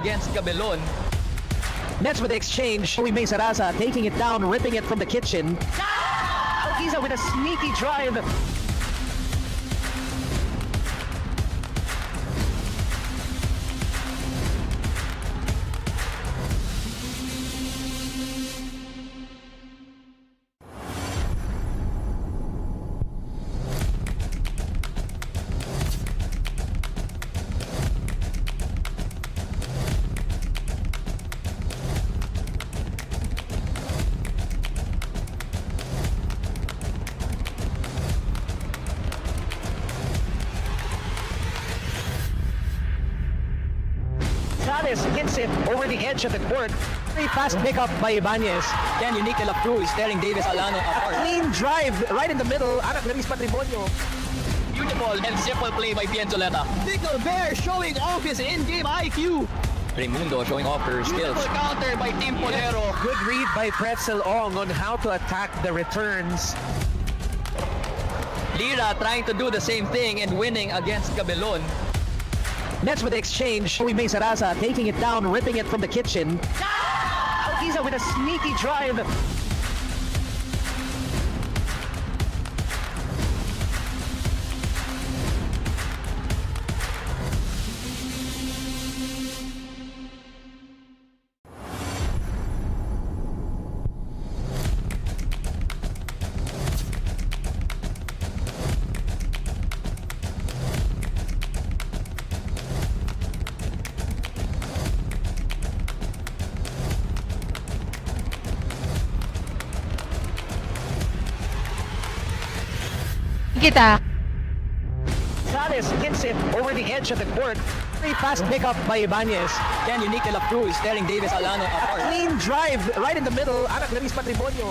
against Cabelon. Nets with the exchange. We may Sarasa taking it down, ripping it from the kitchen. Alquiza with a sneaky drive. Hits it over the edge of the court. Very fast pickup by Ibanez. Then unique de la Cruz staring Davis Alano apart. Clean drive right in the middle. Anak Laris Patrimonio. Beautiful and simple play by Pienzoleta. Pickle Bear showing off his in-game IQ. Raimundo showing off her skills. Beautiful counter by Team Polero. Good read by Pretzel Ong on how to attack the returns. Lira trying to do the same thing and winning against Cabelon. Nets with the exchange. We may Sarasa taking it down, ripping it from the kitchen. Alquiza with a sneaky drive. Kita. Sales hits it over the edge of the court. Very fast pickup by Ibanez. Then unique de la Cruz staring Davis Alano apart. Clean drive right in the middle. Anak Laris Patrimonio.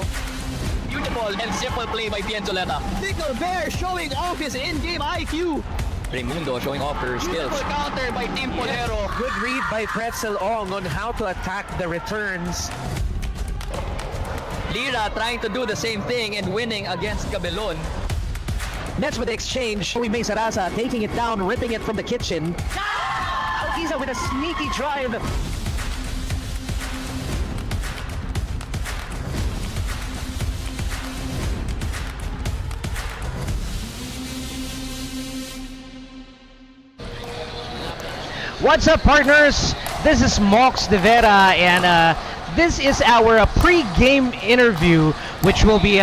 Beautiful and simple play by Pienzoleta. Pickle Bear showing off his in-game IQ. Raimundo showing off her skills. Beautiful counter by Team Polero. Good read by Pretzel Ong on how to attack the returns. Lira trying to do the same thing and winning against Cabelon. Nets with the exchange. We may Sarasa taking it down, ripping it from the kitchen. Alquiza with a sneaky drive. What's up, partners? This is Mox De Vera, and this is our pre-game interview, which will be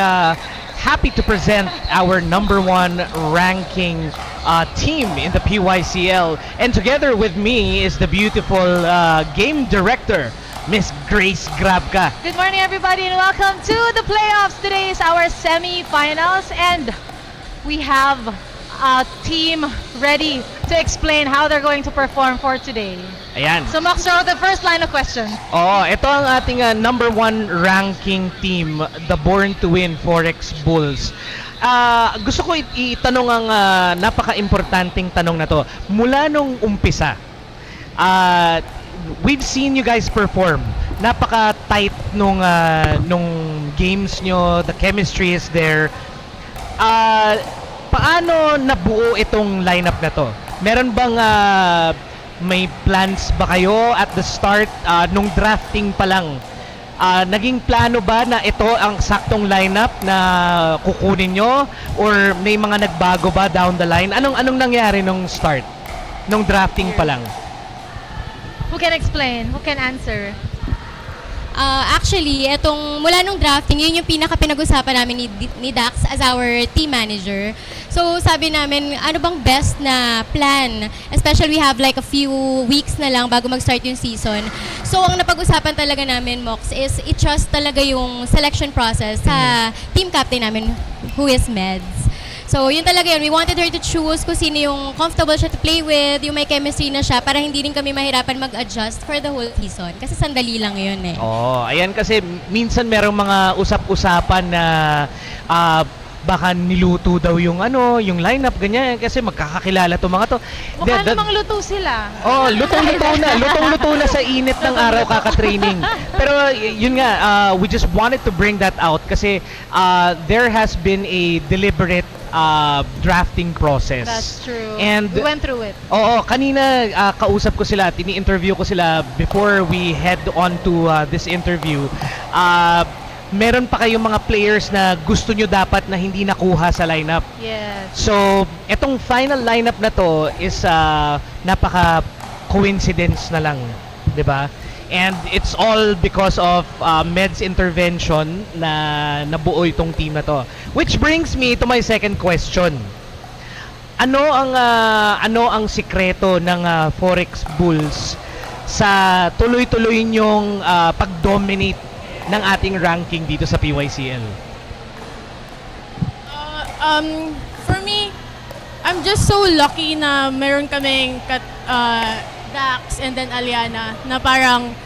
happy to present our #1 ranking team in the PYCL. And together with me is the beautiful game director, Miss Grace Grabka. Good morning, everybody, and welcome to the playoffs. Today is our semi-finals, and we have a team ready to explain how they're going to perform for today. Ayan. So, Max, start with the first line of question. Oo, ito ang ating #1 ranking team, the Born2Win Forex Bulls. Gusto ko itanong ang napaka-importanting tanong na to. Mula nung umpisa, we've seen you guys perform. Napaka-tight nung games nyo, the chemistry is there. Paano nabuo itong lineup na to? Meron bang may plans ba kayo at the start nung drafting pa lang? Naging plano ba na ito ang saktong lineup na kukunin nyo? Or may mga nagbago ba down the line? Anong nangyari nung start? Nung drafting pa lang? Who can explain? Who can answer? Actually, mula nung drafting, yun yung pinag-usapan namin ni Dax as our team manager. So, sabi namin, ano bang best na plan? Especially, we have like a few weeks na lang bago mag-start yung season. So, ang napag-usapan talaga namin, Mox, is i-trust talaga yung selection process sa team captain namin, who is Meds. So, yun talaga yun. We wanted her to choose kung sino yung comfortable siya to play with, yung may chemistry na siya, para hindi rin kami mahirapan mag-adjust for the whole season. Kasi sandali lang yun eh. Oh, ayan kasi minsan merong mga usap-usapan na baka niluto daw yung lineup, ganyan, kasi magkakakilala to mga to. Mukha namang luto sila. Oh, lutong-luto na sa init ng araw kaka-training. Pero yun nga, we just wanted to bring that out kasi there has been a deliberate drafting process. That's true. And we went through it. oo, kanina kausap ko sila, tini-interview ko sila before we head on to this interview. Meron pa kayong mga players na gusto nyo dapat na hindi nakuha sa lineup. Yes. So, etong final lineup na to is napaka coincidence na lang, 'di ba? And it's all because of Med's intervention na nabuo itong team na to. Which brings me to my second question. Ano ang sikreto ng Forex Bulls sa tuloy-tuloy nyong pag-dominate ng ating ranking dito sa PYCL? For me, I'm just so lucky na meron kaming Dax and then Aliana na parang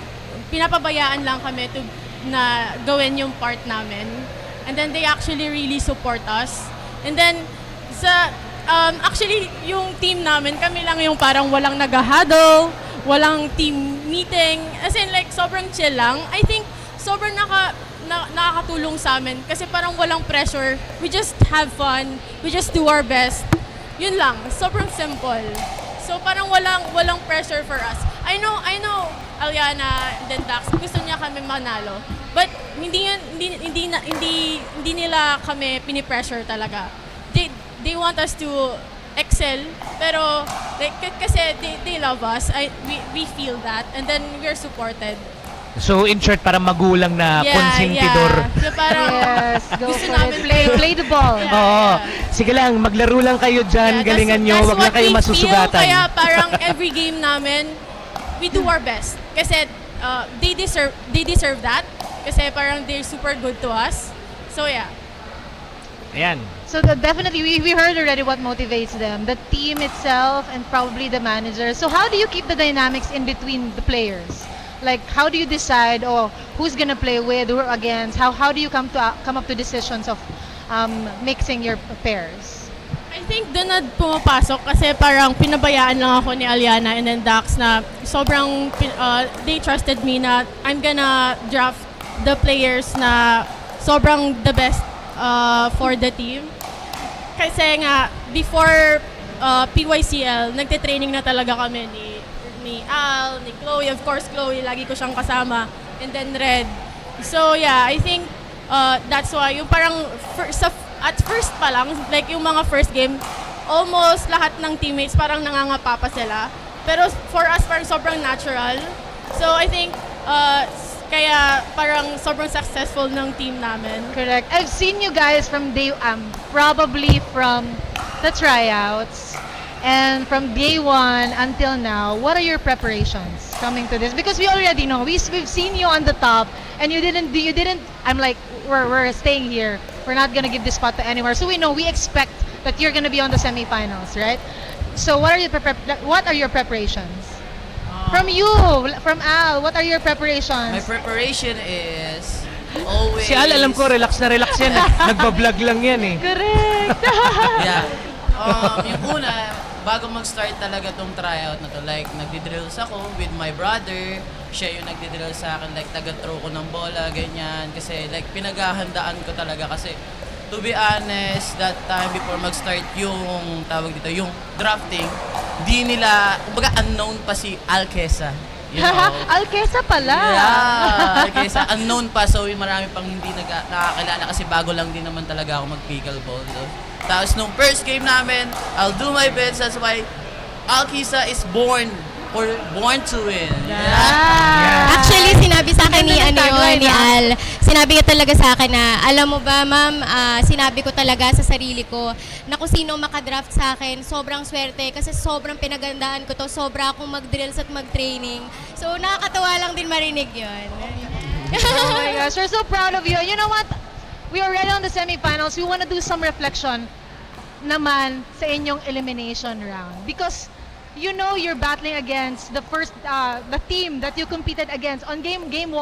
pinapabayaan lang kami na gawin yung part namin. And then they actually really support us. And then actually yung team namin, kami lang yung parang walang nag-huddle, walang team meeting. As in like sobrang chill lang. I think sobrang nakakatulong sa amin kasi parang walang pressure. We just have fun. We just do our best. Yun lang. Sobrang simple. So parang walang pressure for us. I know Aliana and then Dax, gusto niya kami manalo. But hindi nila kami pini-pressure talaga. They want us to excel, pero kasi they love us. We feel that and then we're supported. So, in short, parang magulang na konsentidor. Yeah. So parang Yes, go gusto for namin it. Play the ball. Oo. Sige lang, maglaro lang kayo dyan, Yeah, galingan nyo, wag lang kayo masusugatan. Kaya parang every game namin, we do our best. Kasi they deserve that. Kasi parang they're super good to us. So yeah. Ayan. So definitely, we heard already what motivates them. The team itself and probably the manager. So how do you keep the dynamics in between the players? Like, how do you decide, who's gonna play with, who against? How do you come up to decisions of mixing your pairs? I think doon na pumapasok kasi parang pinabayaan lang ako ni Aliana and then Dax na sobrang they trusted me na I'm gonna draft the players na sobrang the best for the team. Kasi nga, before PYCL, nagte-training na talaga kami ni Al, ni Chloe. Of course, Chloe, lagi ko siyang kasama. And then Red. So yeah, I think that's why yung parang at first pa lang, like yung mga first game, almost lahat ng teammates parang nangangapa pa sila. Pero for us, parang sobrang natural. So I think kaya parang sobrang successful ng team namin. Correct. I've seen you guys from probably from the tryouts and from day one until now. What are your preparations coming to this? Because we already know we've seen you on the top, and you didn't. I'm like, we're staying here. We're not gonna give this spot to anywhere. So we expect that you're gonna be on the semifinals, right? So what are your preparations? From you, from Al, what are your preparations? My preparation is always... Si Al, alam ko, relax na relax yan. Nagbablog lang yan eh. Correct. Yeah. Yung una, bago mag-start talaga tong tryout na to, like, nagdi-drills ako with my brother. Siya yung nagdi-drill sa akin, like, taga-throw ko ng bola, ganyan. Kasi, like, pinaghahandaan ko talaga. Kasi, to be honest, that time before mag-start yung, tawag dito, yung drafting, di nila, kumbaga unknown pa si Alquesa. You know? Alquesa pala. Yeah, Alquesa. Unknown pa, so marami pang hindi nakakilala kasi bago lang din naman talaga ako mag-pickleball. So, tapos nung first game namin, I'll do my best. That's why Alquesa is born to win. Yeah. Actually, sinabi sa akin ni Al, sinabi ka talaga sa akin na, alam mo ba, ma'am, sinabi ko talaga sa sarili ko na kung sino makadraft sa akin, sobrang swerte kasi sobrang pinagandaan ko to, sobra akong mag-drills at mag-training. So, nakakatawa lang din marinig yun. Oh my gosh, we're so proud of you. You know what? We are already on the semifinals. We want to do some reflection naman sa inyong elimination round. Because you know you're battling against the team that you competed against on game 1.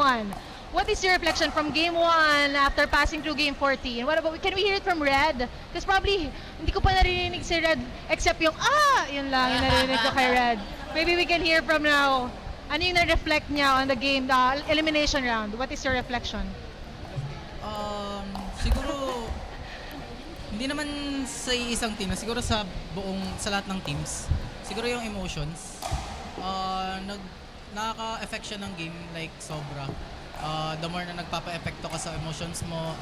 What is your reflection from game 1 after passing through game 14? What about, can we hear it from Red? Because probably hindi ko pa narinig si Red except yung yun lang yung narinig ko kay Red. Maybe we can hear from now. Ano yung na-reflect niya on the game, the elimination round? What is your reflection? Siguro, Hindi naman sa isang team, siguro sa lahat ng teams. Siguro yung emotions. Nakaka-affect siya ng game, like sobra. The more na nagpapa-epekto ka sa emotions mo,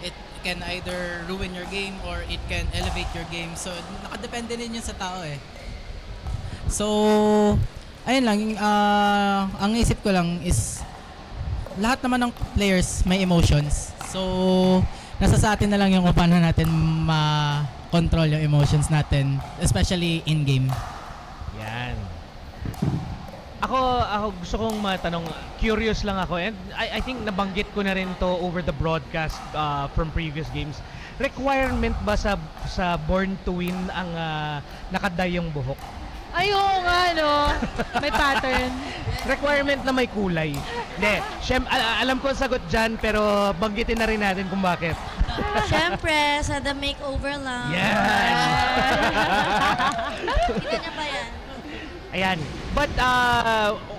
it can either ruin your game or it can elevate your game. So, nakadepende din yun sa tao eh. So, ayun lang, ang isip ko lang is lahat naman ng players may emotions. So, nasa sa atin na lang yung kung paano natin ma-control yung emotions natin, especially in-game. Yan. Ako gusto kong matanong, curious lang ako, and I think nabanggit ko na rin to over the broadcast from previous games. Requirement ba sa Born to Win ang nakaday yung buhok? Ay, oo nga, no? May pattern. Requirement na may kulay. Hindi, alam ko ang sagot dyan, pero banggitin na rin natin kung bakit. Siyempre, sa the makeover lang. Yan! Kita niya ba yan? Ayan. But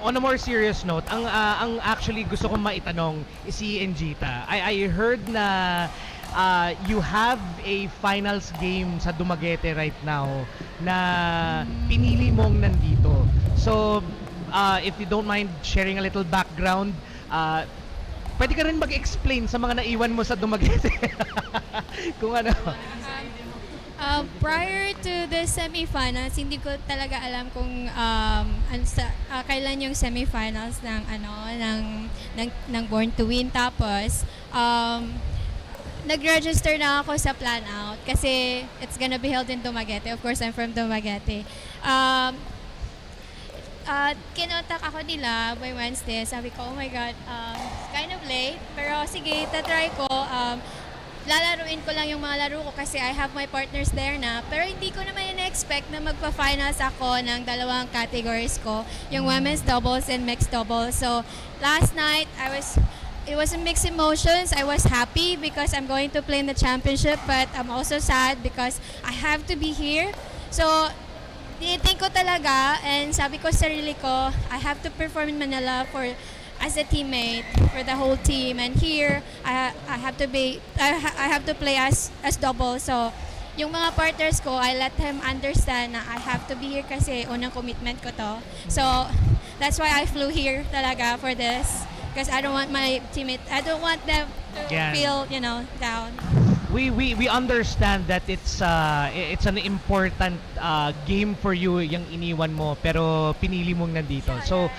on a more serious note, ang actually gusto kong maitanong is si Enjita. I heard na you have a finals game sa Dumaguete right now na pinili mong nandito. So, if you don't mind sharing a little background, pwede ka rin mag-explain sa mga naiwan mo sa Dumaguete. Kung ano. Prior to the semifinals, hindi ko talaga alam kung kailan yung semifinals ng Born to Win. Tapos, nag-register na ako sa plan out kasi it's gonna be held in Dumaguete. Of course, I'm from Dumaguete. Kinontak ako nila by Wednesday. Sabi ko, oh my God, it's kind of late. Pero sige, tatry ko. Lalaruin ko lang yung mga laro ko kasi I have my partners there na. Pero hindi ko naman in-expect na magpa-finals ako ng dalawang categories ko, yung women's doubles and mixed doubles. So, last night, it was a mixed emotions. I was happy because I'm going to play in the championship, but I'm also sad because I have to be here. So, tinithink ko talaga and sabi ko sa sarili ko, I have to perform in Manila as a teammate for the whole team, and here I have to play as double. So yung mga partners ko, I let them understand na I have to be here kasi unang commitment ko to. So that's why I flew here talaga for this, because I don't want my teammate, I don't want them to feel, down. We understand that it's an important game for you yung iniwan mo, pero pinili mong nandito. So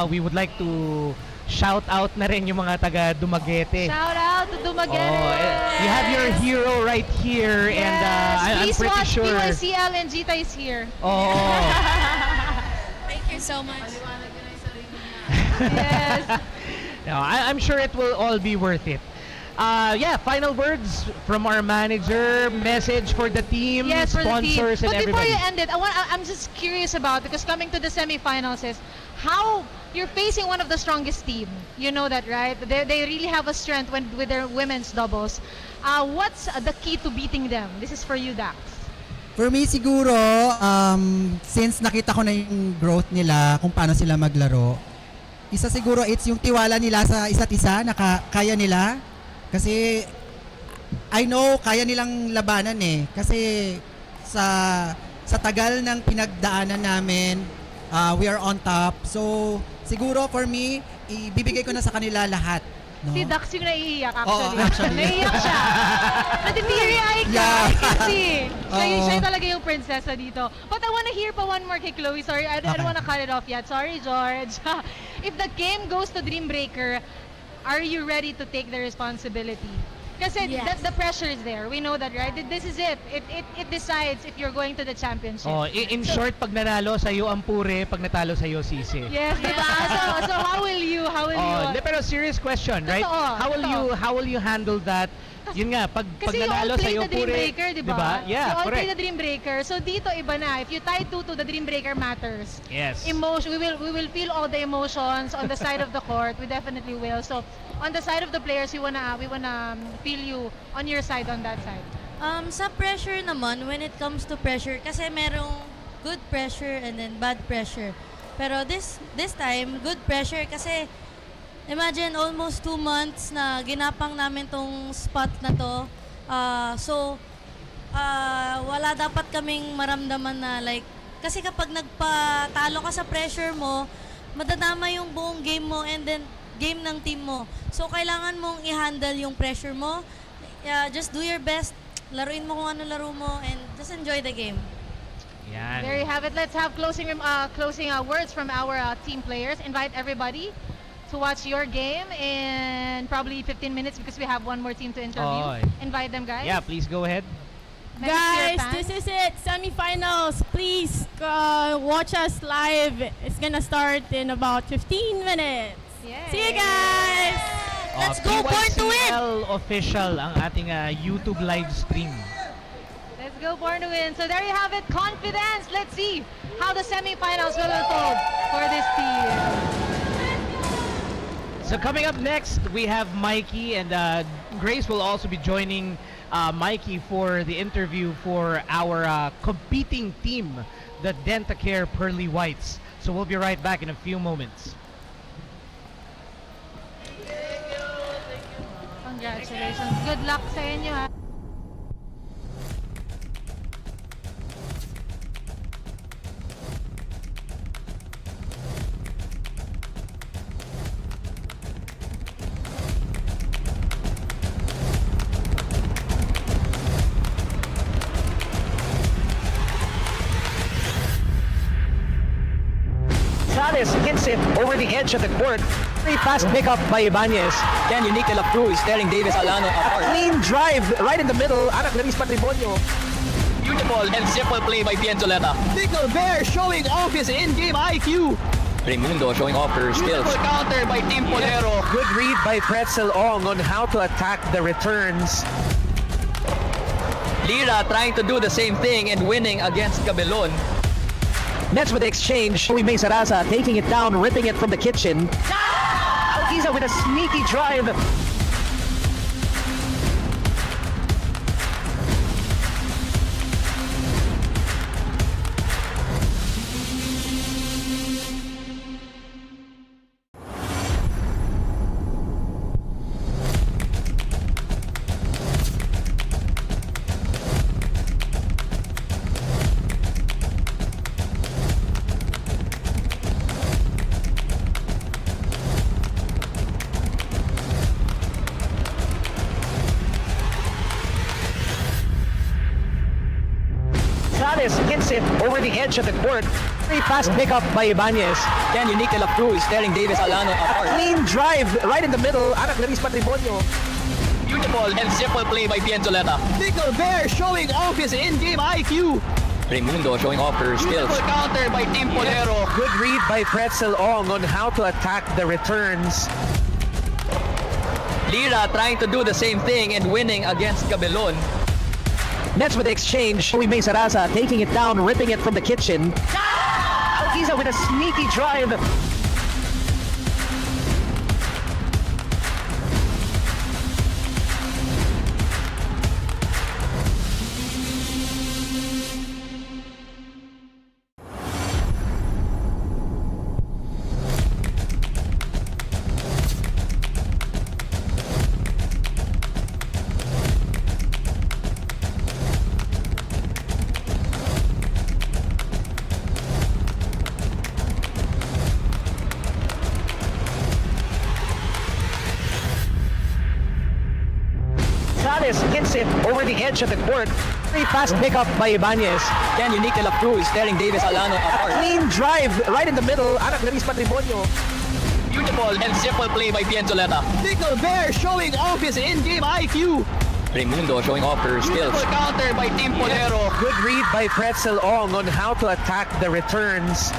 we would like to shout out na rin yung mga taga Dumaguete. Shout out to Dumaguete! You have your hero right here, Yes. and I'm pretty watch sure. PYCL and Gita is here. Oh. Thank you so much. Yes. No, I'm sure it will all be worth it. Final words from our manager, message for the team, Yes, for the team. sponsors, and But before everybody. you end it, I'm just curious about, because coming to the semifinals is how you're facing one of the strongest team. You know that, right? They really have a strength with their women's doubles. What's the key to beating them? This is for you, Dax. For me siguro, since nakita ko na yung growth nila, kung paano sila maglaro, isa siguro it's yung tiwala nila sa isa't isa, na kaya nila. Kasi I know kaya nilang labanan eh. Kasi sa tagal ng pinagdaanan namin, we are on top. So siguro for me, ibibigay ko na sa kanila lahat. No? Si Dax yung naiiyak actually. Oo, actually. Naiiyak siya. Natitiri-eye ka. Yeah. I can see. Oo. Siya talaga yung prinsesa dito. But I wanna hear pa one more kay Chloe. Sorry, I don't wanna cut it off yet. Sorry, George. If the game goes to Dream Breaker, are you ready to take the responsibility? Kasi Yes. the pressure is there. We know that, right? This is it. It decides if you're going to the championship. In short, pag nanalo sa'yo ang pure, pag natalo sa'yo sisi. Yes, diba? So how will you? Pero serious question, right? Totoo. How will you handle that? Yun nga, pag Kasi you all nanalo play sa'yo the Dream pure, Breaker, di ba? diba? You Yeah, all play correct. the Dream Breaker. So dito iba na. If you tie 2 to the Dream Breaker matters. Yes. Emotion, we will feel all the emotions on the side of the court. We definitely will. So on the side of the players, we wanna feel you on your side, on that side. Sa pressure naman, when it comes to pressure, kasi merong good pressure and then bad pressure. Pero this time, good pressure kasi imagine almost 2 months na ginapang namin tong spot na to. So wala dapat kaming maramdaman na like, kasi kapag nagpatalo ka sa pressure mo, madadama yung buong game mo and then game ng team mo. So, kailangan mong i-handle yung pressure mo. Just do your best. Laruin mo kung ano laro mo and just enjoy the game. Yan. There you have it. Let's have closing words from our team players. Invite everybody to watch your game in probably 15 minutes because we have one more team to interview. Oh. Invite them, guys. Yeah, please go ahead. Guys, this is it. Semifinals. Please watch us live. It's gonna start in about 15 minutes. Yay. See you guys! Let's go, Born to Win! PYCL official ang ating YouTube live stream. Let's go, Born to Win. So there you have it. Confidence. Let's see how the semifinals will unfold for this team. So coming up next, we have Mikey, and Grace will also be joining Mikey for the interview for our competing team, the Dentacare Pearly Whites. So we'll be right back in a few moments. Congratulations. Good luck sa inyo, ha. Salas hits it over the edge of the court. Very fast pickup by Ibanez. Then unique de la Cruz staring Davis Alano apart. Clean drive right in the middle. Anak Laris Patrimonio. Beautiful and simple play by Pienzoleta. Pickle Bear showing off his in-game IQ. Raimundo showing off her skills. Beautiful counter by Team Polero. Good read by Pretzel Ong on how to attack the returns. Lira trying to do the same thing and winning against Cabelon. Nets with the exchange. We may Sarasa taking it down, ripping it from the kitchen. Alquiza with a sneaky drive. Salas hits it over the edge of the court. Very fast pickup by Ibanez. Then unique de la Cruz staring Davis Alano apart. Clean drive right in the middle. Anak Laris Patrimonio. Beautiful and simple play by Pienzoleta. Pickle Bear showing off his in-game IQ. Raimundo showing off her skills. Beautiful counter by Team Polero. Good read by Pretzel Ong on how to attack the returns. Lira trying to do the same thing and winning against Cabelon. Nets with the exchange. We may Sarasa taking it down, ripping it from the kitchen. Alquiza with a sneaky drive. Salas hits it over the edge of the court. Very fast pickup by Ibanez. Then unique de la Cruz staring Davis Alano apart. Clean drive right in the middle. Anak Laris Patrimonio. Beautiful and simple play by Pienzoleta. Pickle Bear showing off his in-game IQ. Raimundo showing off her skills. Beautiful counter by Team Polero. Good read by Pretzel Ong on how to attack the returns.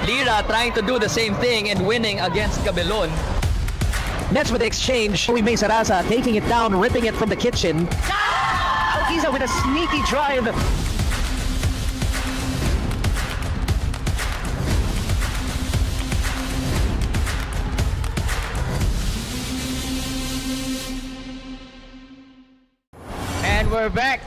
Lira trying to do the same thing and winning against Cabelon. Nets with the exchange. We may Sarasa taking it down, ripping it from the kitchen. Alquiza with a sneaky drive. And we're back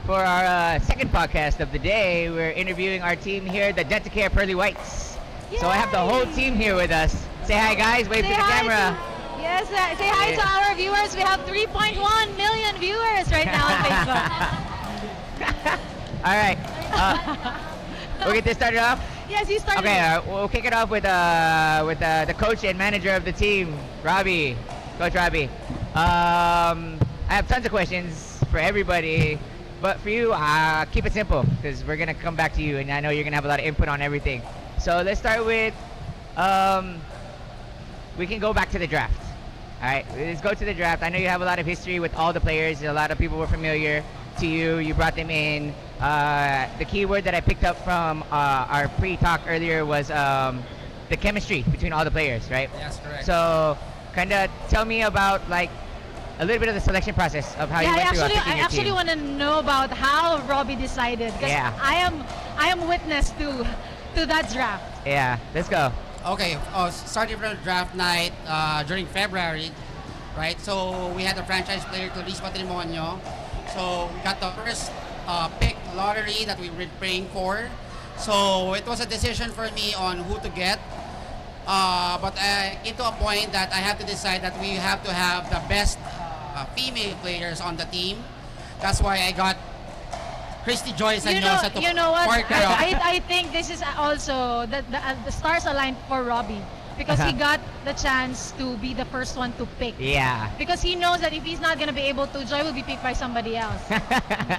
for our second podcast of the day. We're interviewing our team here, the Dentacare Pearly Whites. So I have the whole team here with us. Say hi, guys. Wave to the camera. Yes, say hi to our viewers. We have 3.1 million viewers right now on Facebook. All right. We'll get this started off. Yes, you started. Okay, we'll kick it off with the coach and manager of the team, Robbie. Coach Robbie. I have tons of questions for everybody, but for you, keep it simple because we're gonna come back to you, and I know you're gonna have a lot of input on everything. So let's start with. We can go back to the draft. All right, let's go to the draft. I know you have a lot of history with all the players. A lot of people were familiar to you. You brought them in. The key word that I picked up from our pre-talk earlier was the chemistry between all the players, right? Yes, correct. So, kind of tell me about like a little bit of the selection process of how you went through picking I your actually team. want to know about how Robbie decided. Yeah. I am witness to that draft. Yeah, let's go. Okay, starting from the draft night during February, right? So we had a franchise player, Clarice Patrimonio. So we got the first pick lottery that we were praying for. So it was a decision for me on who to get. But I came to a point that I have to decide that we have to have the best female players on the team. That's why I got Christy Joyce and Yosa to you know what? partner up. I think this is also the stars aligned for Robbie because he got the chance to be the first one to pick. Yeah. Because he knows that if he's not gonna be able to, Joy will be picked by somebody else.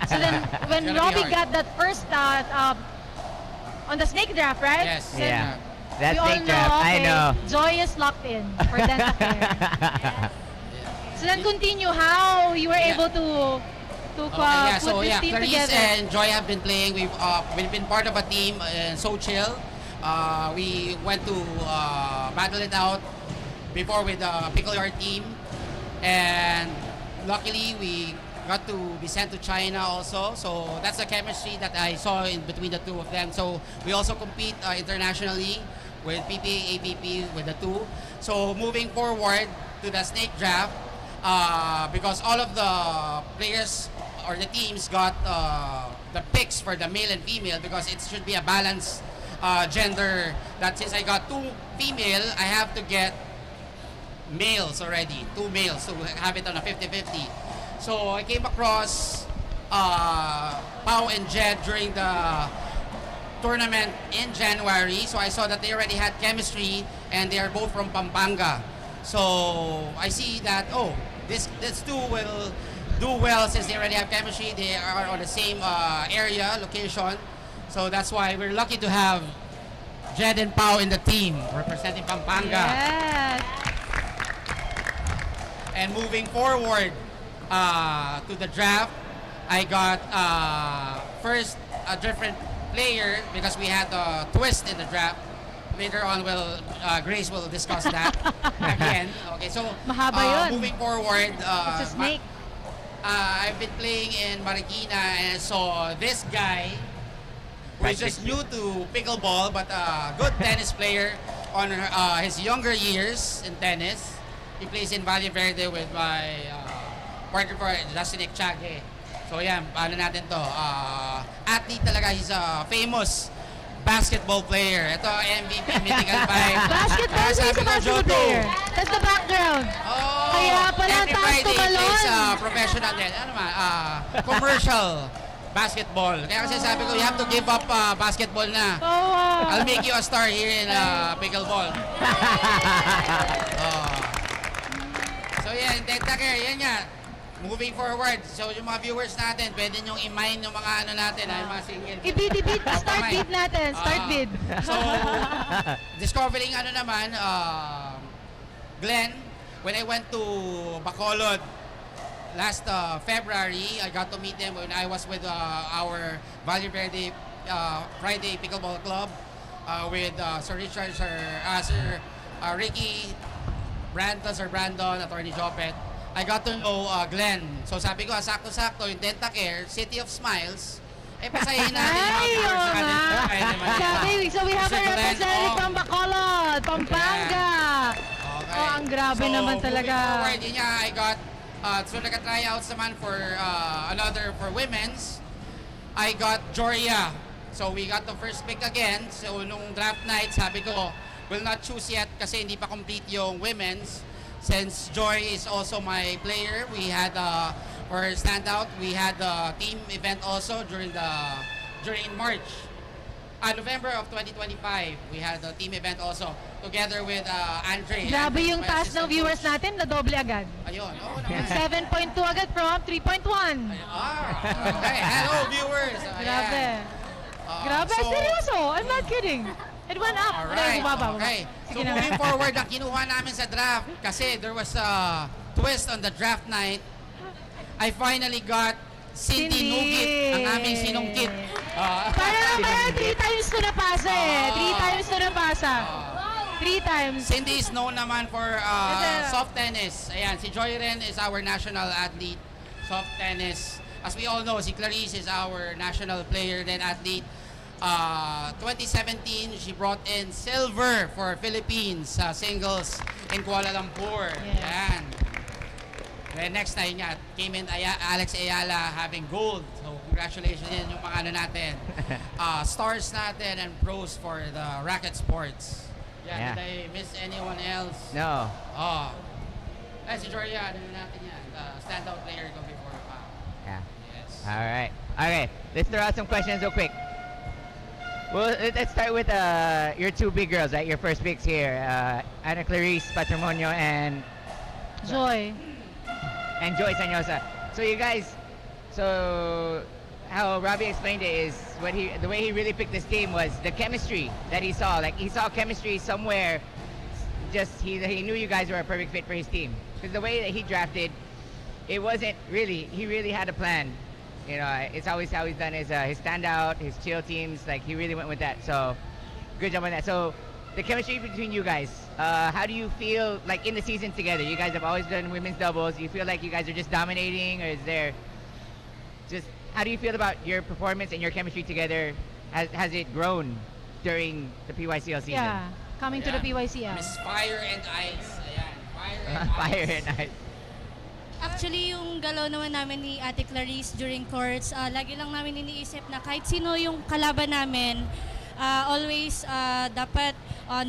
So then when It's gonna be Robbie hard. got that first on the snake draft, right? Yes. Then Yeah. That we all snake know, draft, I okay, know. Joy is locked in for Dentacare. So then continue how you were able to put this team Clarice together. and Joy have been playing. We've been part of a team So Chill. We went to battle it out before with the Pickle Yard team, and luckily we got to be sent to China also. So that's the chemistry that I saw in between the two of them. So we also compete internationally with PPA, APP with the two. So moving forward to the snake draft, because all of the players or the teams got the picks for the male and female, because it should be a balanced gender. That since I got two female, I have to get males already, two males to have it on a 50-50. So I came across Pau and Jed during the tournament in January. So I saw that they already had chemistry and they are both from Pampanga. So I see that, this two will do well since they already have chemistry. They are on the same area, location. So that's why we're lucky to have Jed and Pau in the team representing Pampanga. Yes. And moving forward to the draft, I got first a different player because we had a twist in the draft. Later on, Grace will discuss that again. Okay, so Mahaba yun. moving forward, It's a snake. I've been playing in Marikina and saw this guy who is just new to pickleball, but a good tennis player on his younger years in tennis. He plays in Valle Verde with my partner for Justin Ekchage. So yan, paano natin to? Athlete talaga, he's a famous basketball player. Ito, MVP, Mythical 5. Basketball, he's a basketball player. That's the background. Oh, Kaya pala every taas Friday he plays tumalon. professional din. Ano man, commercial basketball. Kaya kasi sabi ko, you have to give up basketball na. I'll make you a star here in pickleball. So yeah, Dentacare, yan nga. Moving forward, so yung mga viewers natin, pwede nyong i-mine yung mga ano natin, yung mga single. I-bid, start bid natin, start bid. So, discovering ano naman, Glenn, when I went to Bacolod last February, I got to meet them when I was with our Valle Verde Friday Pickleball Club with Sir Richard, Sir Ricky, Brandon, Attorney Jopet. I got to know Glenn. So sabi ko, sakto-sakto, yung Dentacare, City of Smiles, pasahin natin yung mga viewers sa kanila. Sabi, so we have a representative from Bacolod, Pampanga. Okay. Ang grabe so, naman talaga. Moving forward, yun nga, I got, so naka-tryouts naman for for women's. I got Joria. So we got the first pick again. So nung draft night, sabi ko, will not choose yet kasi hindi pa complete yung women's. since Joy is also my player, we had for standout, we had the team event also during March. November of 2025, we had the team event also together with Andre. Grabe Andre, yung my taas ng assistant viewers coach. natin, na doble agad. Ayun, oo naman. 7.2 agad from 3.1. Okay, hello viewers. Grabe. Grabe, so- seryoso. I'm not kidding. It went up. Alright, Bumaba. okay. So Sige na. moving forward, ang kinuha namin sa draft, kasi there was a twist on the draft night, I finally got Cindy Cindy. Nugit, ang aming sinungkit. Parang 3 times to napasa eh. 3 times to napasa. 3 times. Cindy is known naman for soft tennis. Ayan, si Joy Ren is our national athlete, soft tennis. As we all know, si Clarice is our national player then athlete. 2017, she brought in silver for Philippines singles in Kuala Lumpur. Ayan. Then next time nga, came in Alex Ayala having gold. So congratulations din yung mga ano natin. Stars natin and pros for the racket sports. Yeah. Did I miss anyone else? No. Si Joria, ano natin yan? Standout player ko before. Yeah. Yes. All right. Okay. Let's throw out some questions real quick. Well, let's start with your two big girls, right? Your first picks here, Ana Clarice Patrimonio and Joy. And Joy Sanyosa. So you guys, so how Robbie explained it is the way he really picked this game was the chemistry that he saw. Like he saw chemistry somewhere. Just he knew you guys were a perfect fit for his team. Because the way that he drafted, it wasn't really. He really had a plan. You know, it's always how he's done his standout, his chill teams. Like he really went with that. So good job on that. So the chemistry between you guys. How do you feel like in the season together? You guys have always done women's doubles. Do you feel like you guys are just dominating, or is there just how do you feel about your performance and your chemistry together? Has it grown during the PYCL season? Yeah, coming to the PYCL. Miss Fire and Ice. Ayan, Fire and Fire Ice. and ice. Actually, yung galaw naman namin ni Ate Clarice during courts, lagi lang namin iniisip na kahit sino yung kalaban namin, always dapat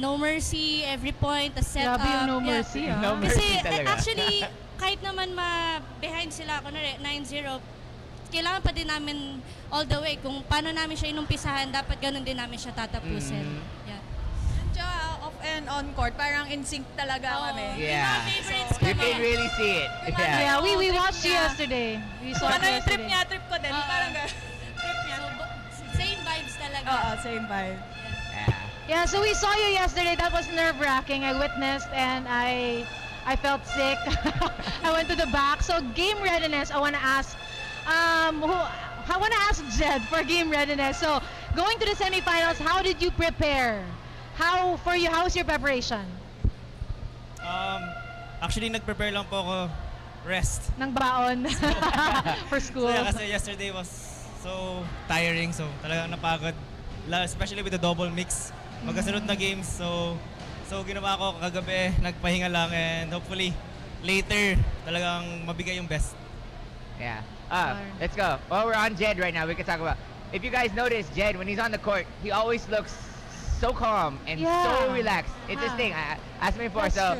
no mercy, every point, a set Grabe yung up. no mercy, ah. No Kasi mercy talaga. actually, kahit naman behind sila, kunwari 9-0, kailangan pa din namin all the way. Kung paano namin siya inumpisahan, dapat ganun din namin siya tatapusin. Yeah. Tsaka off and on court, parang in sync talaga kami. Yeah. Favorites You kami. can really see it. Yeah. Yeah, we watched you yesterday. We saw Ano it yung trip yesterday. niya, trip ko din. Parang trip niya. Same vibes talaga. Oo, same vibe. Yeah. Yeah, so we saw you yesterday. That was nerve-wracking. I witnessed and I felt sick. I went to the back. So game readiness, I want to ask Jed for game readiness. So going to the semifinals, how did you prepare? How's your preparation? Actually, nag-prepare lang po ako rest. Ng baon for school. So, yeah, kasi yesterday was so tiring, so talagang napagod. Especially with the double mix. Magkasunod na games, so ginawa ko kagabi, nagpahinga lang, and hopefully later talagang mabigay yung best. Yeah. Let's go. While we're on Jed right now, we can talk about. If you guys notice, Jed, when he's on the court, he always looks so calm and so relaxed. It's his thing. I asked me before, so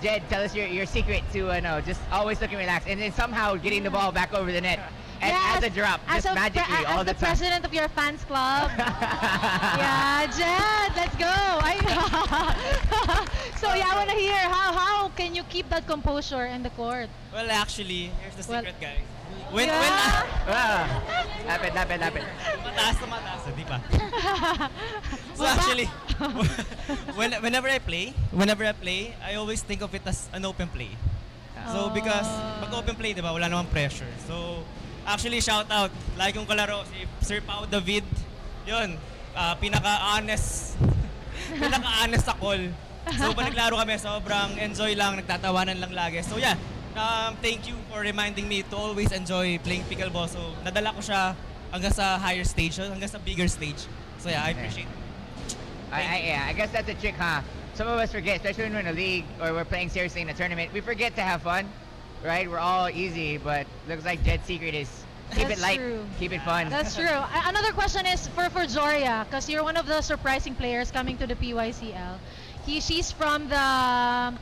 Jed, tell us your secret to just always looking relaxed and then somehow getting the ball back over the net and as a drop, just magically all the as the time. president of your fans club. Yeah, Jed, let's go. So yeah, I want to hear how can you keep that composure in the court? Well, actually, here's the secret, guys. Lapit. Mataas na mataas, di pa. So actually, whenever I play, I always think of it as an open play. So because pag open play, di ba, wala namang pressure. So actually, shout out, lagi kong kalaro, si Sir Pao David, yun, pinaka-honest sa call. So pag naglaro kami, sobrang enjoy lang, nagtatawanan lang lagi. So yeah, thank you for reminding me to always enjoy playing pickleball. So nadala ko siya hanggang sa higher stage, hanggang sa bigger stage. So yeah, I appreciate it. I guess that's a trick, huh? Some of us forget, especially when we're in a league or we're playing seriously in a tournament, we forget to have fun, right? We're all easy, but looks like Jed's secret is keep it light, keep it fun. That's true. Another question is for Joria, because you're one of the surprising players coming to the PYCL. She's from the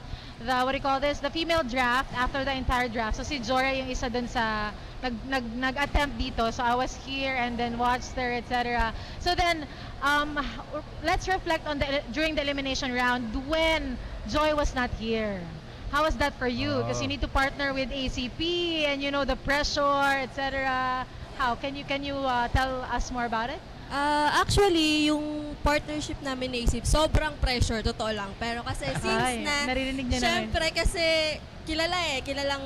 what do you call this? The female draft after the entire draft. So si Jorah yung isa dun sa nag-attempt dito. So I was here and then watched her, etc. So then, let's reflect on during the elimination round when Joy was not here. How was that for you? Because you need to partner with ACP and you know the pressure, etc. How can you tell us more about it? Actually, yung partnership namin ni ACP, sobrang pressure, totoo lang. Pero kasi since naririnig niya syempre kasi kilalang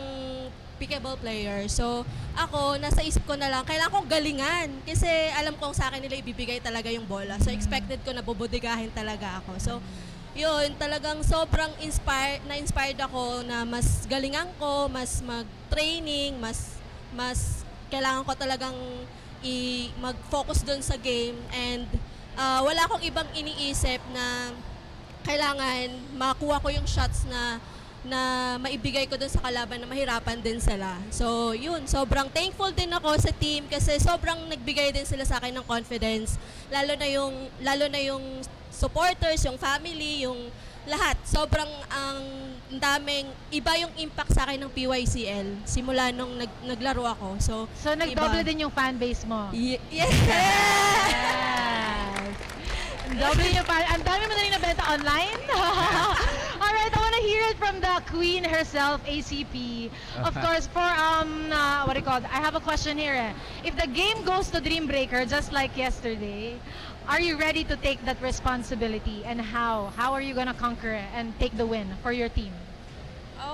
pickable player. So, ako, nasa isip ko na lang, kailangan kong galingan. Kasi alam kong sa akin nila ibibigay talaga yung bola. So, expected ko na bubudigahin talaga ako. So, yun, talagang sobrang na-inspired ako na mas galingan ko, mas mag-training, mas kailangan ko talagang mag-focus doon sa game. And wala akong ibang iniisip na kailangan makuha ko yung shots na maibigay ko dun sa kalaban na mahirapan din sila. So, yun, sobrang thankful din ako sa team kasi sobrang nagbigay din sila sa akin ng confidence. Lalo na yung supporters, yung family, yung lahat. Sobrang daming, iba yung impact sa akin ng PYCL simula nung naglaro ako. So nagdoble din yung fan base mo? Yes! Double yung fan. Ang dami mo na rin nabenta online. Alright, I want to hear it from the queen herself, ACP. Of course, for, what do you call it? I have a question here. If the game goes to Dreambreaker, just like yesterday, are you ready to take that responsibility? And how? How are you gonna conquer it and take the win for your team?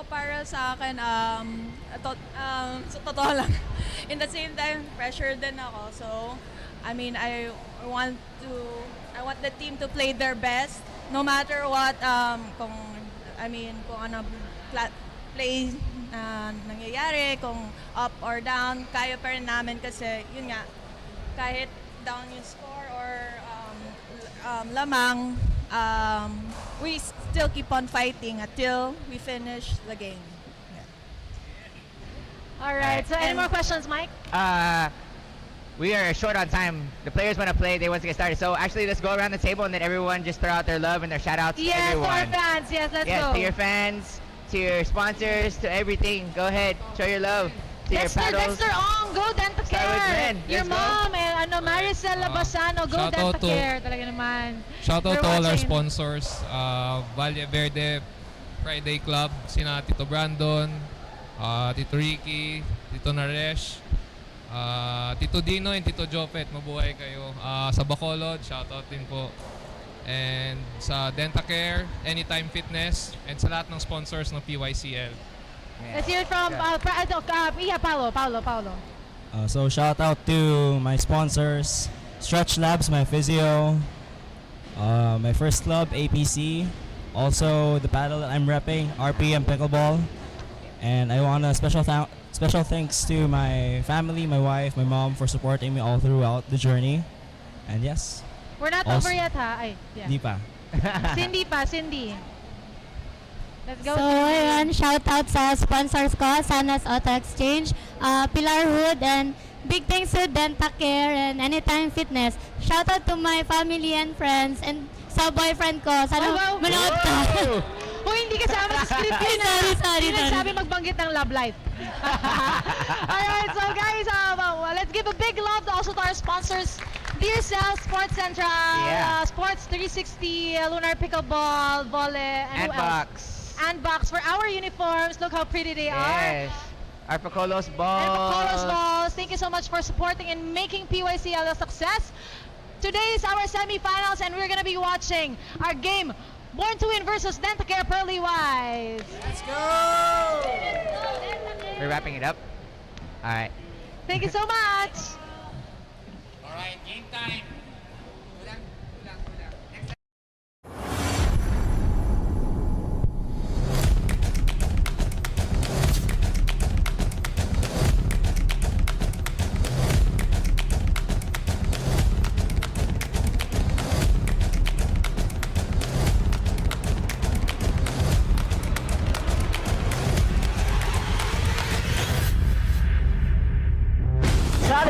Para sa akin, totoo lang. In the same time, pressure din ako. So, I mean, I want the team to play their best, no matter what, kung ano play nangyayari, kung up or down, kaya pa rin namin kasi, yun nga, kahit down yung score or lamang, we still keep on fighting until we finish the game. Alright, so any more questions, Mike? We are short on time. The players want to play. They want to get started. So actually, let's go around the table and then everyone just throw out their love and their shout-outs to everyone. Yes, to our fans. Yes, let's go. To your fans, to your sponsors, to everything. Go ahead. Show your love. To your paddles. Dexter Ong, go Dentacare. Your mom and Maricel Labasano, go Dentacare. Talaga naman. Shoutout to all our sponsors. Valle Verde, Friday Club, sina Tito Brandon, Tito Ricky, Tito Naresh, Tito Dino and Tito Jopet, mabuhay kayo. Sa Bacolod, shoutout din po. And sa Dentacare, Anytime Fitness, and sa lahat ng sponsors ng PYCL. Let's hear it from Paolo. So shout out to my sponsors, Stretch Labs, my physio, my first club, APC, also the paddle that I'm repping, RPM Pickleball, and I want a special thanks to my family, my wife, my mom for supporting me all throughout the journey. And yes. We're not over yet, ha? Ay, yeah. Di pa. Cindy. Let's go. So, ayun, shout out sa sponsors ko, Sanas Auto Exchange, Pilar Hood, and big thanks to Dentacare and Anytime Fitness. Shout out to my family and friends and sa boyfriend ko. Sana manood ka. Kung hindi kasama sa script yun, sorry. Sabi magbanggit ng love life. Alright, so guys, let's give a big love also to our sponsors. Dear Cell, Sports Central, Sports 360, Lunar Pickleball, Volley, and Box. And Box for our uniforms. Look how pretty they are. Our Picolos balls. Thank you so much for supporting and making PYCL a success. Today is our semifinals and we're going to be watching our game, Born2Win versus Dentacare Pearly Wise. Let's go! We're wrapping it up. All right. Thank you so much. All right, game time.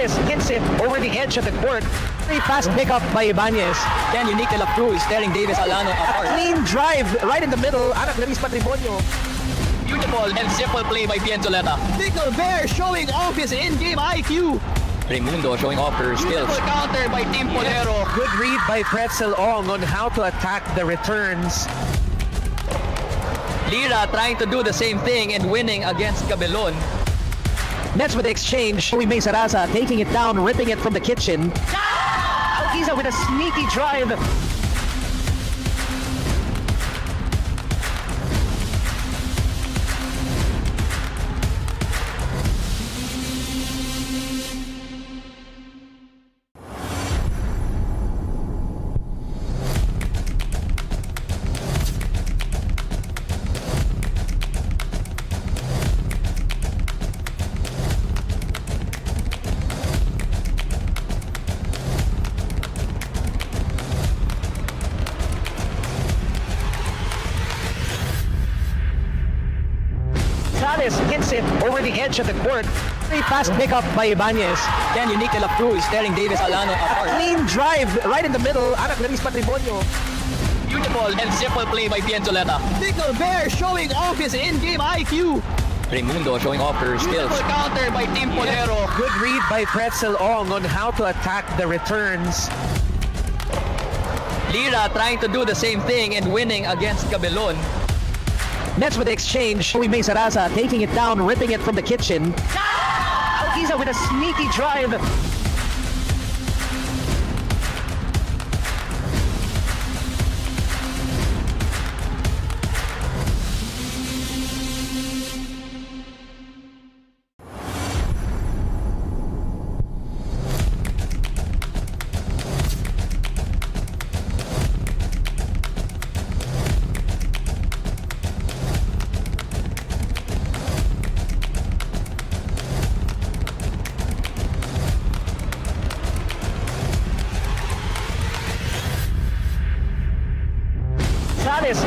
Hits it over the edge of the court. Very fast pickup by Ibanez. Then unique de la Cruz tearing Davis Alano apart. Clean drive right in the middle. Anak Laris Patrimonio. Beautiful and simple play by Pienzoleta. Pickle Bear showing off his in-game IQ. Raimundo showing off her skills. Beautiful counter by Team Polero. Good read by Pretzel Ong on how to attack the returns. Lira trying to do the same thing and winning against Cabelon. Nets with the exchange. We may Sarasa taking it down, ripping it from the kitchen. Alquiza with a sneaky drive. Hits it over the edge of the court. Very fast pickup by Ibanez. Then unique de la Cruz tearing Davis Alano apart. Clean drive right in the middle. Anak Laris Patrimonio. Beautiful and simple play by Pienzoleta. Pickle Bear showing off his in-game IQ. Raimundo showing off her skills. Beautiful counter by Team Polero. Good read by Pretzel Ong on how to attack the returns. Lira trying to do the same thing and winning against Cabelon. Nets with the exchange. We may Sarasa taking it down, ripping it from the kitchen. Alquiza with a sneaky drive.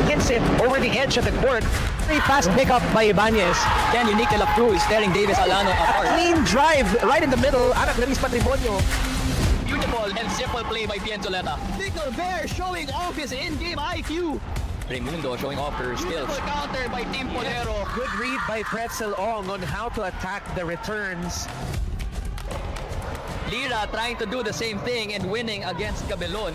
Hits it over the edge of the court. Very fast pickup by Ibanez. Then unique de la Cruz tearing Davis Alano apart. Clean drive right in the middle. Anak Laris Patrimonio. Beautiful and simple play by Pienzoleta. Pickle Bear showing off his in-game IQ. Raimundo showing off her skills. Beautiful counter by Team Polero. Good read by Pretzel Ong on how to attack the returns. Lira trying to do the same thing and winning against Cabelon.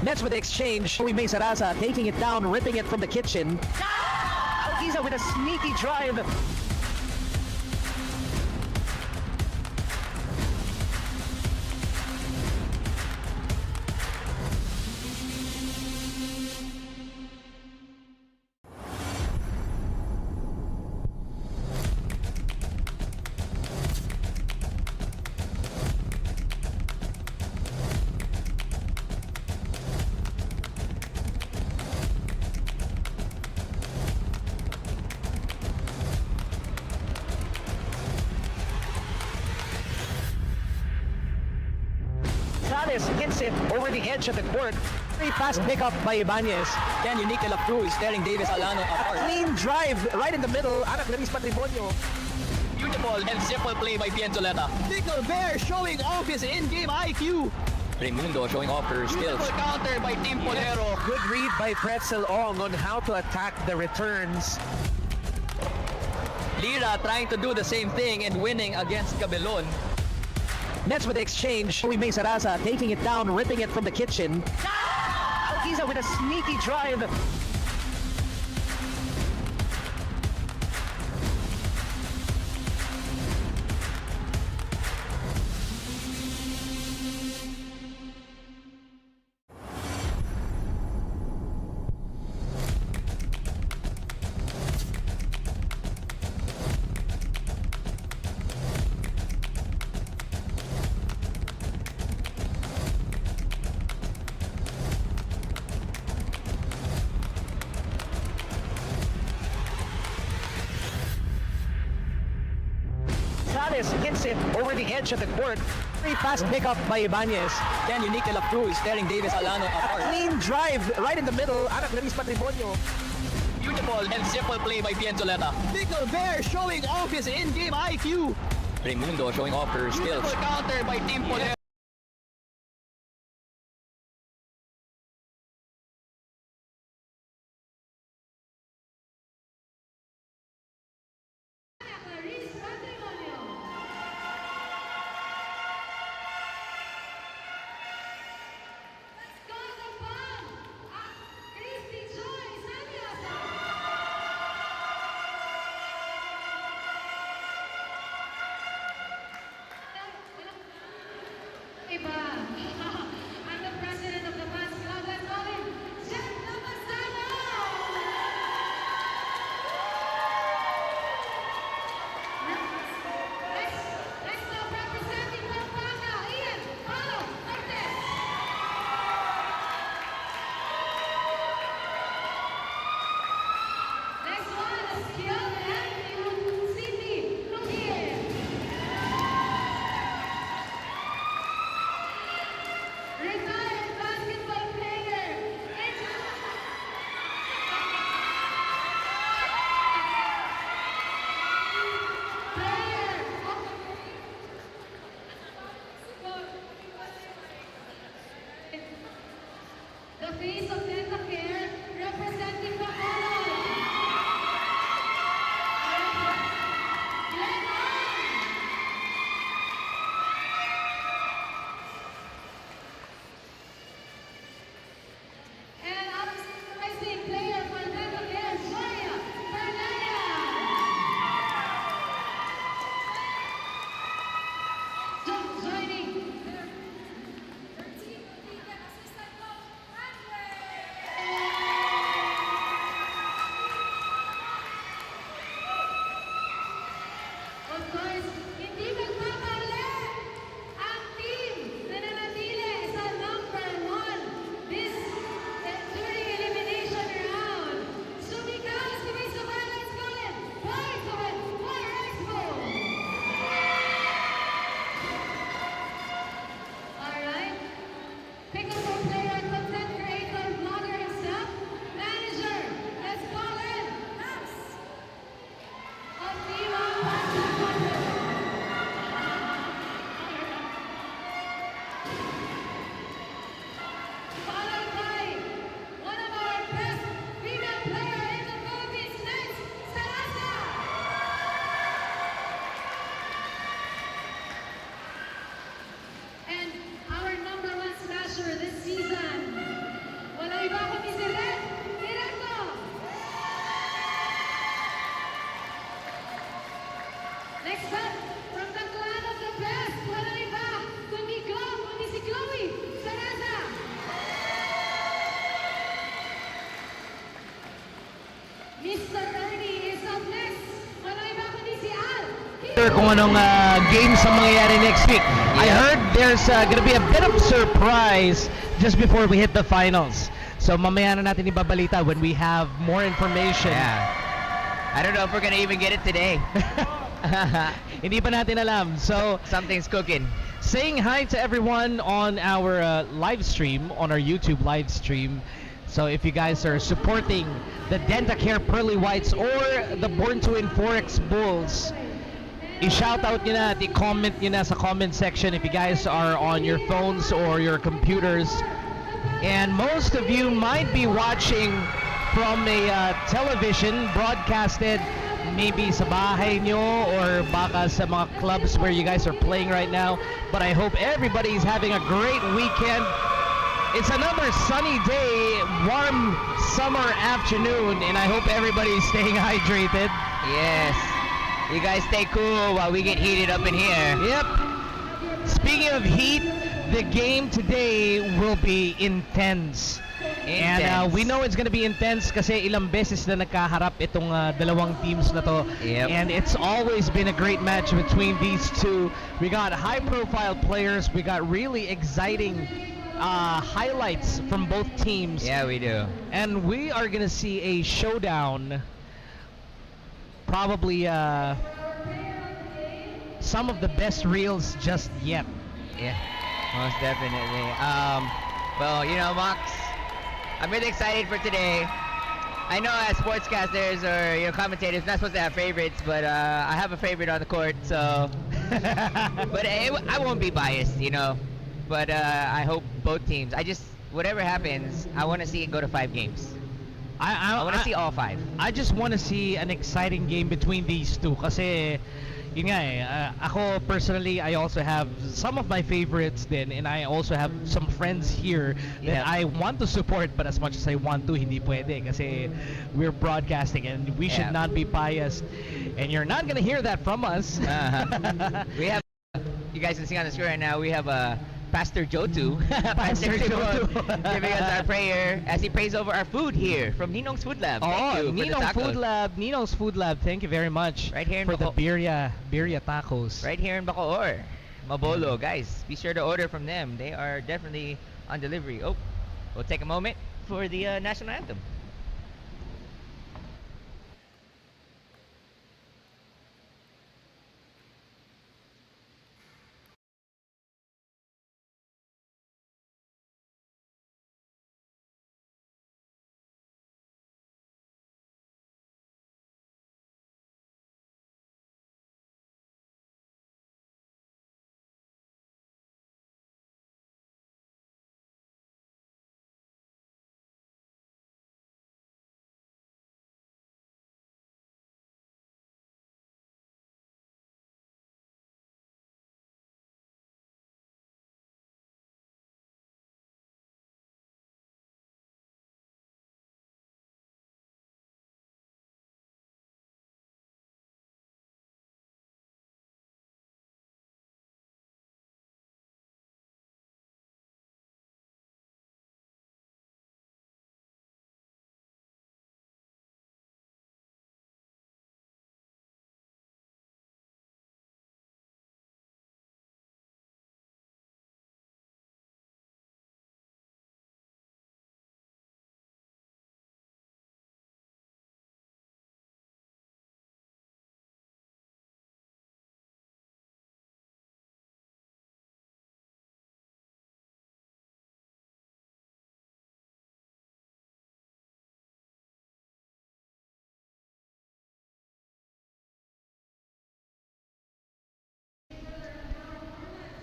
Nets with the exchange. We may Sarasa taking it down, ripping it from the kitchen. Alquiza with a sneaky drive. Hits it over the edge of the court. Very fast pickup by Ibanez. Then unique de la Cruz tearing Davis Alano apart. Clean drive right in the middle. Anak Laris Patrimonio. Beautiful and simple play by Pienzoleta. Pickle Bear showing off his in-game IQ. Raimundo showing off her skills. Beautiful counter by Team Polero. Good read by Pretzel Ong on how to attack the returns. Lira trying to do the same thing and winning against Cabelon. Nets with the exchange. We may Sarasa taking it down, ripping it from the kitchen. Alquiza with a sneaky drive. Hits it over the edge of the court. Very fast pickup by Ibanez. Then unique de la Cruz tearing Davis Alano apart. Clean drive right in the middle. Anak Laris Patrimonio. Beautiful and simple play by Pienzoleta. Pickle Bear showing off his in-game IQ. Raimundo showing off her skills. Beautiful counter by Team Polero. Mr. Ernie is up next. Manoy ba ako ni si Al? Kung anong games ang mangyayari next week. I heard there's gonna be a bit of surprise just before we hit the finals. So mamaya na natin ibabalita when we have more information. Yeah. I don't know if we're gonna even get it today. Hindi pa natin alam. So something's cooking. Saying hi to everyone on our live stream, on our YouTube live stream. So if you guys are supporting the Dentacare Pearly Whites or the Born2Win Forex Bulls, i-shoutout nyo na at i-comment nyo na sa comment section if you guys are on your phones or your computers. And most of you might be watching from a television broadcasted maybe sa bahay nyo or baka sa mga clubs where you guys are playing right now. But I hope everybody's having a great weekend. It's another sunny day, warm summer afternoon, and I hope everybody's staying hydrated. Yes. You guys stay cool while we get heated up in here. Yep. Speaking of heat, the game today will be intense. And we know it's gonna be intense kasi ilang beses na nagkaharap itong dalawang teams na to. Yep. And it's always been a great match between these two. We got high-profile players. We got really exciting highlights from both teams. Yeah, we do. And we are gonna see a showdown. Probably some of the best reels just yet. Yeah, most definitely. Well, you know, Mox, I'm really excited for today. I know as sportscasters or commentators, not supposed to have favorites, but I have a favorite on the court, so. But I won't be biased, But I hope both teams. Whatever happens, I want to see it go to 5 games. I want to see all 5. I just want to see an exciting game between these two. Kasi, yun nga ako personally, I also have some of my favorites din, and I also have some friends here that I want to support, but as much as I want to, hindi pwede kasi we're broadcasting and we should not be biased. And you're not gonna hear that from us. We have, you guys can see on the screen right now, we have Pastor Jotu, Pastor Jotu giving us our prayer as he prays over our food here from Ninong's Food Lab. Thank you for the tacos. Ninong's Food Lab, thank you very much. Right here in for the birria tacos. Right here in Bacoor. Mabolo, guys, be sure to order from them. They are definitely on delivery. Oh, we'll take a moment for the national anthem.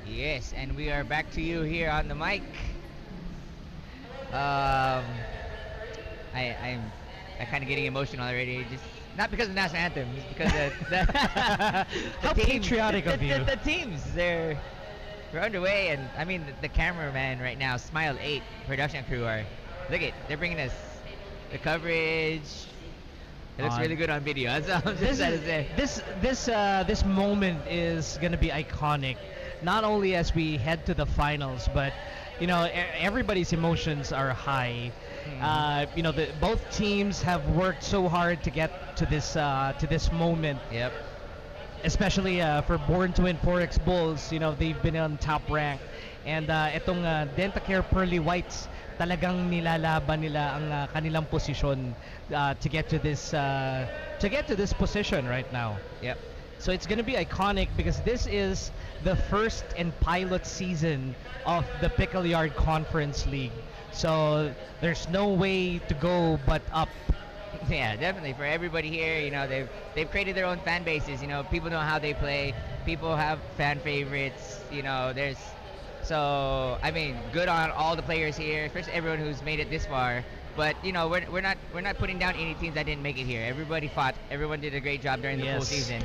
Yes, and we are back to you here on the mic. I'm kind of getting emotional already. Just not because of the national anthem, just because of How patriotic of you. The teams, we're underway, and I mean the cameraman right now, Smile 8 production crew they're bringing us the coverage. It looks really good on video. That's all I'm just trying to say. This moment is gonna be iconic, not only as we head to the finals, but everybody's emotions are high, Both teams have worked so hard to get to this moment. Yep. Especially for Born2Win Forex Bulls, they've been on top rank. And itong Dentacare Pearly Whites, talagang nilalaban nila ang kanilang posisyon to get to this position right now. Yep. So it's going to be iconic because this is the first and pilot season of the Pickle Yard Conference League. So there's no way to go but up. Yeah, definitely. For everybody here, they've created their own fan bases. People know how they play. People have fan favorites. So good on all the players here, especially everyone who's made it this far. But we're not putting down any teams that didn't make it here. Everybody fought. Everyone did a great job during the full season.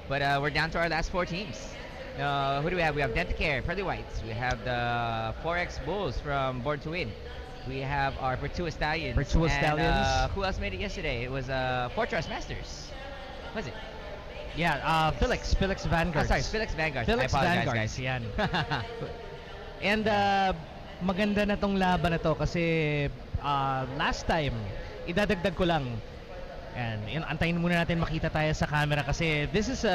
But we're down to our last 4 teams. Who do we have? We have Dentacare, Pearly Whites. We have the Forex Bulls from Born2Win. We have our Virtua Stallions. And, who else made it yesterday? It was Fortress Masters. Was it? Yeah, Felix Vanguard. Sorry, Felix Vanguard. I apologize, Vanguards, guys. yan. And maganda na tong laban na to kasi last time, idadagdag ko lang. And antayin muna natin makita tayo sa camera kasi this is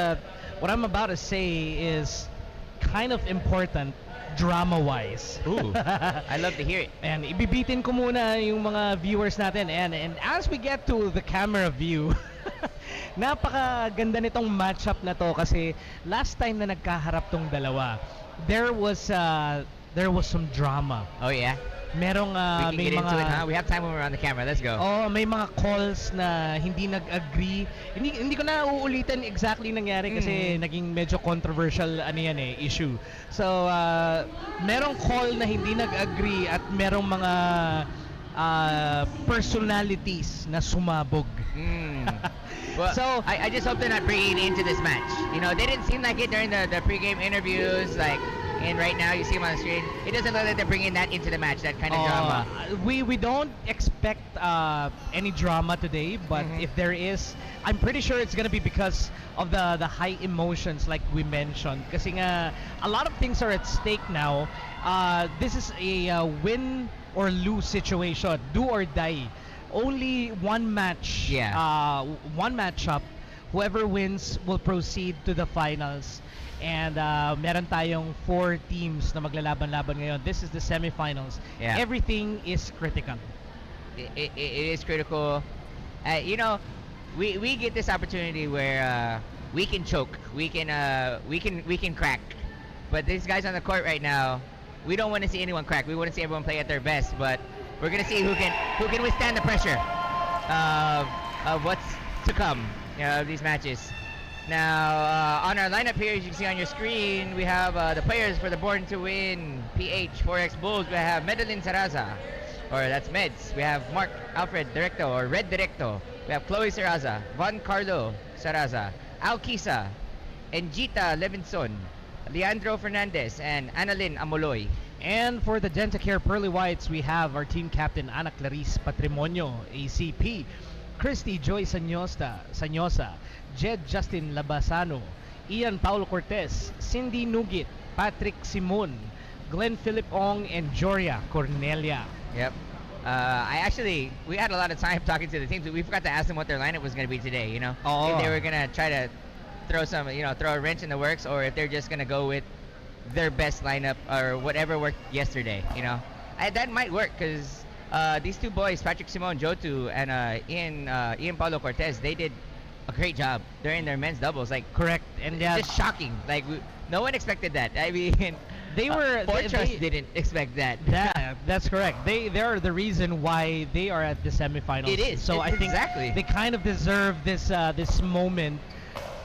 what I'm about to say is kind of important drama-wise. Ooh, I love to hear it. And ibibitin ko muna yung mga viewers natin. And as we get to the camera view, napakaganda nitong matchup na to kasi last time na nagkaharap tong dalawa, there was some drama. Oh yeah? Merong we can may get mga into it, huh? We have time when we're on the camera. Let's go. Oh, may mga calls na hindi nag-agree. Hindi ko na uulitin exactly nangyari kasi naging medyo controversial issue. So, merong call na hindi nag-agree at merong mga personalities na sumabog. Well, so I just hope they're not bringing it into this match. They didn't seem like it during the pregame interviews. And right now you see them on the screen. It doesn't look like they're bringing that into the match. That kind of drama. We don't expect any drama today, but if there is, I'm pretty sure it's gonna be because of the high emotions, like we mentioned. Kasi nga, a lot of things are at stake now. This is a win or lose situation, do or die. Only one match, one matchup. Whoever wins will proceed to the finals. And meron tayong 4 teams na maglalaban-laban ngayon. This is the semifinals. Yeah. Everything is critical. It is critical. We get this opportunity where we can choke, we can crack. But these guys on the court right now, we don't want to see anyone crack. We want to see everyone play at their best. But we're gonna see who can withstand the pressure of what's to come. These matches. Now, on our lineup here, as you can see on your screen, we have the players for the Born2WinPH Forex Bulls. We have Medellin Saraza, or that's Meds. We have Mark Alfred Directo, or Red Directo. We have Chloe Saraza, Von Carlo Saraza, Alkisa, Enjita Levinson, Leandro Fernandez, and Annalyn Amoloy. And for the Dentacare Pearly Whites, we have our team captain Ana Clarice Patrimonio, ACP, Christy Joy Sanyosa, Jed Justin Labasano, Ian Paulo Cortez, Cindy Nugit, Patrick Simon, Glenn Philip Ong, and Joria Cornelia. Yep. We had a lot of time talking to the teams. We forgot to ask them what their lineup was going to be today. If they were going to try to throw a wrench in the works, or if they're just going to go with their best lineup or whatever worked yesterday. That might work because these 2 boys, Patrick Simon Jotu and Ian Paulo Cortez, they did a great job during their men's doubles. Correct. And it's just shocking. No one expected that. I mean, Fortress didn't expect that. Yeah, that's correct. They are the reason why they are at the semifinals. It is. So I think exactly. they kind of deserve this moment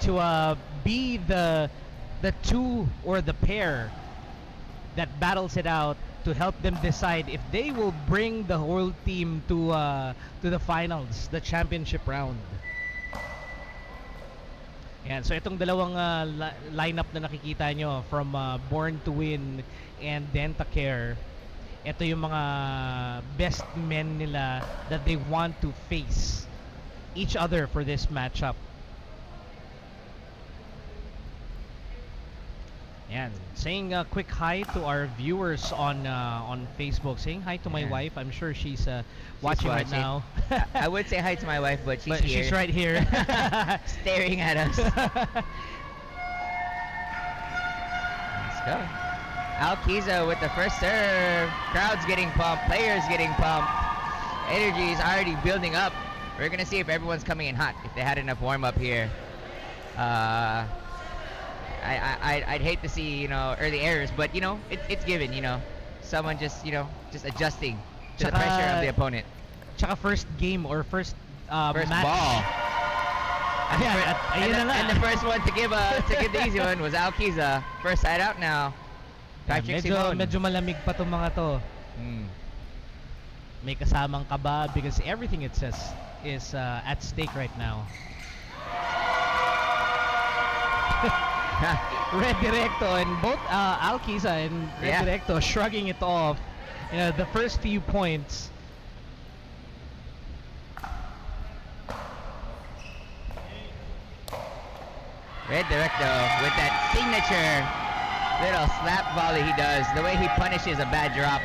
to be the 2 or the pair that battles it out to help them decide if they will bring the whole team to the finals, the championship round. Yan, so itong dalawang lineup na nakikita nyo from Born2Win and Dentacare, ito yung mga best men nila that they want to face each other for this matchup. And saying a quick hi to our viewers on Facebook. Saying hi to my wife. I'm sure she's watching right now. I would say hi to my wife, but she's But here. she's right here. Staring at us. Let's go. Alkiza with the first serve. Crowd's getting pumped. Players getting pumped. Energy is already building up. We're going to see if everyone's coming in hot. If they had enough warm-up here. I'd hate to see, early errors, but, it's given, Someone just, just adjusting to the pressure of the opponent. Tsaka first game or first First match. ball. And the first one to give the easy one was Alkiza. First side out now. Patrick Simon. Medyo malamig pa tong mga to. May kasamang kaba because everything it says is at stake right now. Red Directo and both Alkiza and Red Directo shrugging it off. The first few points. Red Directo with that signature little slap volley he does. The way he punishes a bad drop.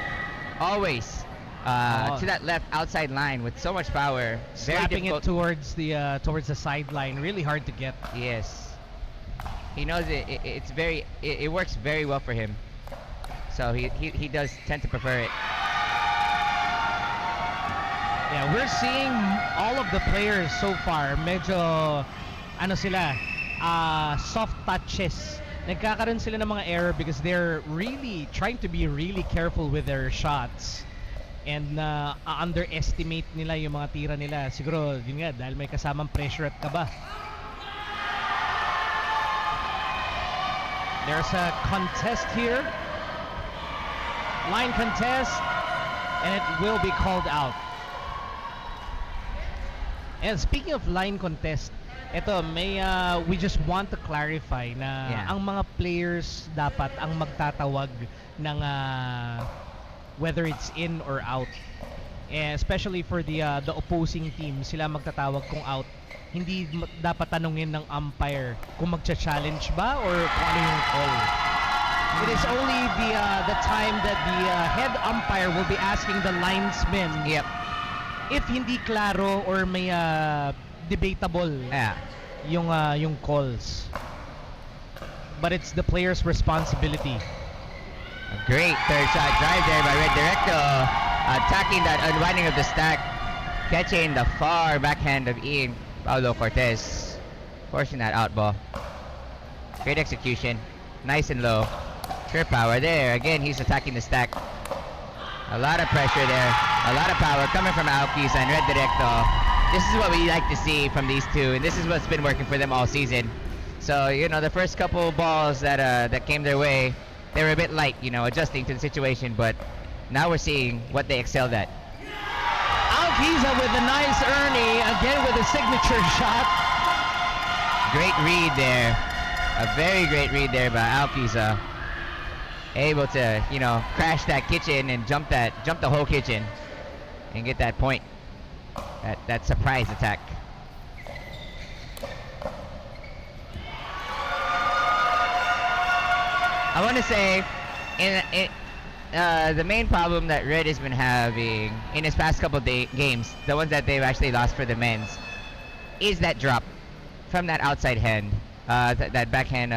Always to that left outside line with so much power. Slapping it towards the sideline. Really hard to get. Yes. He knows it works very well for him. So he does tend to prefer it. Yeah, we're seeing all of the players so far medyo soft touches. Nagkakaroon sila ng mga error because they're really trying to be really careful with their shots. And underestimate nila yung mga tira nila. Siguro, yun nga, dahil may kasamang pressure at kaba. There's a contest here. Line contest. And it will be called out. And speaking of line contest, we just want to clarify na ang mga players dapat ang magtatawag ng whether it's in or out. Especially for the opposing team, sila magtatawag kung out. Hindi dapat tanungin ng umpire kung magcha-challenge ba or kung ano yung call. It is only the time that the head umpire will be asking the linesmen if hindi klaro or may debatable yung calls. But it's the player's responsibility. A great third shot drive there by Red Directo. Attacking that unwinding of the stack. Catching the far backhand of Ian Paulo Cortez. Forcing that out ball. Great execution. Nice and low. Pure power there. Again, he's attacking the stack. A lot of pressure there. A lot of power coming from Alkiza and Red Directo. This is what we like to see from these two, and this is what's been working for them all season. So, the first couple balls that came their way, they were a bit light, adjusting to the situation, but now we're seeing what they excelled at. Alkiza with a nice Ernie, again with a signature shot. Great read there. A very great read there by Alkiza. Able to, crash that kitchen and jump the whole kitchen and get that point. That surprise attack. I want to say, the main problem that Red has been having in his past couple games, the ones that they've actually lost for the men's, is that drop from that outside hand, that backhand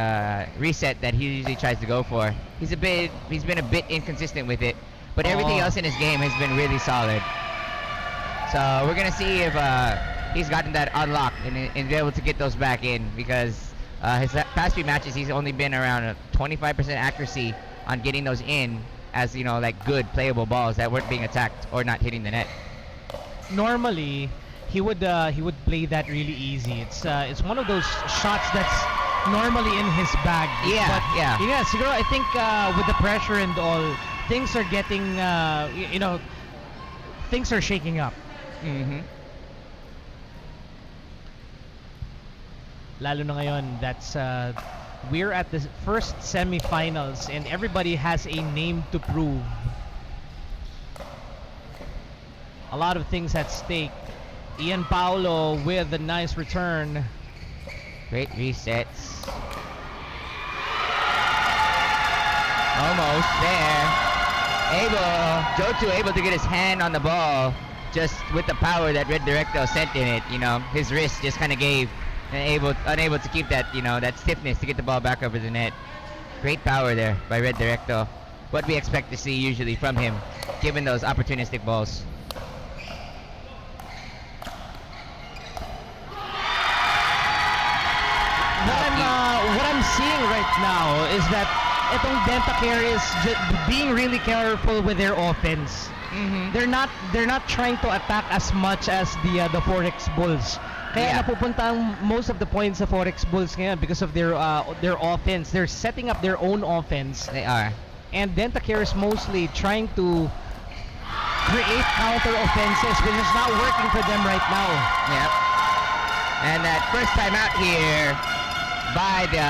reset that he usually tries to go for. He's been a bit inconsistent with it, but everything else in his game has been really solid. So we're gonna see if he's gotten that unlocked and be able to get those back in, because his past few matches he's only been around a 25% accuracy on getting those in as like good playable balls that weren't being attacked or not hitting the net. Normally he would play that really easy. It's one of those shots that's normally in his bag. Yeah, siguro I think with the pressure and all, things are getting things are shaking up. Lalo na ngayon, that's we're at the first semifinals and everybody has a name to prove. A lot of things at stake. Ian Paulo with a nice return. Great resets. Almost there. Jotu able to get his hand on the ball just with the power that Red Directo sent in it. You know, his wrist just kind of gave and unable to keep that, you know, that stiffness to get the ball back over the net. Great power there by Red Directo. What we expect to see usually from him, given those opportunistic balls. What I'm seeing right now is that itong Dentacare is being really careful with their offense. They're not trying to attack as much as the Forex Bulls. Kaya napupunta ang most of the points sa Forex Bulls ngayon because of their offense. They're setting up their own offense. They are. And Dentacare is mostly trying to create counter offenses, which is not working for them right now. Yep. And that first time out here by the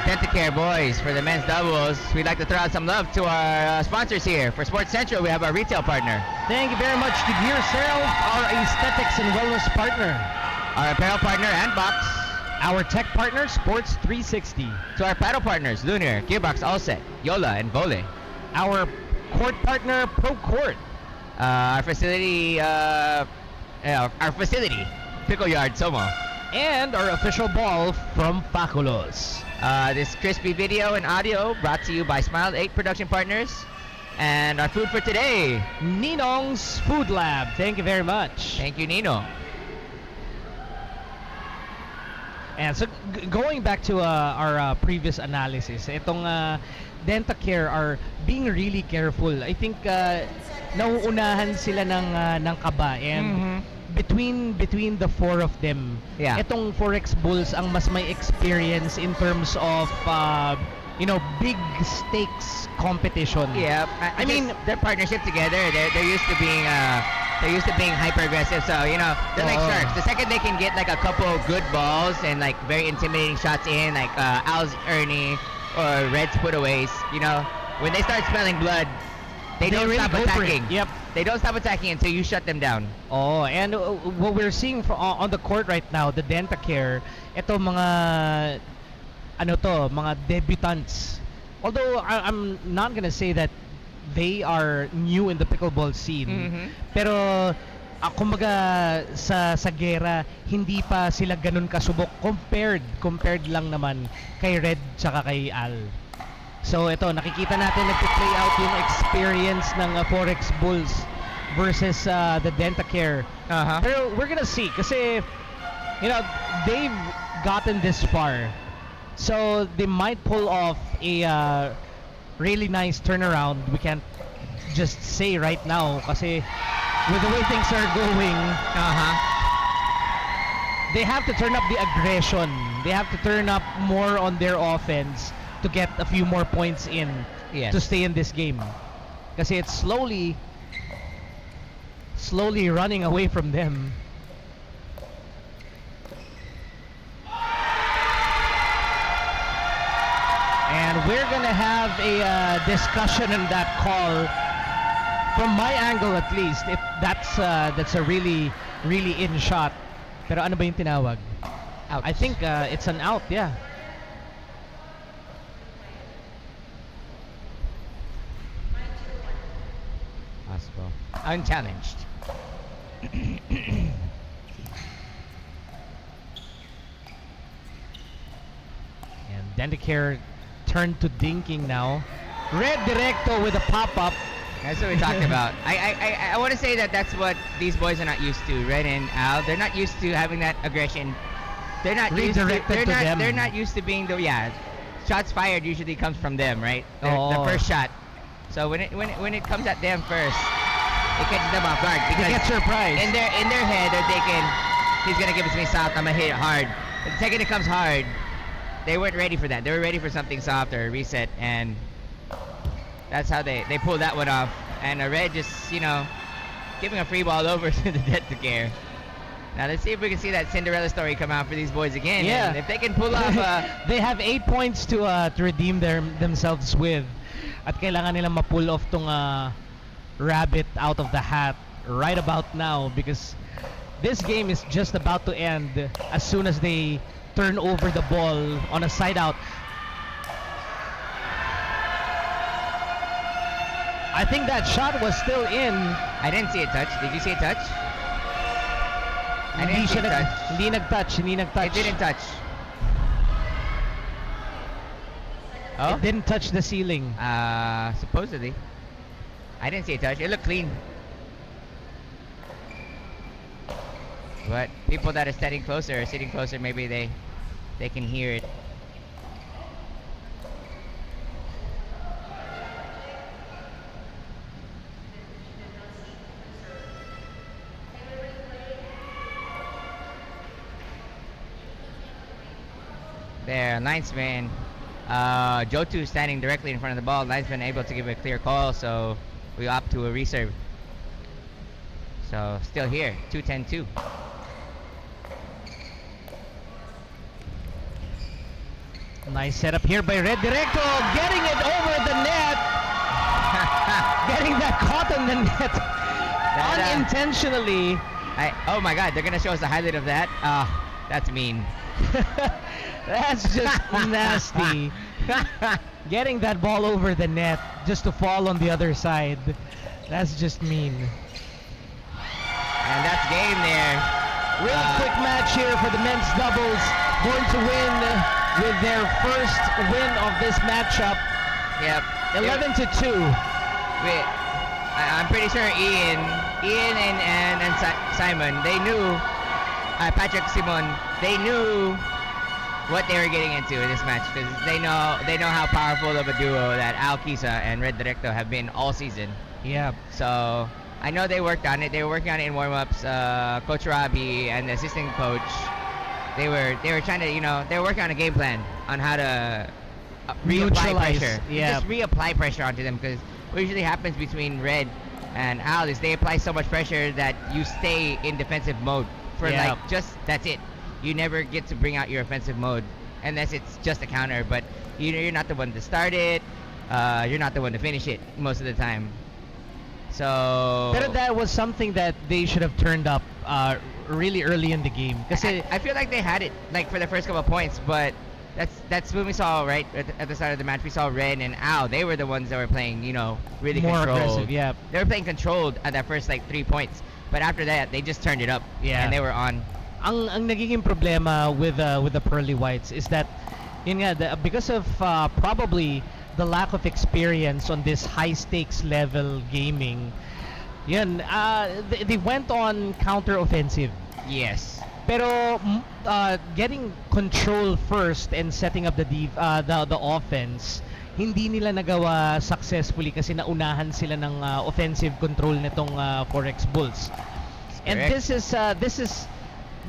Dentacare boys for the men's doubles. We'd like to throw out some love to our sponsors here. For Sports Central, we have our retail partner. Thank you very much to Gear Sale, our aesthetics and wellness partner. Our apparel partner, Andbox. Our tech partner, Sports 360. To our paddle partners, Lunar, Gearbox All Set, Yola, and Vole. Our court partner, Pro Court. Our facility, Pickle Yard, SOMO. And our official ball from Paculos. This crispy video and audio brought to you by Smile 8 production partners. And our food for today, Ninong's Food Lab. Thank you very much. Thank you, Nino. And so going back to our previous analysis, itong Dentacare are being really careful. I think nauunahan sila ng kaba, and between the four of them, itong Forex Bulls ang mas may experience in terms of big stakes competition. Yeah, I mean their partnership together, they're used to being hyper aggressive. So they're like sharks. The second they can get like a couple good balls and like very intimidating shots in, like Al's Ernie or Red's putaways, when they start smelling blood, they don't really stop go for it. attacking. Yep. They don't stop attacking until you shut them down. Oh, and what we're seeing on the court right now, the Dentacare, ito mga mga debutants. Although I'm not gonna say that they are new in the pickleball scene. Pero kumbaga sa gera, hindi pa sila ganun kasubok compared lang naman kay Red tsaka kay Al. So ito, nakikita natin nagpi-play out yung experience ng Forex Bulls versus the Dentacare. Pero we're gonna see kasi they've gotten this far. So they might pull off a really nice turnaround. We can't just say right now kasi with the way things are going, they have to turn up the aggression. They have to turn up more on their offense to get a few more points in to stay in this game. Kasi it's slowly running away from them. And we're gonna have a discussion in that call. From my angle at least, if that's a really in shot. Pero ano ba yung tinawag? Out. I think it's an out, yeah. Possible. Unchallenged. And Dentacare turned to dinking now. Red Directo with a pop-up. That's what we talked about. I want to say that's what these boys are not used to. Red and Al, they're not used to having that aggression. They're not used to. They're not used to being shots fired usually comes from them, right? The first shot. So when it comes at them first, it catches them off guard because they get surprised. In their head, they're thinking he's gonna give it to me soft. I'm gonna hit it hard. But the second it comes hard, they weren't ready for that. They were ready for something soft or a reset, and that's how they pulled that one off. And Red just giving a free ball over to the Dentacare. Now let's see if we can see that Cinderella story come out for these boys again. Yeah. And if they can pull off, they have 8 points to redeem themselves with. At kailangan nilang ma-pull off tong rabbit out of the hat right about now, because this game is just about to end as soon as they turn over the ball on a side out. I think that shot was still in. I didn't see a touch. Did you see a touch? I Hindi didn't see siya a touch. Hindi nag-touch. It didn't touch. Oh? It didn't touch the ceiling. Supposedly. I didn't see a touch. It looked clean. But people that are standing closer or sitting closer, maybe they can hear it. There, linesman. Jotu standing directly in front of the ball. Linesman able to give a clear call, so we opt to a reserve. So still here, 2-10-2. Nice setup here by Red Directo, getting it over the net. Getting that caught on the net. Unintentionally. Oh my God, they're gonna show us the highlight of that. That's mean. That's just nasty. Getting that ball over the net just to fall on the other side. That's just mean. And that's game there. Really quick match here for the men's doubles. Born to Win with their first win of this matchup. Yep. 11-2. I'm pretty sure Ian and Simon, they knew, Patrick Simon, they knew what they were getting into in this match because they know how powerful of a duo that Al Kisa and Red Directo have been all season. Yeah. So I know they worked on it. They were working on it in warm-ups. Coach Robbie and the assistant coach, they were trying to, they were working on a game plan on how to reapply pressure. Yeah. Just reapply pressure onto them because what usually happens between Red and Al is they apply so much pressure that you stay in defensive mode for that's it. You never get to bring out your offensive mode unless it's just a counter, but you're not the one to start it, you're not the one to finish it most of the time. So But that was something that they should have turned up really early in the game. I feel like they had it like for the first couple of points, but that's when we saw right at the start of the match. We saw Red and Al. They were the ones that were playing, really more controlled. aggressive. Yeah, they were playing controlled at that first 3 points, but after that they just turned it up. Yeah, and they were on. Ang nagiging problema with the Pearly Whites is that because of probably the lack of experience on this high stakes level gaming, they went on counter offensive. Yes. Pero getting control first and setting up the offense, hindi nila nagawa successfully kasi naunahan sila ng offensive control nitong Forex Bulls. And this is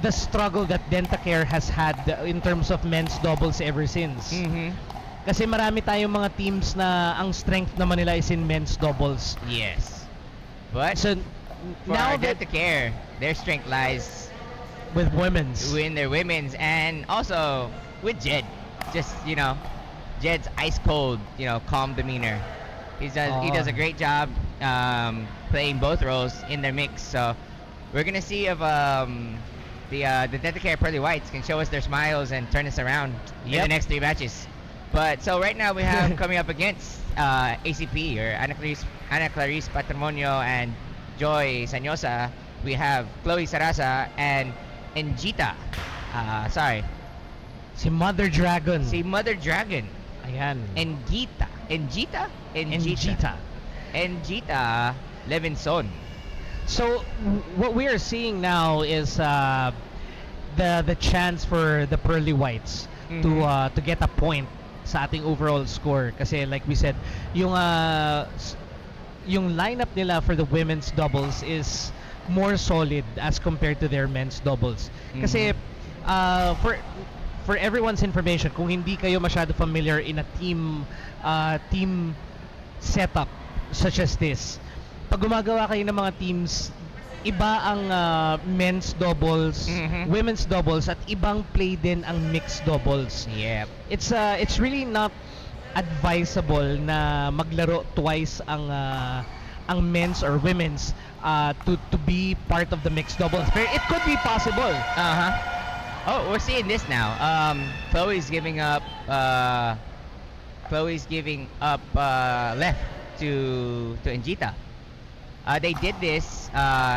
the struggle that Dentacare has had in terms of men's doubles ever since. Kasi marami tayong mga teams na ang strength naman nila is in men's doubles. Yes. But so for now Dentacare, their strength lies with women's. In their women's and also with Jed. Just, Jed's ice cold, calm demeanor. He does a great job playing both roles in their mix. So we're gonna see if the Dentacare Pearly Whites can show us their smiles and turn us around in the next 3 matches. But so right now we have coming up against ACP or Ana Clarice Patrimonio and Joy Sanyosa. We have Chloe Sarasa and Enjita. Si Mother Dragon. Ayan. Enjita Levinson. So what we are seeing now is the chance for the Pearly Whites to get a point sa ating overall score kasi like we said yung lineup nila for the women's doubles is more solid as compared to their men's doubles kasi for everyone's information, kung hindi kayo masyado familiar in a team setup such as this, pag gumagawa kayo ng mga teams, iba ang men's doubles, women's doubles, at ibang play din ang mixed doubles. Yep. It's really not advisable na maglaro twice ang men's or women's to be part of the mixed doubles. But it could be possible. Oh, we're seeing this now. Chloe's giving up left. to Injita. They did this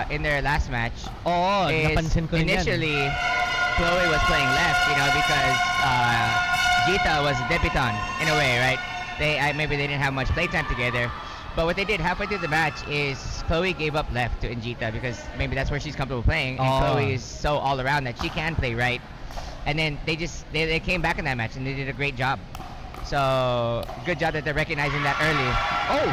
in their last match. Oo, napansin ko rin yan. Initially, Chloe was playing left, because Jita was a debutant in a way, right? Maybe they didn't have much playtime together. But what they did halfway through the match is Chloe gave up left to Injita because maybe that's where she's comfortable playing. And Chloe is so all around that she can play right. And then they came back in that match and they did a great job. So good job that they're recognizing that early. Oh,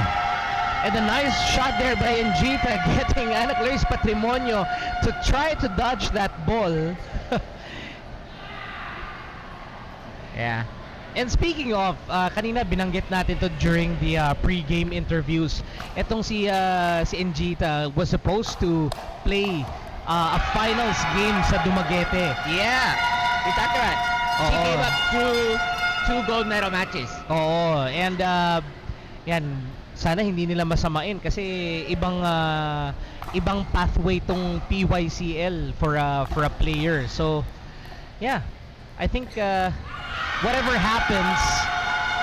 and a nice shot there by Injita getting Ana Clarice Patrimonio to try to dodge that ball. Yeah. And speaking of, kanina binanggit natin to during the pre-game interviews. Etong si Injita was supposed to play a finals game sa Dumaguete. Yeah, we talked about it. She gave up two gold medal matches. Oo, and yan, sana hindi nila masamain kasi ibang pathway tong PYCL for a player. So, yeah, I think whatever happens,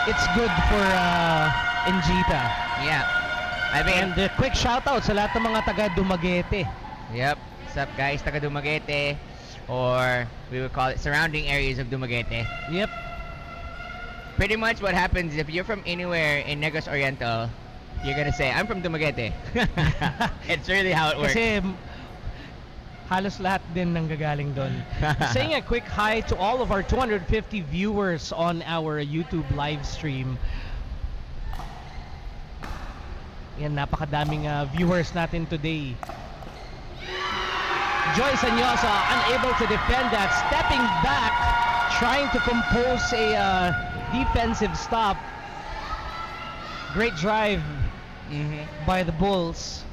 it's good for Injita. Yeah. I mean, and quick shout out sa lahat ng mga taga Dumaguete. Yep. What's up, guys? Taga Dumaguete, or we would call it surrounding areas of Dumaguete. Yep. Pretty much what happens if you're from anywhere in Negros Oriental, you're gonna say, I'm from Dumaguete. It's really how it works. Kasi halos lahat din nanggagaling doon. Saying a quick hi to all of our 250 viewers on our YouTube live stream. Yan, napakadaming viewers natin today. Joyce Anyosa unable to defend that, stepping back, trying to compose a defensive stop. Great drive by the Bulls.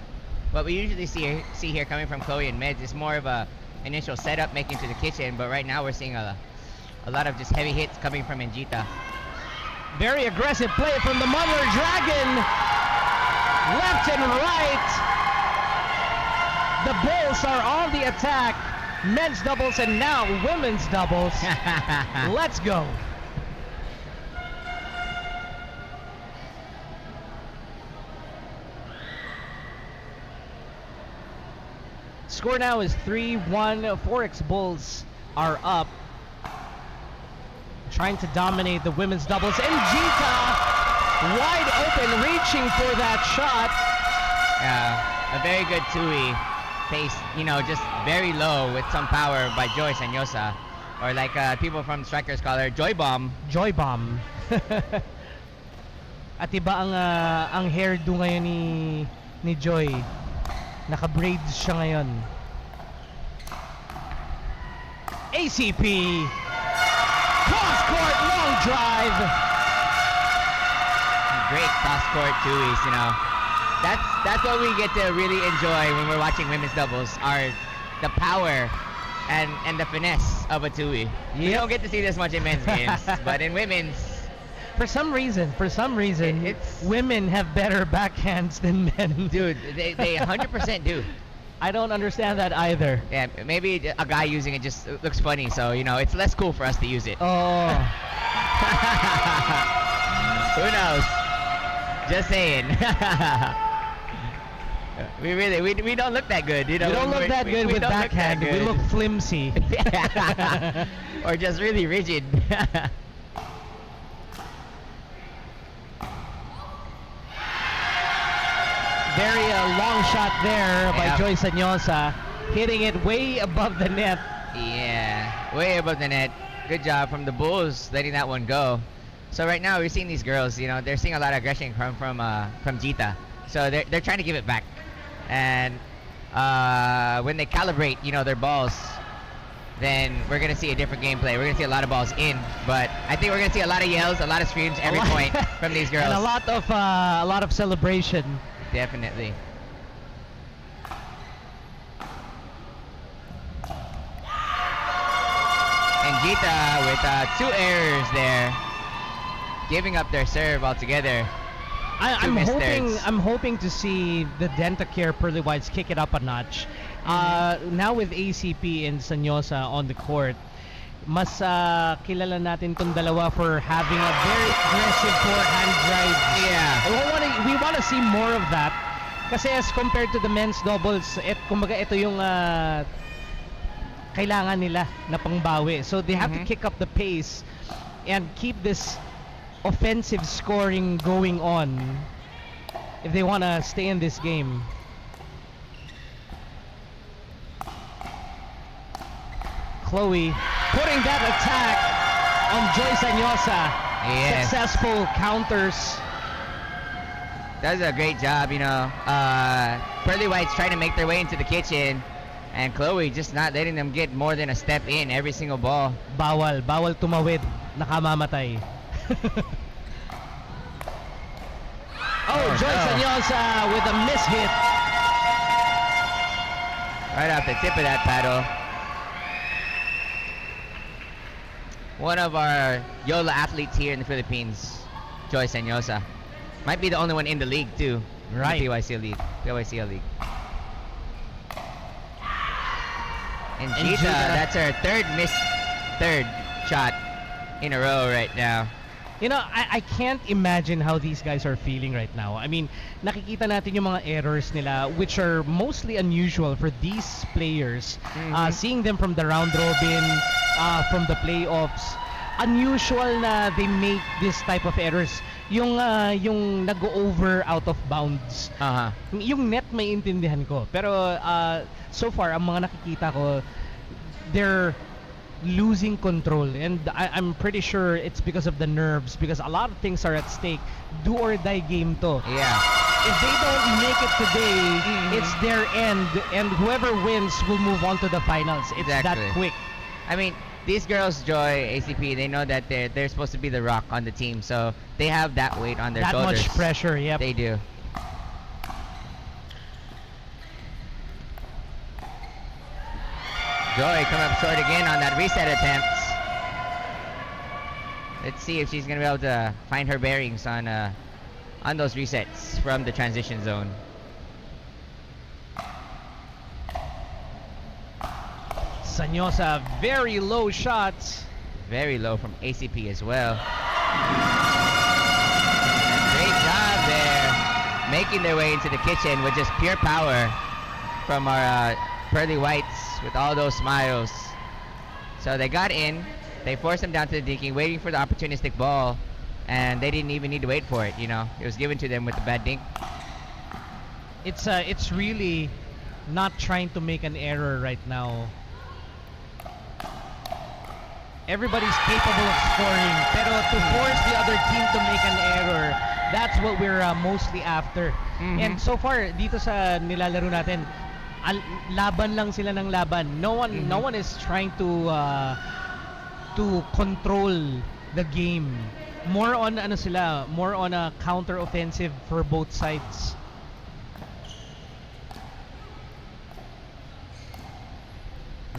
What we usually see here coming from Chloe and Meds is more of a initial setup making to the kitchen, but right now we're seeing a lot of just heavy hits coming from Injita. Very aggressive play from the Mother Dragon. Left and right. The Bulls are on the attack. Men's doubles and now women's doubles. Let's go. Score now is 3-1. Forex Bulls are up. Trying to dominate the women's doubles. And Jita wide open, reaching for that shot. Yeah, a very good Tui. Pace, just very low with some power by Joyce Anyosa. Or like people from Strikers call her Joy Bomb. Joy Bomb. At iba ang hairdo ngayon ni Joy. Naka-braids siya ngayon. ACP. Cross-court long drive. Great cross-court Tuis, That's what we get to really enjoy when we're watching women's doubles, are the power and the finesse of a Tui. You don't get to see this much in men's games, but in women's, for some reason, women have better backhands than men. Dude, they 100% do. I don't understand that either. Yeah, maybe a guy using it just looks funny, so it's less cool for us to use it. Oh. Who knows? Just saying. We don't look that good, We don't look that good with backhand. We look flimsy. Or just really rigid. Very long shot there by Joyce Anyosa, hitting it way above the net. Yeah, way above the net. Good job from the Bulls letting that one go. So right now we're seeing these girls, they're seeing a lot of aggression from Jita. So they're trying to give it back. And when they calibrate, their balls, then we're gonna see a different gameplay. We're gonna see a lot of balls in, but I think we're gonna see a lot of yells, a lot of screams every point from these girls. And a lot of celebration. Definitely. And Jita with 2 errors there, giving up their serve altogether. I'm hoping to see the Dentacare Pearly Whites kick it up a notch. Now with ACP and Sanyosa on the court, mas kilala natin tong dalawa for having a very aggressive forehand drive. Yeah. I won't want to we want to see more of that. Kasi as compared to the men's doubles, kumbaga ito yung kailangan nila na pangbawi. So they have to kick up the pace and keep this offensive scoring going on if they want to stay in this game. Chloe putting that attack on Joy Sanyosa. Yes. Successful counters. Does a great job, you know. Pearly White's trying to make their way into the kitchen, and Chloe just not letting them get more than a step in every single ball. Bawal tumawid, nakamamatay. Joy Sanyosa with a mishit. Right off the tip of that paddle. One of our YOLA athletes here in the Philippines, Joy Sanyosa. Might be the only one in the league too. Right. The PYCL league. And Gita, that's her third shot in a row right now. You know, I can't imagine how these guys are feeling right now. I mean, nakikita natin yung mga errors nila, which are mostly unusual for these players. Seeing them from the round robin, from the playoffs, unusual na they make this type of errors. Yung nag-go-over out of bounds. Yung net may intindihan ko. Pero so far, ang mga nakikita ko, they're losing control, and I'm pretty sure it's because of the nerves, because a lot of things are at stake. Do or die game to. Yeah. If they don't make it today, it's their end, and whoever wins will move on to the finals. It's that quick. I mean, these girls, Joy, ACP, they know that they're supposed to be the rock on the team, so they have that weight on their shoulders. That much pressure, yep. They do. Joy coming up short again on that reset attempt. Let's see if she's gonna be able to find her bearings on those resets from the transition zone. Sanyosa, very low shots. Very low from ACP as well. Great job there, making their way into the kitchen with just pure power from our Pearly Whites with all those smiles. So they got in, they forced them down to the dinking, waiting for the opportunistic ball, and they didn't even need to wait for it, you know. It was given to them with the bad dink. It's really not trying to make an error right now. Everybody's capable of scoring, pero to force the other team to make an error, that's what we're mostly after. And so far, dito sa nilalaro natin, laban lang sila ng laban. No one is trying to control the game. More on a counter offensive for both sides.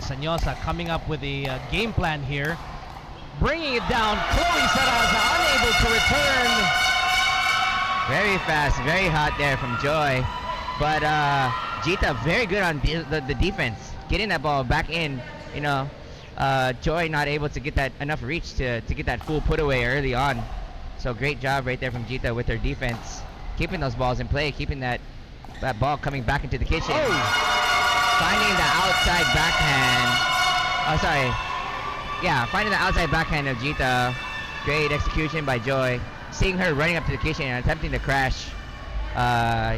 Sanyosa coming up with a game plan here, bringing it down. Chloe Saraza unable to return. Very fast, very hot there from Joy, but Gita very good on the defense, getting that ball back in. You know, Joy not able to get that enough reach to get that full put away early on. So great job right there from Gita with her defense, keeping those balls in play, keeping that ball coming back into the kitchen. Finding the outside backhand. Finding the outside backhand of Gita. Great execution by Joy. Seeing her running up to the kitchen and attempting to crash.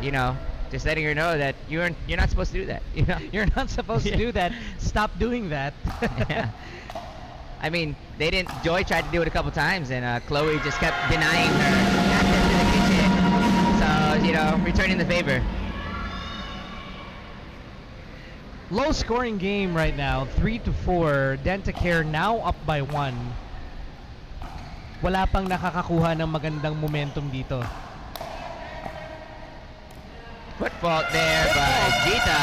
You know, just letting her know that you're not supposed to do that. You know, you're not supposed to do that. Stop doing that. Yeah. I mean, they didn't. Joy tried to do it a couple times, and Chloe just kept denying her access to the kitchen. So you know, returning the favor. Low scoring game right now, 3-4. Dentacare now up by 1. Wala pang nakakakuha ng magandang momentum dito. Foot fault there by Gita.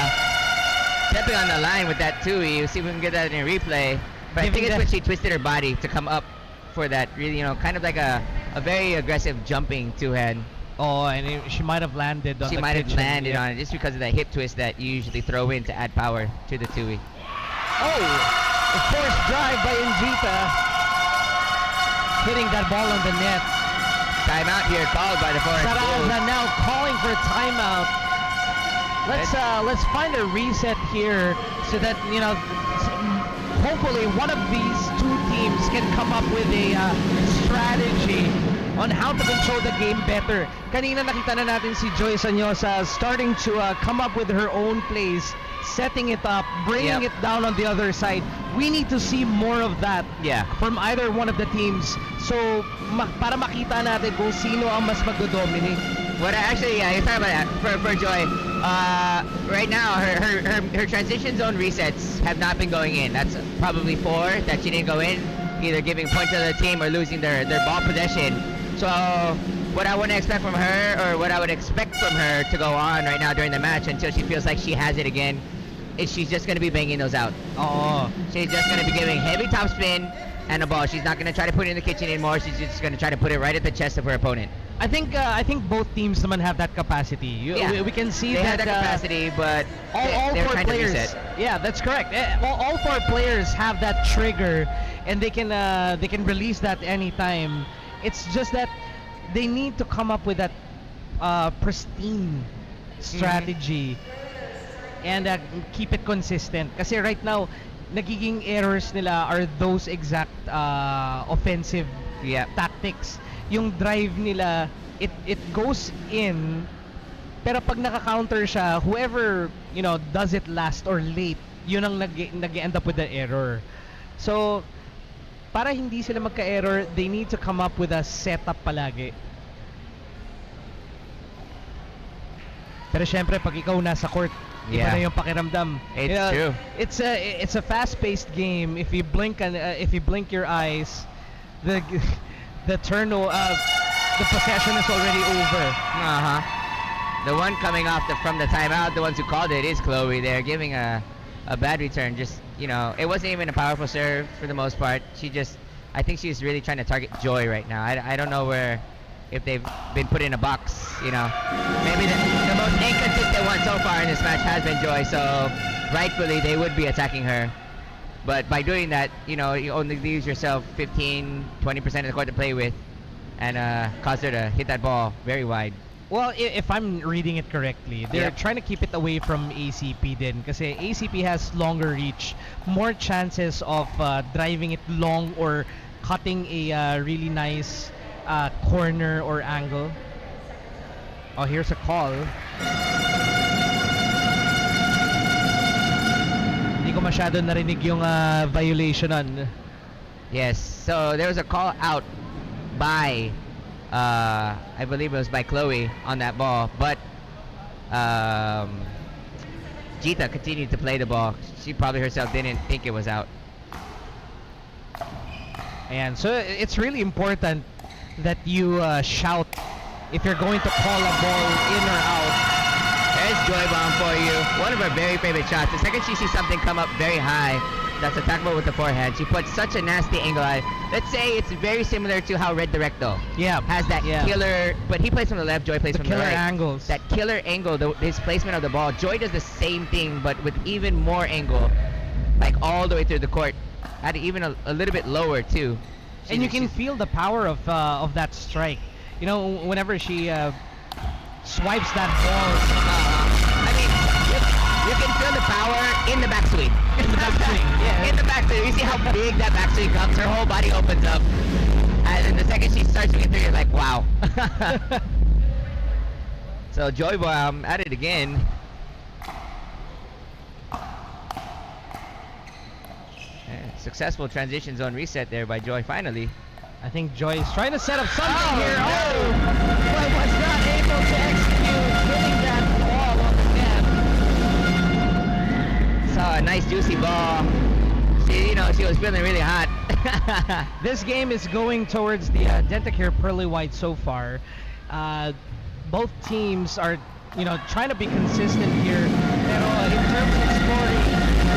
Stepping on the line with that tui. We'll see if we can get that in a replay. But I think it's when she twisted her body to come up for that, really, you know, kind of like a very aggressive jumping two-hand. Oh, and she might have landed on She might have landed on it just because of that hip twist that you usually throw in to add power to the tui. Oh, a forced drive by Njita. Hitting that ball on the net. timeout here called by the Forex Bulls. Saraza now calling for a timeout. Let's find a reset here so that, you know, hopefully one of these two teams can come up with a strategy on how to control the game better. Kanina nakita na natin si Joy Sanyosa starting to come up with her own plays, setting it up, bringing it down on the other side. We need to see more of that from either one of the teams. So, para makita natin kung sino ang mas magdodominate. What actually, you're talking about for Joy. Right now, her transition zone resets have not been going in. That's probably 4 that she didn't go in, either giving points to the team or losing their ball possession. So what I want to expect from her, or what I would expect from her to go on right now during the match until she feels like she has it again, is she's just going to be banging those out. She's just going to be giving heavy topspin and a ball. She's not going to try to put it in the kitchen anymore. She's just going to try to put it right at the chest of her opponent. I think both teams naman have that capacity. We can see they that have that capacity, but all they're 4 trying players. to reset. Yeah, that's correct. All 4 players have that trigger, and they can release that anytime. It's just that they need to come up with that pristine strategy and keep it consistent. Kasi right now, nagiging errors nila are those exact offensive tactics. Yung drive nila, it goes in, pero pag naka-counter siya, whoever, you know, does it last or late, yun ang nag-end up with the error. So, para hindi sila magka-error, they need to come up with a setup palagi. Pero syempre, pag ikaw nasa court, iba na yung pakiramdam. It's true. It's a fast-paced game. If you blink your eyes, the possession is already over. The one coming off from the timeout, the ones who called it, is Chloe. They're giving a bad return. Just, you know, it wasn't even a powerful serve for the most part. I think she's really trying to target Joy right now. I don't know if they've been put in a box, you know. Maybe the most inconsistent one so far in this match has been Joy, so rightfully they would be attacking her. But by doing that, you know, you only leave yourself 15-20% of the court to play with, and cause her to hit that ball very wide. Well, if I'm reading it correctly, they're trying to keep it away from ACP din. Kasi ACP has longer reach, more chances of driving it long or cutting a really nice corner or angle. Oh, here's a call. Hindi ko masyado narinig yung violation on. Yes, so there was a call out by I believe it was by Chloe on that ball, but Jita continued to play the ball. She probably herself didn't think it was out. And so it's really important that you shout if you're going to call a ball in or out. There's Joy Bomb for you. One of her very favorite shots. The second she sees something come up very high, that's attackable with the forehand. She puts such a nasty angle on it. Let's say it's very similar to how Red Directo has that killer, but he plays from the left, Joy plays from the right. Killer angles. That killer angle, his placement of the ball. Joy does the same thing, but with even more angle, like all the way through the court. At even a little bit lower too. And you can feel the power of that strike. You know, whenever she swipes that ball. I mean, you can feel the power in the backswing. In the backswing, yeah. In the backswing. You see how big that backswing comes. Her whole body opens up. And then the second she starts swinging through, you're like, wow. So Joy Bomb at it again. Successful transition zone reset there by Joy finally. I think Joy is trying to set up something here. But was not able to execute, hitting that ball on the net. Saw a nice juicy ball. She was feeling really hot. This game is going towards the Dentacare Pearly White so far. Both teams are, trying to be consistent here. Pero in terms of scoring,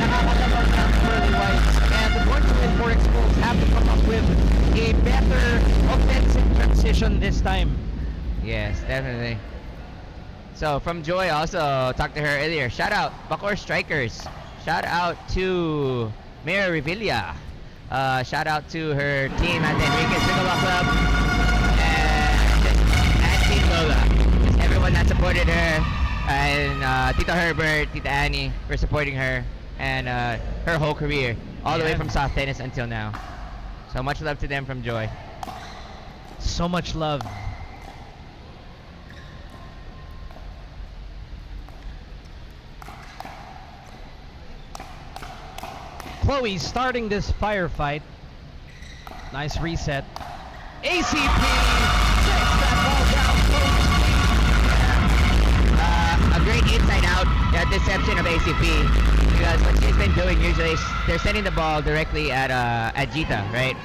nakakadabang ang Pearly Whites. And the Born2Win Forex Bulls have to come up with a better offensive transition this time. Yes, definitely. So from Joy, also talked to her earlier. Shout out Bacoor Strikers. Shout out to Mayor Revilla. Shout out to her team at the Enriquez Pickleball Club. And that supported her, and Tito Herbert, Tita Annie for supporting her, and her whole career, all the way from soft tennis until now. So much love to them from Joy. So much love. Chloe starting this firefight. Nice reset. ACP takes that ball down. A great inside out deception of ACP, because what she's been doing usually is they're sending the ball directly at Jita, right?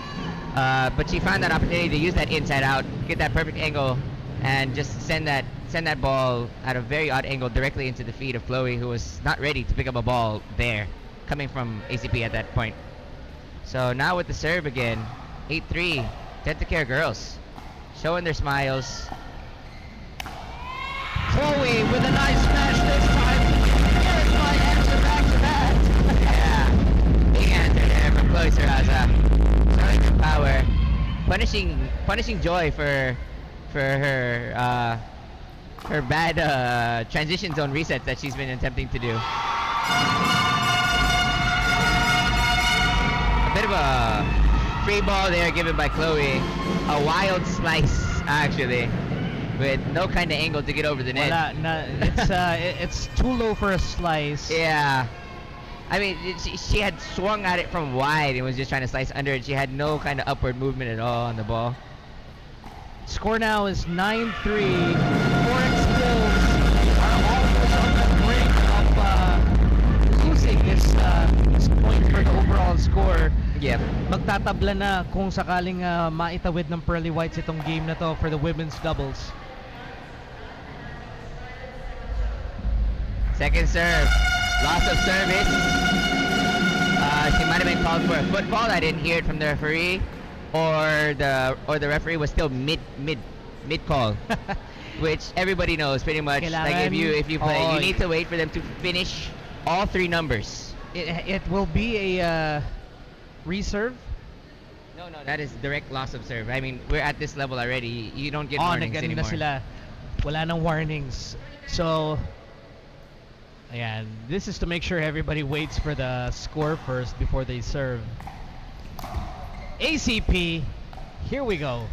But she found that opportunity to use that inside out, get that perfect angle, and just send that ball at a very odd angle directly into the feet of Chloe, who was not ready to pick up a ball there, coming from ACP at that point. So now with the serve again, 8-3, Dentacare girls showing their smiles. Chloe with a nice smash this time. Here's my answer back to that. Yeah, big answer there from Chloe Saraza. Showing her power, punishing Joy for her bad transition zone resets that she's been attempting to do. A bit of a free ball there given by Chloe. A wild slice, actually, with no kind of angle to get over the net. It's too low for a slice. Yeah. I mean, she had swung at it from wide and was just trying to slice under it. She had no kind of upward movement at all on the ball. Score now is 9-3. Forex skills are almost on the brink of losing this point for the overall score. Yep. Magtatabla na kung sakaling maitawid ng Pearly Whites itong game na to for the women's doubles. Second serve. Loss of service. She might have been called for a football. I didn't hear it from the referee, or the referee was still mid call, which everybody knows pretty much. Like if you play, you need to wait for them to finish all three numbers. It will be a reserve. No, that is direct loss of serve. I mean, we're at this level already. You don't get warnings anymore. Na sila. Wala nang warnings. So, ayan, this is to make sure everybody waits for the score first before they serve. ACP, here we go.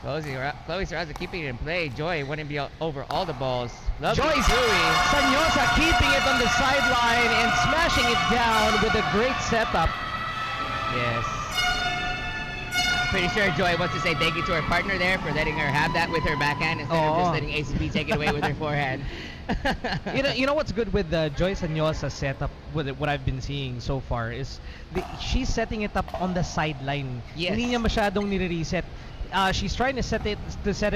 Chloe Saraza keeping it in play. Joy wouldn't be over all the balls. Joyce Sanyosa keeping it on the sideline and smashing it down with a great setup. Yes. Pretty sure Joy wants to say thank you to her partner there for letting her have that with her backhand instead of just letting ACP take it away with her forehand. You know what's good with Joyce Sanyosa's setup, with what I've been seeing so far, is she's setting it up on the sideline. Yes. Hindi niya masyadong nire-reset. She's trying to set it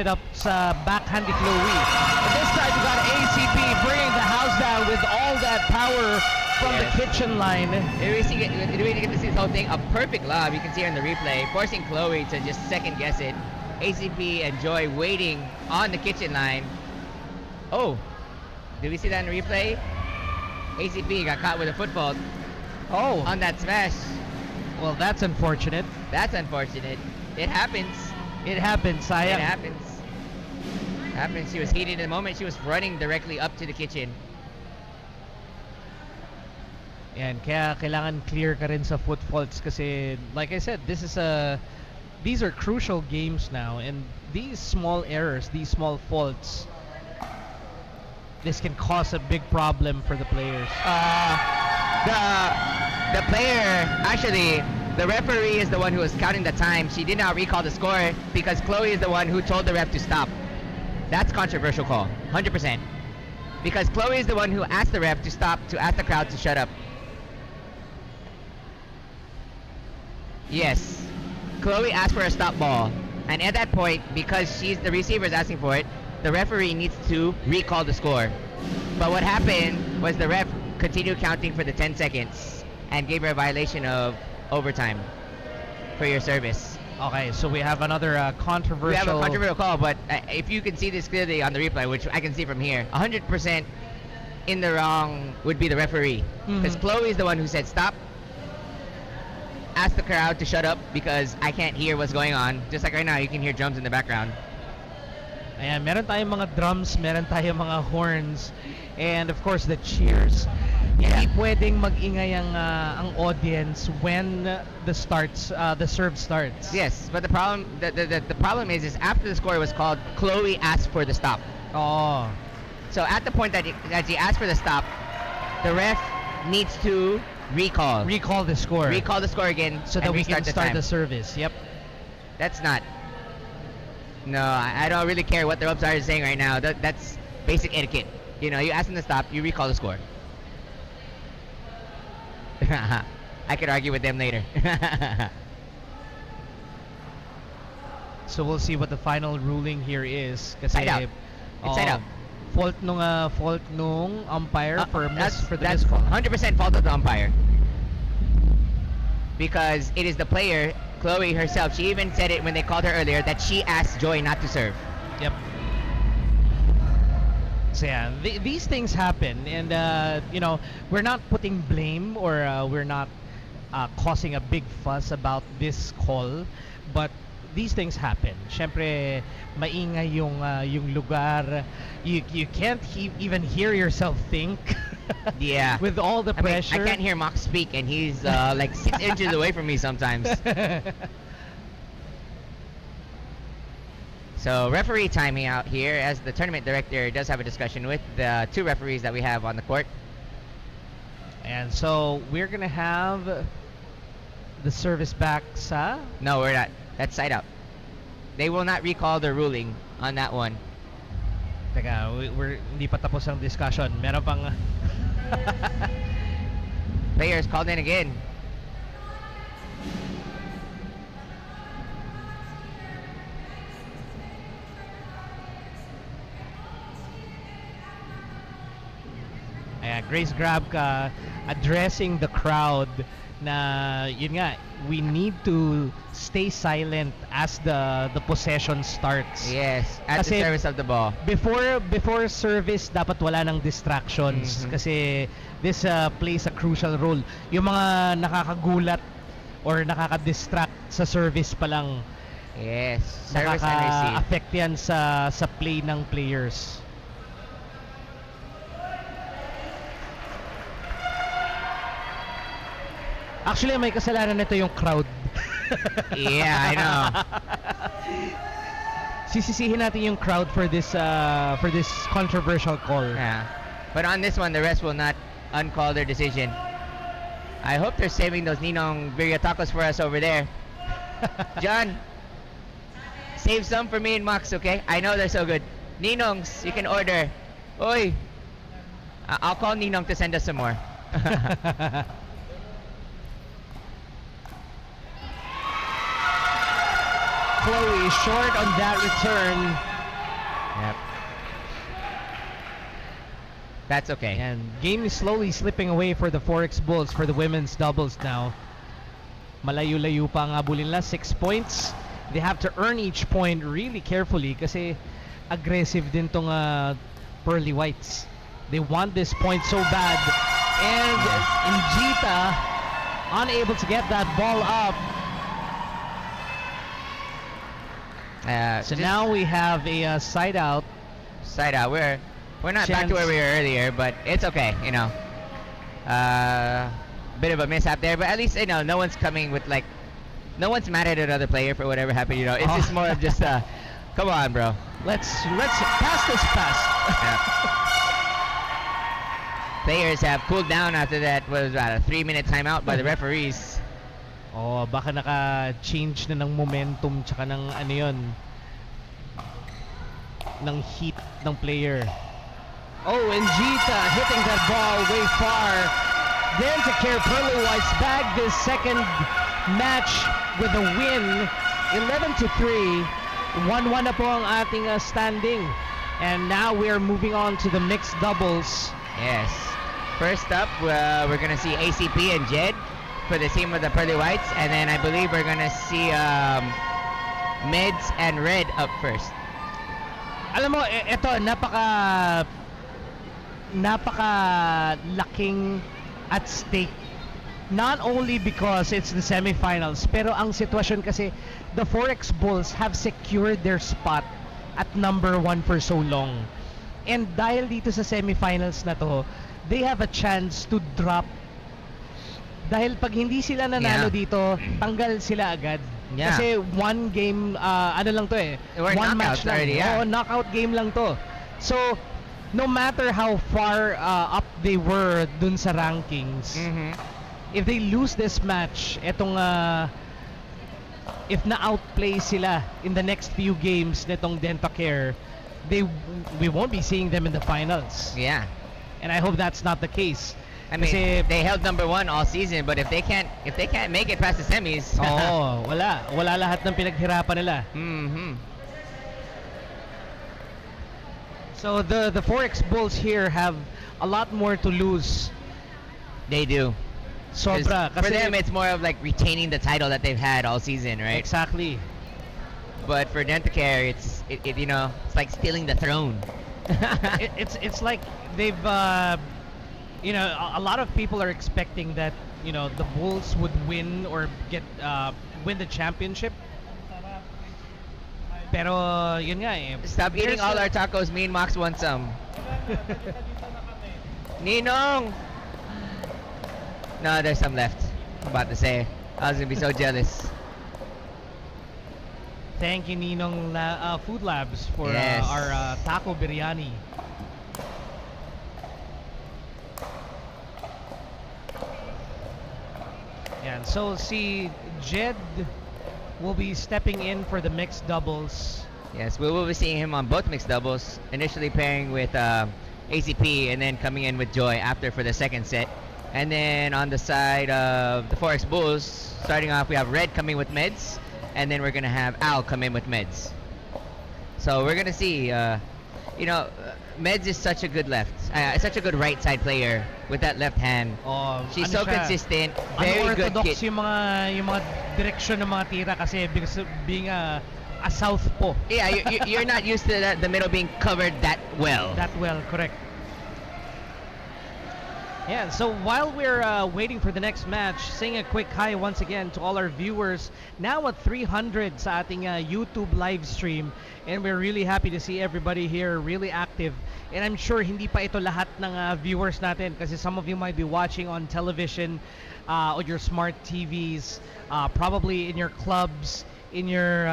up sa backhand ni Chloe. But this time we got ACP bringing the house down with all that power from the kitchen line. We really get to see this whole thing. A perfect lob. You can see her in the replay, forcing Chloe to just second guess it. ACP and Joy waiting on the kitchen line. Oh, did we see that in the replay? ACP got caught with a foot fault. Oh, on that smash. Well, that's unfortunate. That's unfortunate. It happens. It happens, sayang. It happens. She was heated in the moment. She was running directly up to the kitchen. Yan, kaya kailangan clear ka rin sa foot faults kasi, like I said, these are crucial games now, and these small errors, these small faults, this can cause a big problem for the players. The player, actually, the referee is the one who was counting the time. She did not recall the score because Chloe is the one who told the ref to stop. That's controversial call, 100%. Because Chloe is the one who asked the ref to stop, to ask the crowd to shut up. Yes, Chloe asked for a stop ball, and at that point, because the receiver is asking for it, the referee needs to recall the score. But what happened was the ref continued counting for the 10 seconds and gave her a violation of overtime for your service. Okay, so we have another controversial... We have a controversial call, but if you can see this clearly on the replay, which I can see from here, 100% in the wrong would be the referee. Because Chloe is the one who said stop, ask the crowd to shut up because I can't hear what's going on. Just like right now, you can hear drums in the background. Ayan, meron tayong mga drums, meron tayong mga horns, and of course the cheers. Hindi pwedeng mag-ingay ang audience when the serve starts. Yes, but the problem is after the score was called, Chloe asked for the stop. Oh. So at the point that she asked for the stop, the ref needs to recall the score. Recall the score again So that we can start the service. Yep. That's not. No, I don't really care what the umpire is saying right now. That's basic etiquette. You know, you ask them to stop, you recall the score. I could argue with them later. So we'll see what the final ruling here is. Kasi, Side out. It's side out. Fault nung umpire for the that's miscall. 100% fault of the umpire. Because it is the player, Chloe herself. She even said it when they called her earlier that she asked Joy not to serve. Yep. So yeah, these things happen, and you know, we're not putting blame or we're not causing a big fuss about this call, but these things happen. Syempre, maingay yung lugar. You can't even hear yourself think. Yeah. With all the pressure. I mean, I can't hear Mox speak, and he's like 6 inches away from me sometimes. So referee timing out here as the tournament director does have a discussion with the 2 referees that we have on the court. And so we're gonna have the service back sa... No, we're not. That's side out. They will not recall the ruling on that one. Teka, we're hindi pa tapos ang discussion. Meron pang... Players called in again. Ayan, Grace Grab addressing the crowd na yun nga, we need to stay silent as the possession starts. Yes, at Kasi the service of the ball. Before service, dapat wala ng distractions kasi this plays a crucial role. Yung mga nakakagulat or nakaka-distract sa service pa lang. Yes, service and receive. Nakaka-affect yan sa play ng players. Actually, may kasalanan nito yung crowd. Yeah, I know. Sisisihin natin yung crowd for this controversial call. Yeah. But on this one, the rest will not uncall their decision. I hope they're saving those Ninong birria tacos for us over there. John, save some for me and Max, okay? I know they're so good. Ninongs, you can order. Oy, I'll call Ninong to send us some more. Chloe short on that return. Yep. That's okay. And game is slowly slipping away for the Forex Bulls for the women's doubles now. Malayo-layo pa ang abulin nila, 6 points. They have to earn each point really carefully kasi aggressive din tong Pearly Whites. They want this point so bad. And Injita unable to get that ball up. So now we have a side out. Side out. We're not back to where we were earlier, but it's okay. You know, bit of a mishap there, but at least you know no one's coming with like, no one's mad at another player for whatever happened. You know, it's just more of just come on, bro. Let's pass this fast. Players have cooled down after that. Was about a 3-minute timeout by the referees. Oh, baka naka-change na ng momentum tsaka ng ano yun, ng heat ng player. Oh, and Gita hitting that ball way far. Dentacare Pearly Whites bagged this second match with a win, 11-3. 1-1 na po ang ating standing. And now we are moving on to the mixed doubles. Yes. First up, we're gonna see ACP and Jed for the team of the Pearly Whites, and then I believe we're gonna see Mids and Red up first. Alam mo, ito napaka laking at stake Not only because it's the semifinals, pero ang sitwasyon kasi, the Forex Bulls have secured their spot at number 1 for so long. And dahil dito sa semifinals na to, they have a chance to drop. Dahil pag hindi sila nanalo dito, tanggal sila agad. Yeah. Kasi one game, ano lang to eh. We're one match knockouts lang. already, yeah. Oo, knockout game lang to. So, no matter how far up they were dun sa rankings, if they lose this match, etong if na-outplay sila in the next few games nitong Dentacare, we won't be seeing them in the finals. Yeah. And I hope that's not the case. I mean, Kasi, they held number 1 all season, but if they can't make it past the semis, wala lahat ng pinaghirapan nila. So the Forex Bulls here have a lot more to lose. They do. Sobra. For them, it's more of like retaining the title that they've had all season, right? Exactly. But for Dentacare, it's like stealing the throne. It's like they've a lot of people are expecting that the Bulls would win or win the championship. Pero yun nga eh. Stop eating all our tacos. Me and Max want some. Ninong! No, there's some left. I'm about to say. I was gonna be so jealous. Thank you, Ninong Food Labs, for Yes. our taco biryani. Yan. So, si Jed will be stepping in for the mixed doubles. Yes, we will be seeing him on both mixed doubles. Initially pairing with ACP and then coming in with Joy after for the second set. And then on the side of the Forex Bulls, starting off we have Red coming with Meds. And then we're going to have Al come in with Meds. So we're going to see, Meds is such a good such a good right side player with that left hand. She's so consistent, very good Unorthodox kid. yung mga direksyon ng mga tira kasi because of being a southpaw. Yeah, you're not used to the middle being covered that well. That well, correct. Yeah, so while we're waiting for the next match, saying a quick hi once again to all our viewers. Now at 300 sa ating YouTube live stream. And we're really happy to see everybody here really active. And I'm sure hindi pa ito lahat ng viewers natin kasi some of you might be watching on television, on your smart TVs, probably in your clubs, in your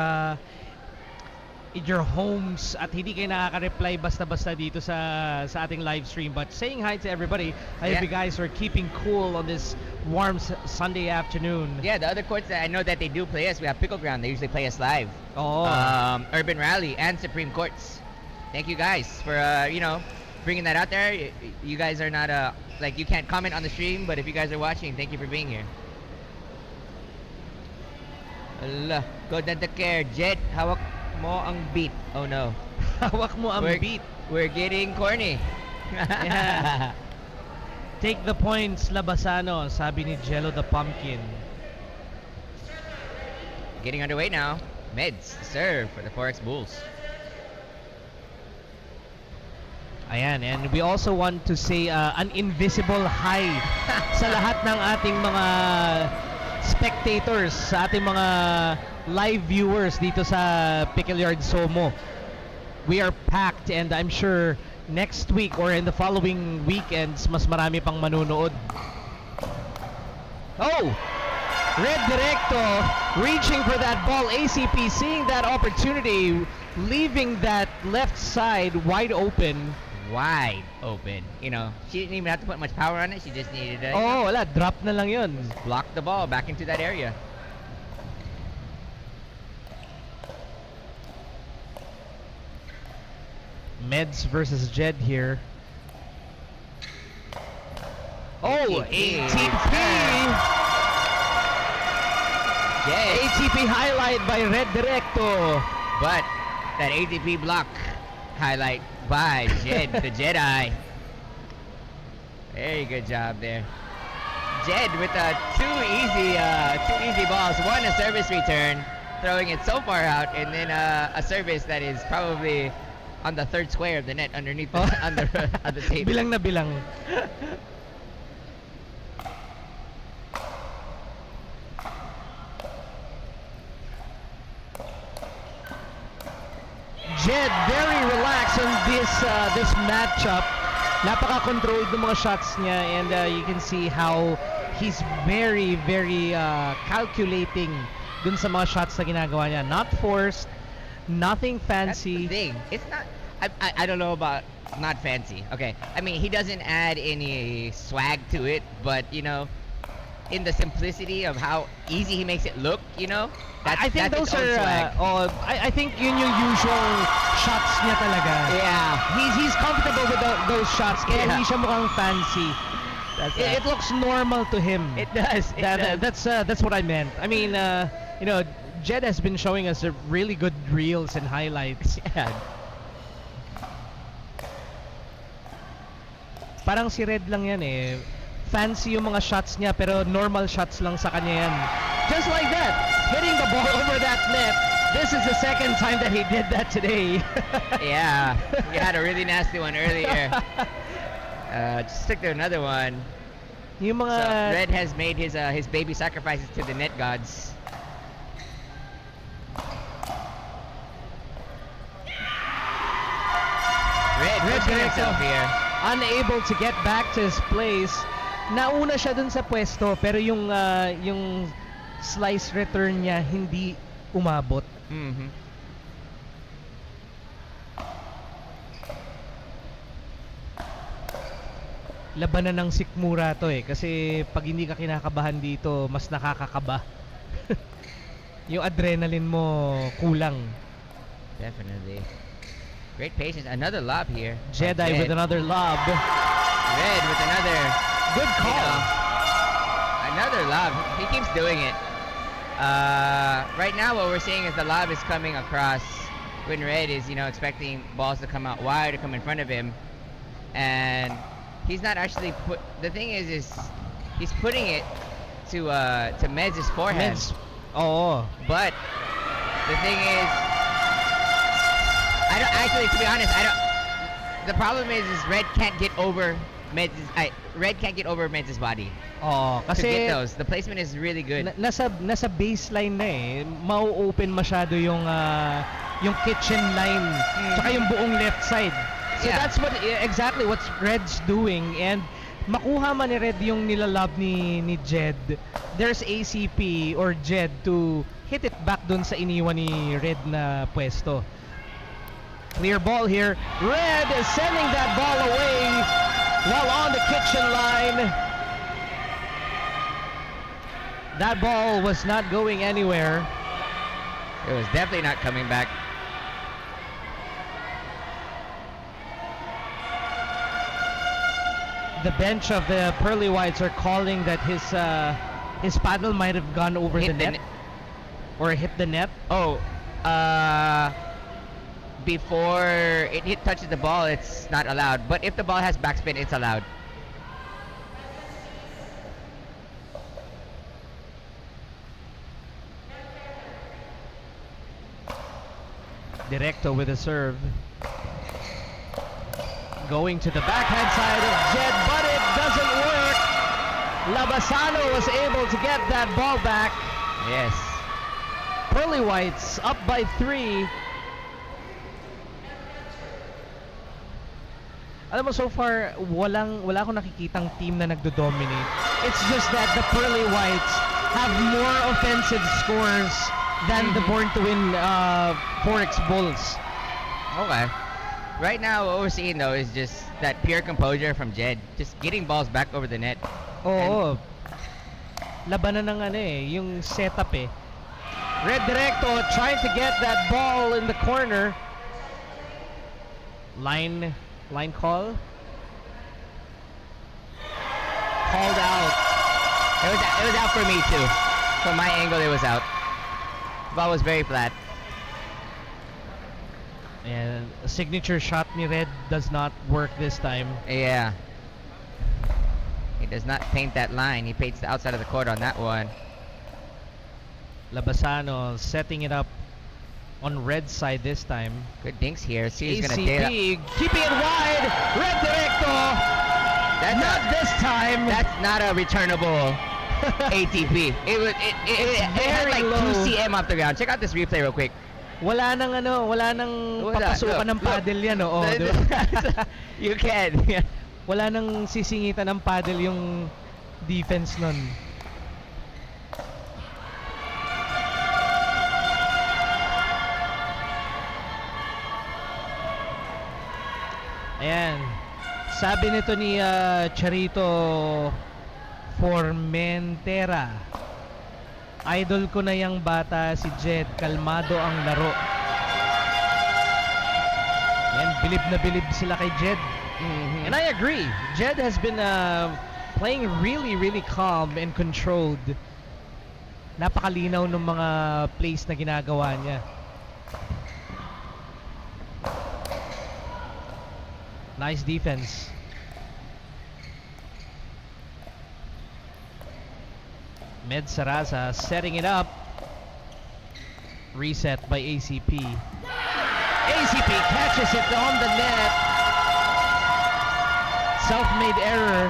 homes, at hindi kayo nakaka-reply basta-basta dito sa ating live stream. But saying hi to everybody, I hope you guys are keeping cool on this warm Sunday afternoon. Yeah, the other courts that I know that they do play us, we have Pickle Ground. They usually play us live. Urban Rally and Supreme Courts. Thank you guys for bringing that out there. You guys are not you can't comment on the stream, but if you guys are watching, thank you for being here. Allah, go Dentacare. Jet, hawak mo ang beat. Oh no. Hawak mo ang beat. We're getting corny. Yeah. Take the points, Labasano, sabi ni Jello the Pumpkin. Getting underway now. Meds serve for the Forex Bulls. Ayan, and we also want to say an invisible hi sa lahat ng ating mga spectators, sa ating mga live viewers dito sa Pickle Yard SOMO. We are packed and I'm sure next week or in the following weekends, mas marami pang manunood. Oh! Red Directo reaching for that ball. ACP seeing that opportunity, leaving that left side wide open. Wide open. She didn't even have to put much power on it. She just needed to wala. Drop na lang yun. Block the ball back into that area. Meds versus Jed here. ATP! ATP highlight by Red Directo. But that ATP block highlight by Jed, the Jedi. Very good job there. Jed with two easy balls. One, a service return, throwing it so far out, and then a service that is probably on the third square of the net underneath on the table. Bilang na bilang. Jed very relaxed on this matchup. Napaka-controlled ng mga shots niya, and you can see how he's very calculating dun sa mga shots na ginagawa niya. Not forced, nothing fancy. That's the thing. It's not. I don't know about not fancy. Okay, I mean he doesn't add any swag to it, but you know, in the simplicity of how easy he makes it look, you know, I think that's those its own are swag. I think yun yung usual shots niya talaga. Yeah. He's comfortable with those shots, kaya Yeah. hindi siya mukhang fancy. It looks normal to him. It does. That's what I meant. I mean, you know, Jed has been showing us really good reels and highlights. Yeah. Parang si Red lang yan eh. Fancy yung mga shots niya pero normal shots lang sa kanya yan. Just like that, hitting the ball over that net. This is the second time that he did that today. Yeah, he had a really nasty one earlier. Just stick to another one. Yung mga So Red has made his baby sacrifices to the net gods. Red pushing himself here. Unable to get back to his place. Nauna siya dun sa pwesto pero yung slice return niya hindi umabot. Mm-hmm. Labanan ng sikmura to eh kasi pag hindi ka kinakabahan dito mas nakakakaba. Yung adrenaline mo kulang. Definitely. Great patience. Another lob here. Jedi with another lob. Red with another. Good call. Another lob. He keeps doing it. Right now what we're seeing is the lob is coming across when Red is, you know, expecting balls to come out wide or come in front of him. And he's not actually the thing is he's putting it to Meds' forehead. Oh. But the thing is, I don't actually, to be honest, I don't. The problem is Red can't get over Red can't get over Meds' body. Oh, To kasi get those, the placement is really good. nasa baseline na eh. Mau-open masyado yung kitchen line tsaka yung buong left side. So Yeah. that's exactly what Red's doing, and makuha man ni Red yung nilalab ni Jed. There's ACP or Jed to hit it back dun sa iniwan ni Red na pwesto. Clear ball here. Red is sending that ball away while on the kitchen line. That ball was not going anywhere. It was definitely not coming back. The bench of the Pearly Whites are calling that his paddle might have gone over the net or hit the net. Oh, before it touches the ball, it's not allowed. But if the ball has backspin, it's allowed. Directo with a serve. Going to the backhand side of Jed, but it doesn't work. Labasano was able to get that ball back. Yes. Pearly Whites up by 3. Alam mo, so far, wala akong nakikitang team na nagdo-dominate. It's just that the Pearly Whites have more offensive scores than the Born2Win Forex Bulls. Okay. Right now, what we're seeing though is just that pure composure from Jed, just getting balls back over the net. Oo. Labanan ng yung setup eh. Red Directo trying to get that ball in the corner. Line call. Called out. It was out for me too. From my angle, it was out. Ball was very flat. And a signature shot ni Red does not work this time. Yeah. He does not paint that line. He paints the outside of the court on that one. Labasano setting it up on Red's side this time. Good dinks here. See, he's gonna ACP keeping it wide. Red Directo. That's not this time. That's not a returnable ATP. It had very like low. 2 cm off the ground. Check out this replay real quick. Wala nang papasukan ng paddle yan, oo. Diba? You can. Wala nang sisingitan ng paddle yung defense nun. Ayan. Sabi nito ni Charito Formentera, idol ko na yung bata si Jed, kalmado ang laro. Yan, bilib na bilib sila kay Jed. And I agree. Jed has been playing really calm and controlled. Napakalinaw ng mga plays na ginagawa niya. Nice defense. Med Sarasa setting it up. Reset by ACP. ACP catches it on the net. Self-made error.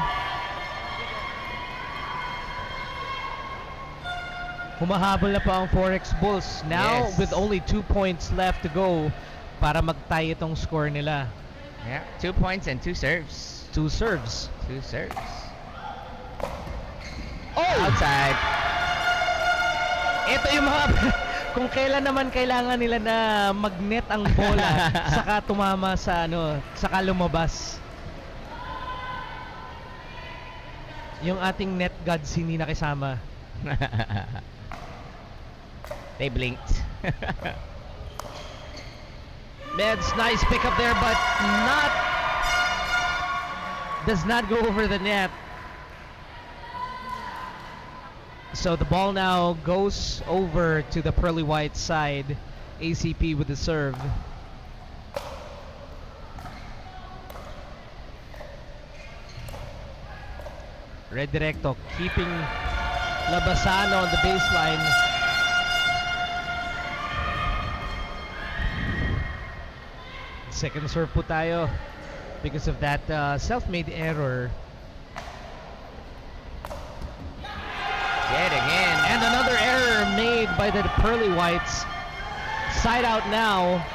Humahabol na pa ang Forex Bulls. Now with only 2 points left to go para mag-tie itong score nila. Yeah, 2 points and 2 serves. 2 serves. 2 serves. Oh! Outside. Ito yung mga kung kailan naman kailangan nila na magnet ang bola saka tumama sa saka lumabas. Yung ating net gods hindi nakisama. They blinked. Meds, nice pickup there, but does not go over the net. So the ball now goes over to the Pearly White side. ACP with the serve. Red Directo keeping Labasano on the baseline. Second serve po tayo because of that self-made error. Yet again. And another error made by the Pearly Whites. Side out now.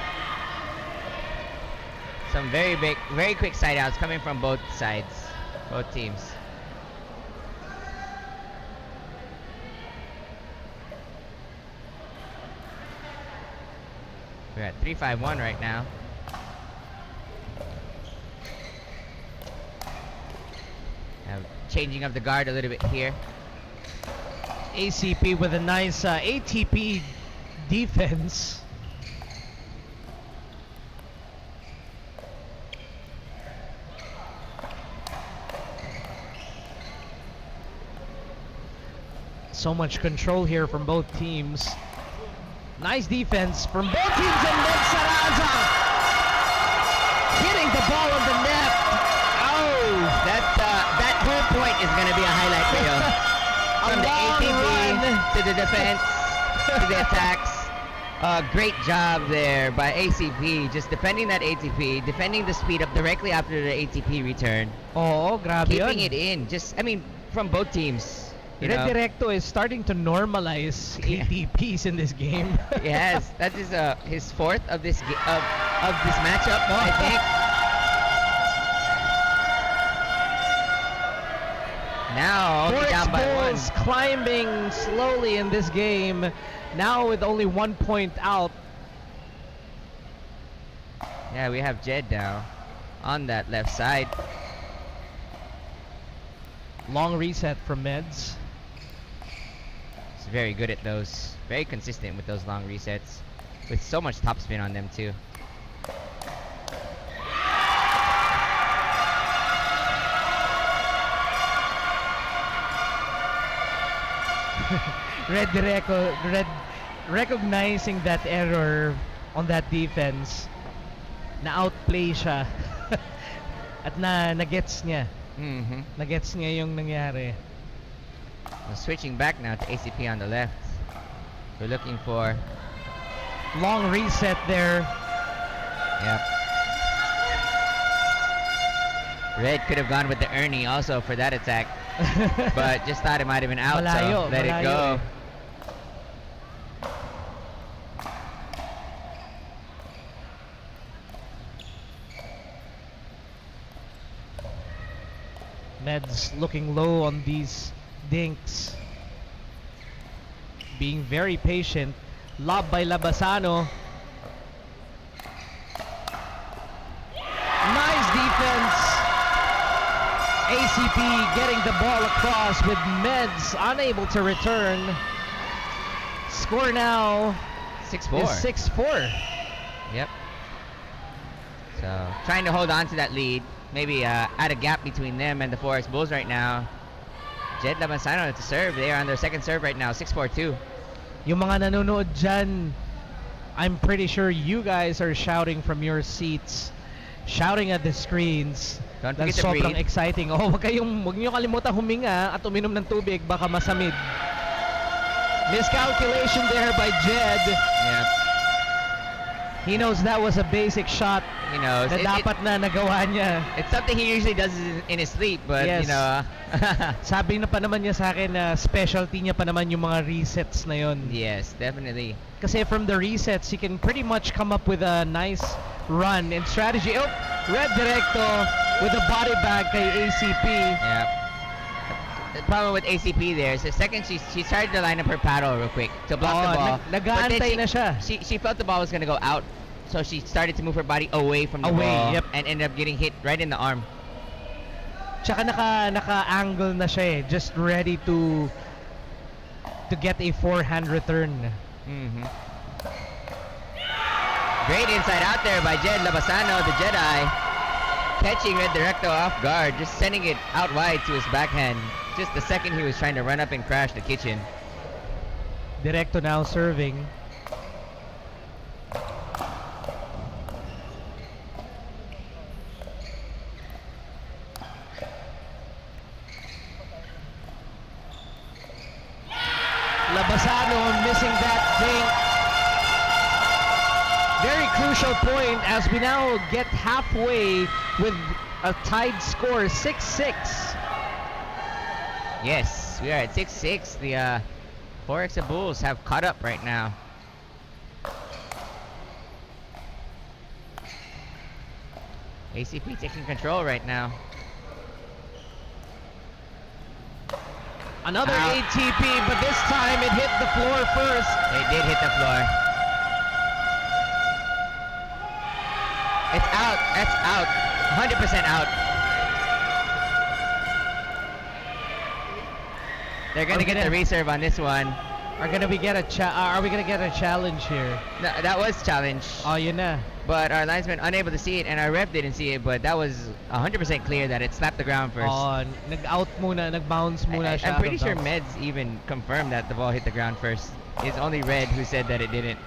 Some very quick side outs coming from both sides, both teams. We're at 3-5-1 right now. Changing of the guard a little bit here. ACP with a nice ATP defense. So much control here from both teams. Nice defense from both teams, and then Saraza hitting the ball on the net. Oh, that whole point is going to be a highlight video. From the ATP to the defense to the attacks. Great job there by ACP, just defending that ATP, defending the speed up directly after the ATP return. Oh, grabe Keeping yun. it in, from both teams. Red Directo is starting to normalize ATPs in this game. Yes, that is his fourth of this of this matchup, I think. Now only down by one. Bulls climbing slowly in this game. Now with only 1 point out. Yeah, we have Jed now on that left side. Long reset from Meds. He's very good at those. Very consistent with those long resets. With so much topspin on them too. Red recognizing that error on that defense. Na-outplay siya. At na-gets niya. Na-gets niya yung nangyari. Switching back now to ACP on the left. We're looking for long reset there. Yep. Red could have gone with the Ernie also for that attack. But just thought it might have been out, so let it go. Meds looking low on these dinks. Being very patient. Lob by Labasano. Nice defense. ACP getting the ball across with Meds unable to return. Score now 6-4. is 6-4. Yep. So trying to hold on to that lead. Maybe add a gap between them and the Forex Bulls right now. Jed Labasano to serve. They are on their second serve right now. 6-4-2. Yung mga nanonood dyan, I'm pretty sure you guys are shouting from your seats, shouting at the screens. Don't That's forget to sobrang breathe. exciting. Oh, wag niyo kalimutan huminga at uminom ng tubig, baka masamid. Miscalculation there by Jed. Yep. He knows that was a basic shot. He knows. Na dapat na nagawa niya. It's something he usually does in his sleep, but Yes. you know. Sabi na pa naman niya sa akin na specialty niya pa naman yung mga resets na yon. Yes, definitely. Kasi from the resets, he can pretty much come up with a nice run and strategy. Oh, Red Directo with a body bag kay ACP. Yeah. The problem with ACP there is the second she started to line up her paddle real quick to block the ball. Nag-aantay na siya. She felt the ball was gonna go out, so she started to move her body away from the ball. Yep. And ended up getting hit right in the arm. Tsaka naka-angle na siya eh, just ready to get a forehand return. Mm-hmm. Great inside out there by Jed Labasano, the Jedi. Catching Red Directo off guard, just sending it out wide to his backhand. Just the second he was trying to run up and crash the kitchen. Directo now serving. Labasano missing that dink. Very crucial point as we now get halfway with a tied score, 6-6. Yes, we are at 6-6. The Forex Bulls have caught up right now. ACP taking control right now. Another ATP, but this time it hit the floor first. It did hit the floor. It's out. That's out. 100% out. They're gonna get the reserve on this one. Are we gonna get a challenge here? No, that was challenge. Oh, yun na. But our linesman unable to see it, and our ref didn't see it. But that was 100% clear that it slapped the ground first. Oh, nag-out muna, nag-bounce muna siya. I'm pretty out of sure bounds. Meds even confirmed that the ball hit the ground first. It's only Red who said that it didn't.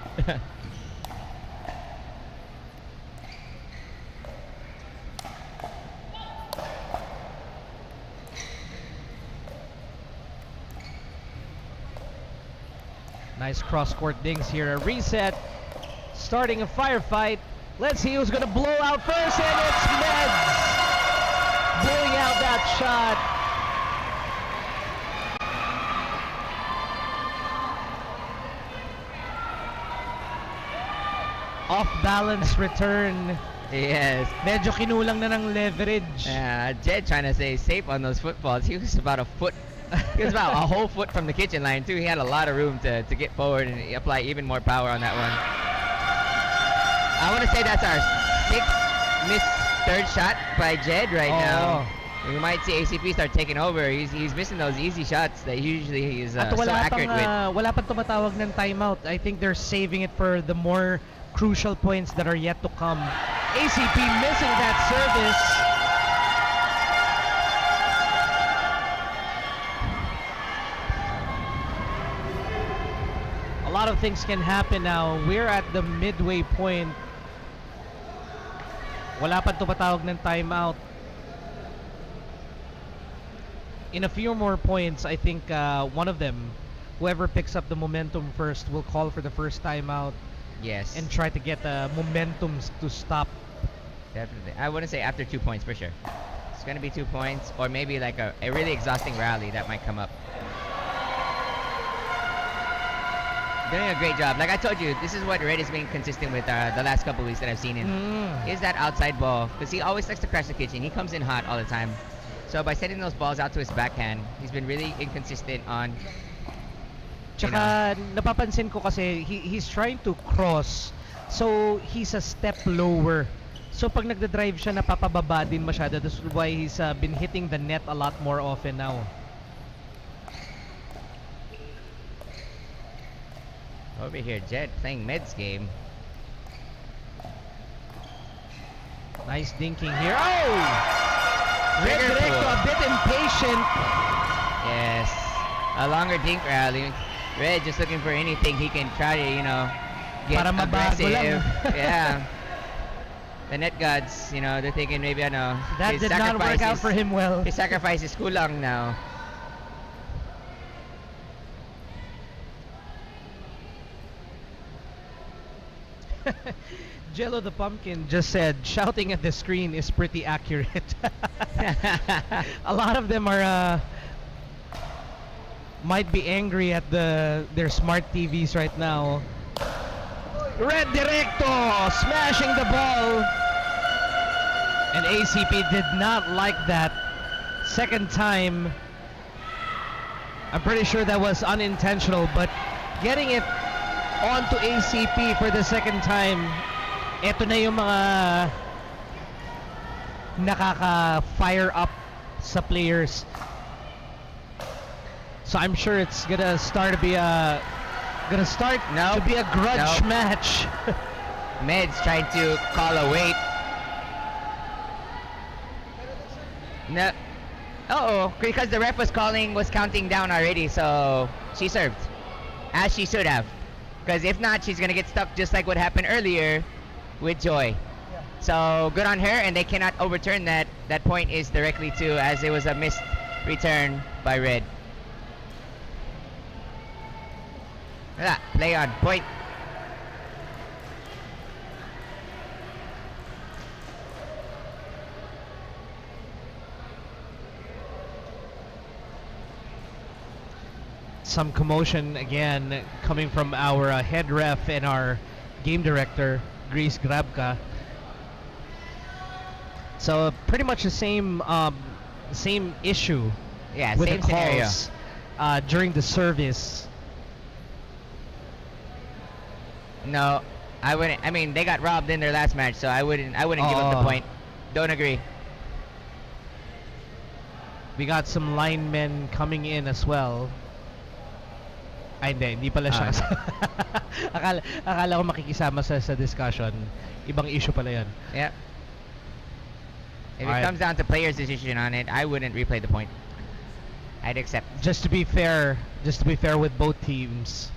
Nice cross-court dings here. A reset. Starting a firefight. Let's see who's gonna blow out first, and it's Meds blowing out that shot. Off-balance return. Yes. Medyo kinulang na ng leverage. Jed trying to stay safe on those footballs. He was about a foot. He was about a whole foot from the kitchen line too. He had a lot of room to get forward and apply even more power on that one. I want to say that's our sixth missed third shot by Jed right now. We might see ACP start taking over. He's missing those easy shots that usually he's so accurate with. Wala pang tumatawag ng timeout. I think they're saving it for the more crucial points that are yet to come. ACP missing that service. A lot of things can happen now. We're at the midway point. Wala pang tumatawag ng timeout. In a few more points, I think one of them, whoever picks up the momentum first, will call for the first timeout. Yes. And try to get the momentum to stop. Definitely. I wouldn't say after 2 points for sure. It's going to be 2 points or maybe like a really exhausting rally that might come up. Doing a great job. Like I told you, this is what Red has been consistent with the last couple weeks that I've seen him. Is that outside ball. Because he always likes to crash the kitchen. He comes in hot all the time. So by sending those balls out to his backhand, he's been really inconsistent on. Tsaka napapansin ko kasi he's trying to cross. So he's a step lower. So pag nagda-drive siya, napapababa din masyado. That's why he's been hitting the net a lot more often now. Over here, Jet playing Med's game. Nice dinking here. Oh! Red Directo a bit impatient. Yes. A longer dink rally. Red just looking for anything he can try to, get Para mabago aggressive. lang. Yeah. The net gods, they're thinking maybe, That his did not work out sacrifices- for him well. His sacrifice is kulang now. Jello the Pumpkin just said, shouting at the screen is pretty accurate. A lot of them are might be angry at their smart TVs right now. Red Directo smashing the ball. And ACP did not like that. Second time. I'm pretty sure that was unintentional, but getting it onto ACP for the second time, eto na yung mga nakaka-fire up sa players. So I'm sure it's gonna start to be a grudge match. Med's trying to call a wait. No. Uh-oh, because the ref was counting down already, so she served. As she should have. Because if not, she's going to get stuck just like what happened earlier with Joy. So good on her, and they cannot overturn that. That point is directly to, as it was a missed return by Red. Play on, point. Some commotion again coming from our head ref and our game director, Grease Grabka. So pretty much the same issue. Yeah, with same the calls scenario. During the service. No, I wouldn't. I mean, they got robbed in their last match, so I wouldn't give up the point. Don't agree. We got some linemen coming in as well. Ay, hindi pala siya. Akala ko makikisama sa discussion. Ibang issue pala yan. Yep. If it comes down to players' decision on it, I wouldn't replay the point. I'd accept. Just to be fair with both teams.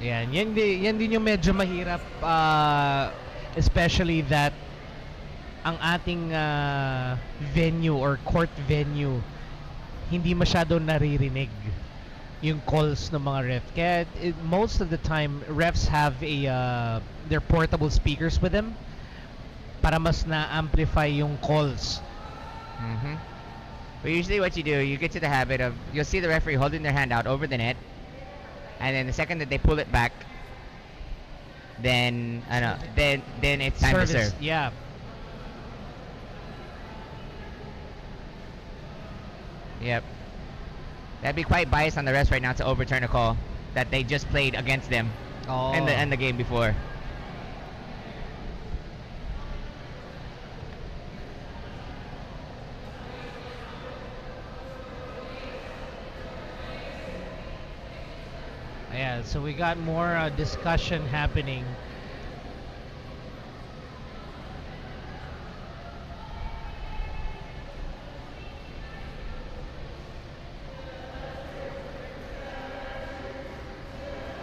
Yan din yung medyo mahirap, especially that ang ating venue or court venue hindi masyado naririnig yung calls ng mga ref. Kaya most of the time refs have their portable speakers with them para mas na-amplify yung calls. But usually what you do, you get to the habit of, you'll see the referee holding their hand out over the net, and then the second that they pull it back, then it's time to serve. Yeah. Yep. That'd be quite biased on the refs right now to overturn a call that they just played against them in the game before. Yeah, so we got more discussion happening.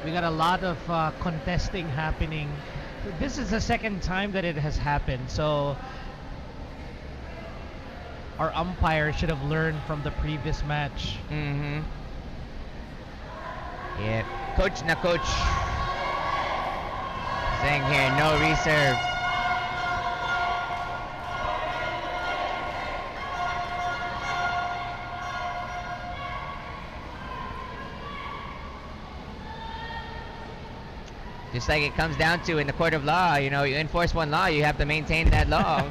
We got a lot of contesting happening. This is the second time that it has happened, so our umpire should have learned from the previous match. Yeah, coach na coach. Saying here, no reserve. Just like it comes down to in the court of law, you know, you enforce one law, you have to maintain that law.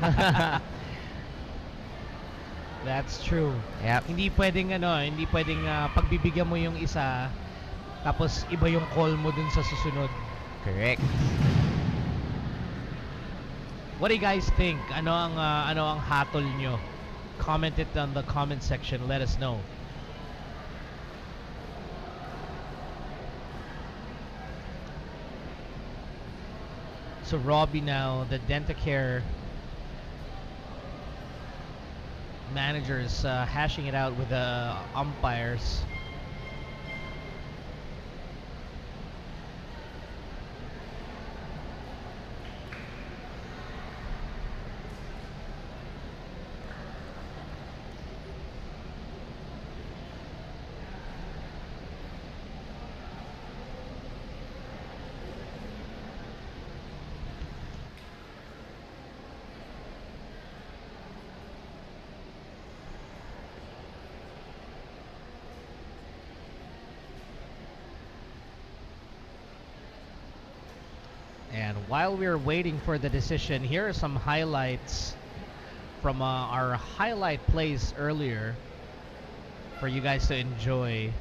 That's true. Yep. Hindi pwedeng pagbibigyan mo yung isa tapos iba yung call mo dun sa susunod. Correct. What do you guys think? Ano ang hatol nyo? Comment it on the comment section. Let us know. So Robbie now, the Dentacare manager is hashing it out with the umpires. And while we're waiting for the decision, here are some highlights from our highlight plays earlier for you guys to enjoy.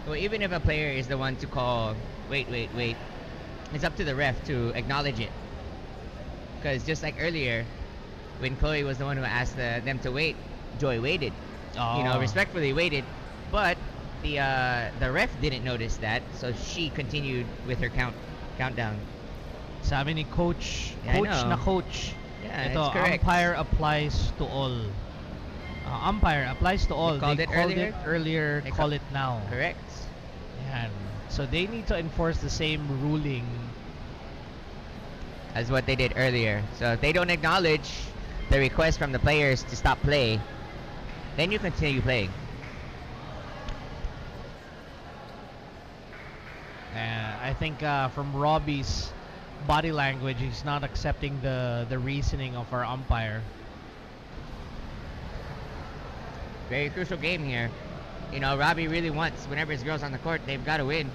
Even if a player is the one to call, wait, it's up to the ref to acknowledge it. Because just like earlier, when Chloe was the one who asked them to wait, Joy waited. You know, respectfully waited. But the ref didn't notice that, so she continued with her countdown. Sabi ni coach, Yeah, I coach know. na coach. Yeah, Ito, it's correct. umpire applies to all. Umpire applies to all. They called it earlier. They call it now. Correct. Yan. So they need to enforce the same ruling as what they did earlier. So if they don't acknowledge the request from the players to stop play, then you continue playing. I think from Robbie's body language, he's not accepting the reasoning of our umpire. Very crucial game here. You know, Robbie really wants, whenever his girl's on the court, they've got to win.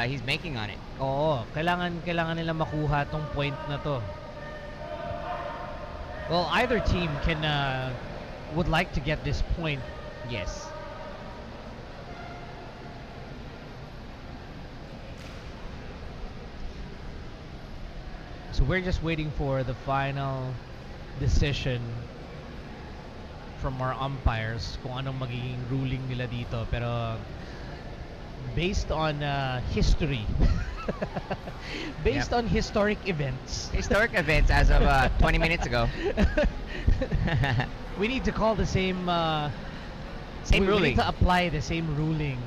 He's banking on it. Oo, kailangan nila makuha tong point na to. Well, either team would like to get this point. Yes. So we're just waiting for the final decision from our umpires kung anong magiging ruling nila dito. Pero based on history, based on historic events. Historic events as of 20 minutes ago. We need to call the same Same we ruling. need to apply the same ruling.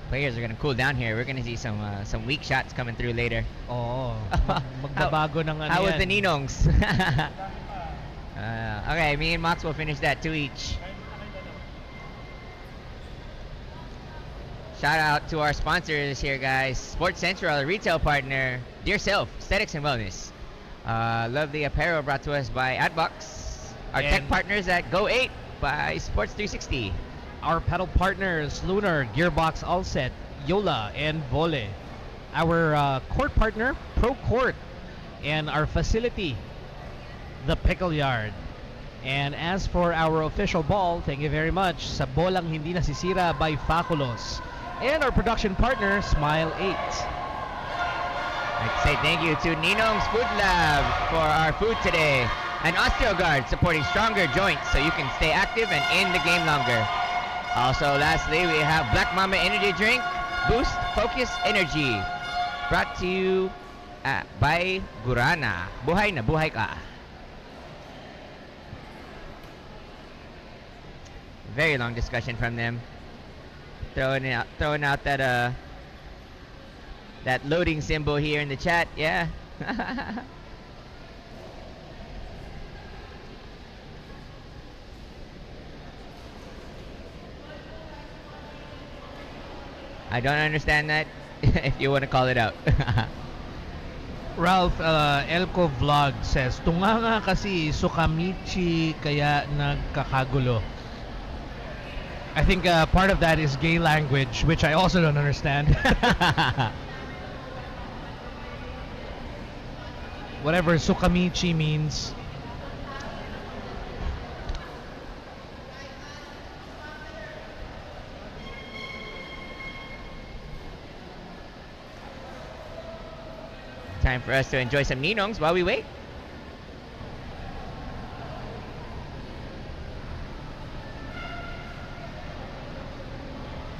Players are gonna cool down here. We're gonna see some weak shots coming through later. Oo. Magbabago ng ano How was yan. the Ninongs? Okay, me and Mox will finish that 2 each. Shout out to our sponsors here, guys. Sports Central, a retail partner. Dear Self, Aesthetics and Wellness. Lovely apparel brought to us by Adbox. Our tech And- partners at Go8 by Sports 360. Our pedal partners, Lunar, Gearbox Allset, Yola, and Vole. Our court partner, Pro Court. And our facility, the Pickle Yard. And as for our official ball, thank you very much, sa Bolang Hindi Nasisira by Faculos. And our production partner, Smile 8. I'd like to say thank you to Ninong's Food Lab for our food today. And OsteoGuard, supporting stronger joints so you can stay active and in the game longer. Also, lastly, we have Black Mama Energy Drink, Boost Focus Energy. Brought to you by Gurana. Buhay na buhay ka. Very long discussion from them. Throwing out that loading symbol here in the chat. Yeah, I don't understand that. If you want to call it out. Ralph Elko Vlog says, tunganga kasi sukamichi kaya nagkakagulo. I think part of that is gay language, which I also don't understand. Whatever sukamichi means. Time for us to enjoy some ninongs while we wait.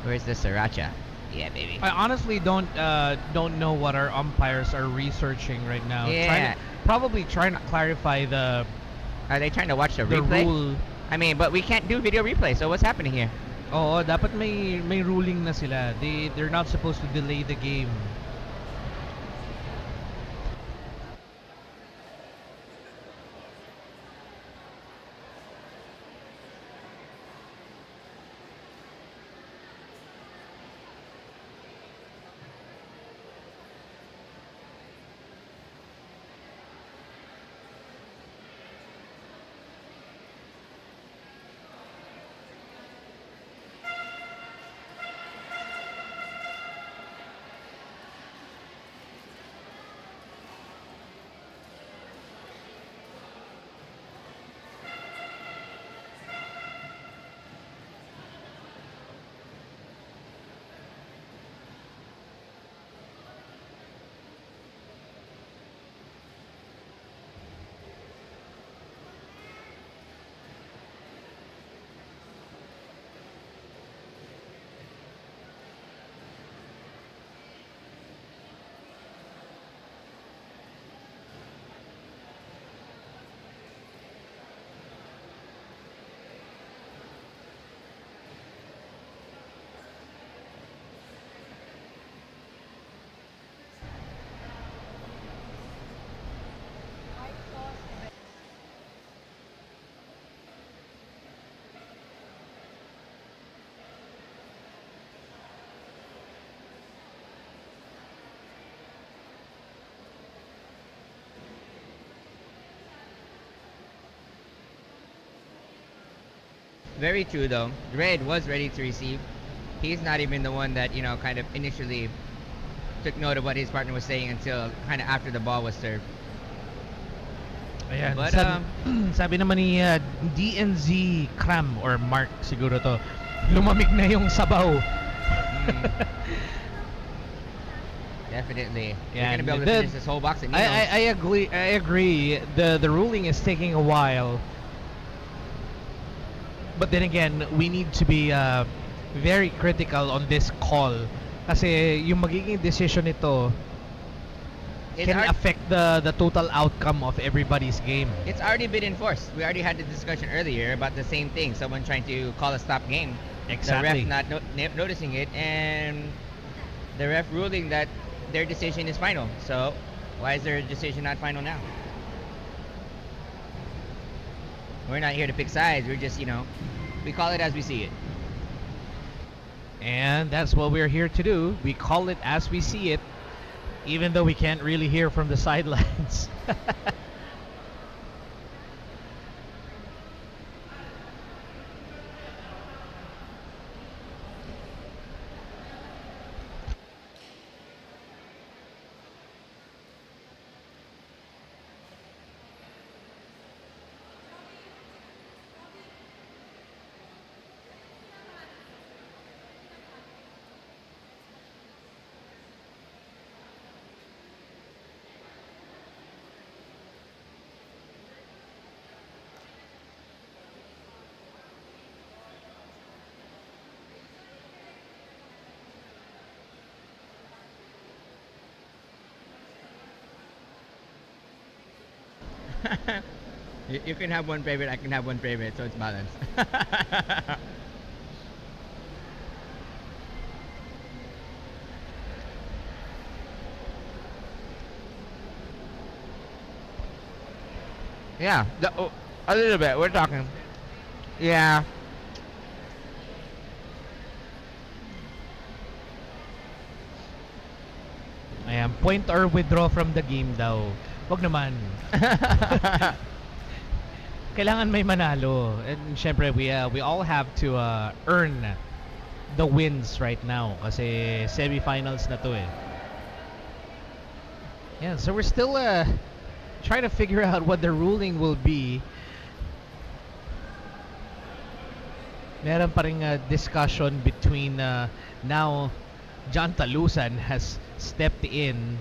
Where's the sriracha? Yeah, baby. I honestly don't know what our umpires are researching right now. Yeah. Probably trying to clarify the. Are they trying to watch the replay? Rule. I mean, but we can't do video replay. So what's happening here? Oo, dapat may ruling na sila. They're not supposed to delay the game. Very true though. Red was ready to receive. He's not even the one that, kind of initially took note of what his partner was saying until kind of after the ball was served. Ayan, But, sabi naman ni DNZ Cram or Mark siguro to, lumamig na yung sabaw. Definitely. Yeah, You're gonna be able to finish this whole box of Ninos. I agree. The ruling is taking a while. But then again, we need to be very critical on this call. Kasi yung magiging decision nito can affect the total outcome of everybody's game. It's already been enforced. We already had the discussion earlier about the same thing. Someone trying to call a stop game. Exactly. The ref not noticing it, and the ref ruling that their decision is final. So, why is their decision not final now? We're not here to pick sides. We're just, we call it as we see it. And that's what we're here to do. We call it as we see it, even though we can't really hear from the sidelines. You can have one favorite, I can have one favorite, so it's balanced. Yeah, a little bit. We're talking. Yeah. Ayan, point or withdraw from the game daw. Wag naman. Kailangan may manalo. And syempre, we all have to earn the wins right now. Kasi semifinals na to eh. Yeah, so we're still trying to figure out what the ruling will be. Meron pa ring discussion between now John Talusan has stepped in.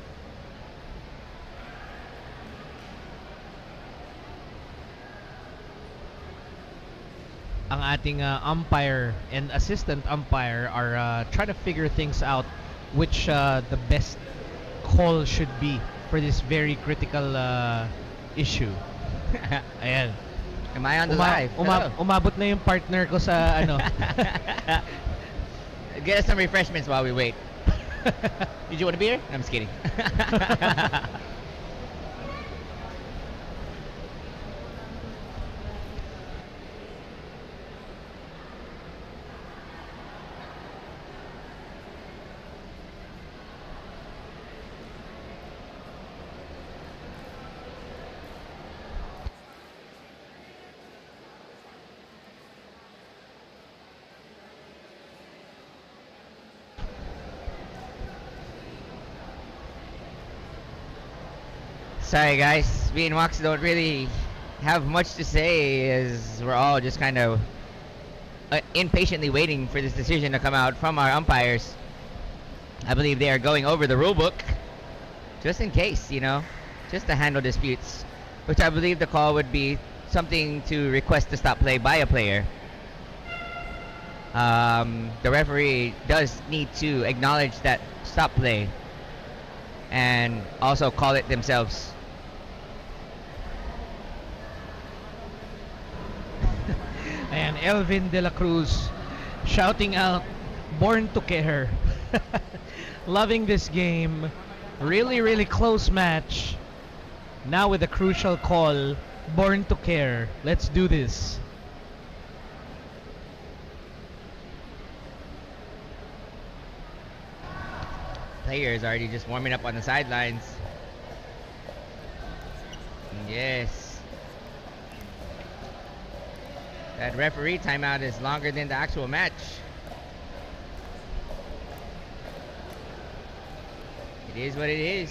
Ang ating umpire and assistant umpire are trying to figure things out which the best call should be for this very critical issue. Ayan. Am I on the live? Umabot na yung partner ko sa ano. Get us some refreshments while we wait. Did you want a beer? I'm just kidding. Sorry guys, me and Wax don't really have much to say as we're all just kind of impatiently waiting for this decision to come out from our umpires. I believe they are going over the rule book just in case, you know, just to handle disputes, which I believe the call would be something to request to stop play by a player. The referee does need to acknowledge that stop play and also call it themselves. And Elvin De La Cruz shouting out, "Born to care." Loving this game. Really, really close match. Now with a crucial call, Born to care. Let's do this. Players already just warming up on the sidelines. Yes. That referee timeout is longer than the actual match. It is what it is.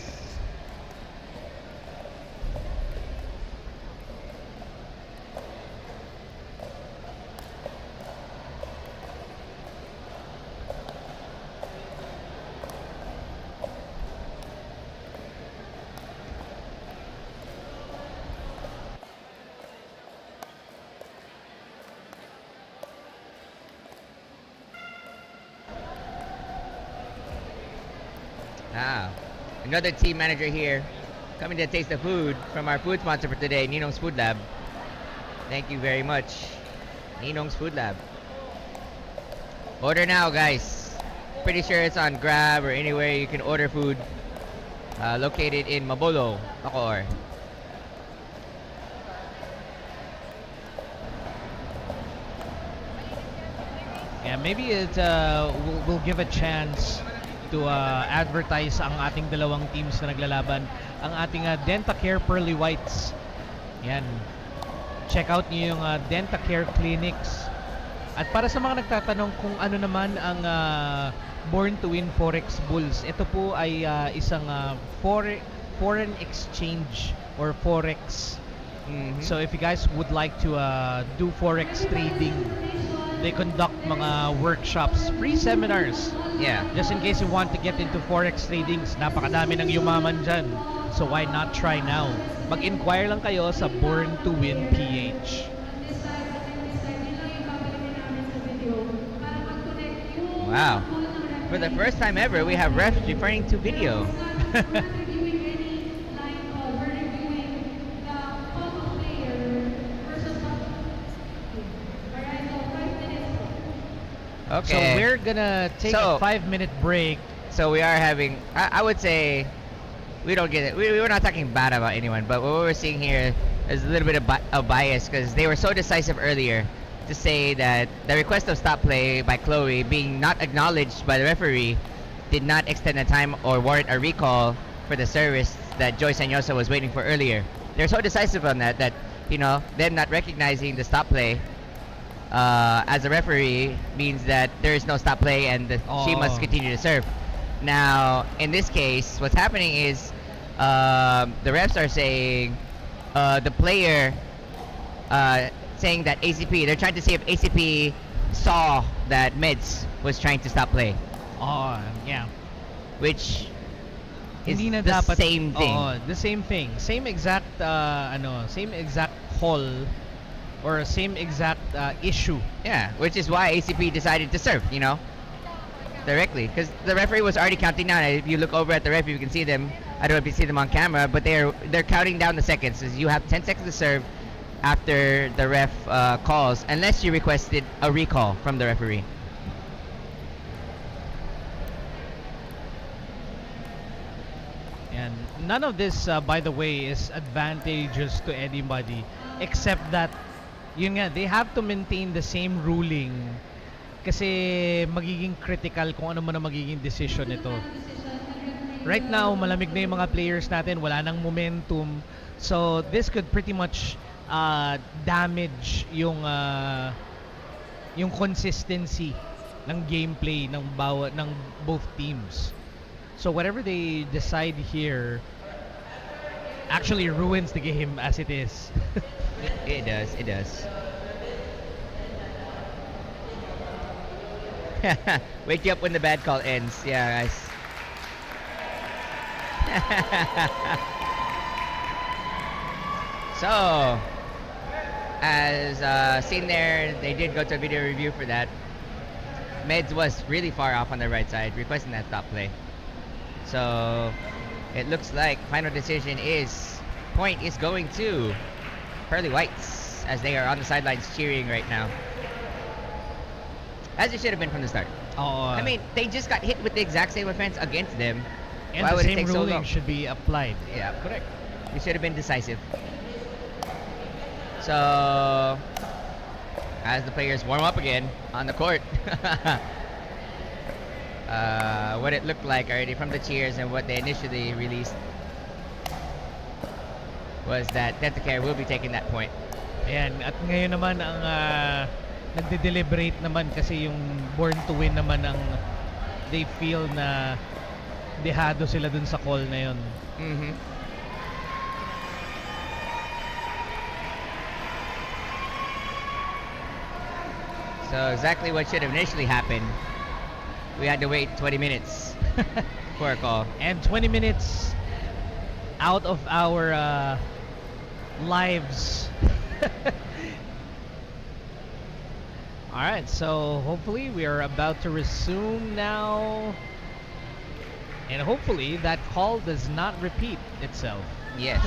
Another team manager here coming to taste the food from our food sponsor for today, Ninong's Food Lab. Thank you very much, Ninong's Food Lab. Order now, guys. Pretty sure it's on Grab or anywhere you can order food. Located in Mabolo, Bacoor. Yeah, maybe it will give a chance to advertise ang ating dalawang teams na naglalaban. Ang ating Dentacare Pearly Whites. Yan. Check out niyo yung Dentacare Clinics. At para sa mga nagtatanong kung ano naman ang Born2Win Forex Bulls, ito po ay isang foreign exchange or Forex. So if you guys would like to do Forex trading, they conduct mga workshops, free seminars. Yeah. Just in case you want to get into Forex tradings, napakadami ng yumaman dyan. So why not try now? Mag-inquire lang kayo sa Born2WinPH. Wow. For the first time ever, we have refs referring to video. Okay. So we're gonna take a 5-minute break. So we are having, I would say, we don't get it. We're not talking bad about anyone, but what we're seeing here, there's a little bit of bias because they were so decisive earlier to say that the request of stop play by Chloe being not acknowledged by the referee did not extend the time or warrant a recall for the service that Joyce Anyosa was waiting for earlier. They're so decisive on that them not recognizing the stop play as a referee means that there is no stop play and she must continue to serve. Now, in this case, what's happening is the refs are saying the player saying that ACP, they're trying to see if ACP saw that Meds was trying to stop play. Oh, yeah. Which is Hindi na the dapat, same thing. The same thing. Same exact same exact call or same exact issue. Yeah, which is why ACP decided to serve, directly. Because the referee was already counting down. If you look over at the referee, you can see them. I don't know if you see them on camera, but they're counting down the seconds. So you have 10 seconds to serve after the ref calls, unless you requested a recall from the referee. And none of this, by the way, is advantageous to anybody, except that, yun nga, they have to maintain the same ruling kasi magiging critical kung ano man ang magiging decision nito. Right now, malamig na yung mga players natin, wala nang momentum. So, this could pretty much damage yung consistency ng gameplay ng both teams. So whatever they decide here actually ruins the game as it is. It does. Wake you up when the bad call ends. Yeah, guys. So, as seen there, they did go to a video review for that. Meds was really far off on the right side, requesting that stop play. So, it looks like final decision is, point is going to Pearly Whites, as they are on the sidelines cheering right now. As it should have been from the start. I mean, they just got hit with the exact same offense against them. And Why the would it same take so ruling long? should be applied. Yeah, correct. We should have been decisive. So, as the players warm up again on the court, what it looked like already from the cheers and what they initially released was that Dentacare will be taking that point. Ayan, at ngayon naman ang nagde-deliberate naman kasi yung Born to Win naman ang they feel na dehado sila dun sa call na yun. So exactly what should have initially happened. We had to wait 20 minutes for a call. And 20 minutes out of our lives. Alright, so hopefully we are about to resume now. And hopefully that call does not repeat itself. Yes.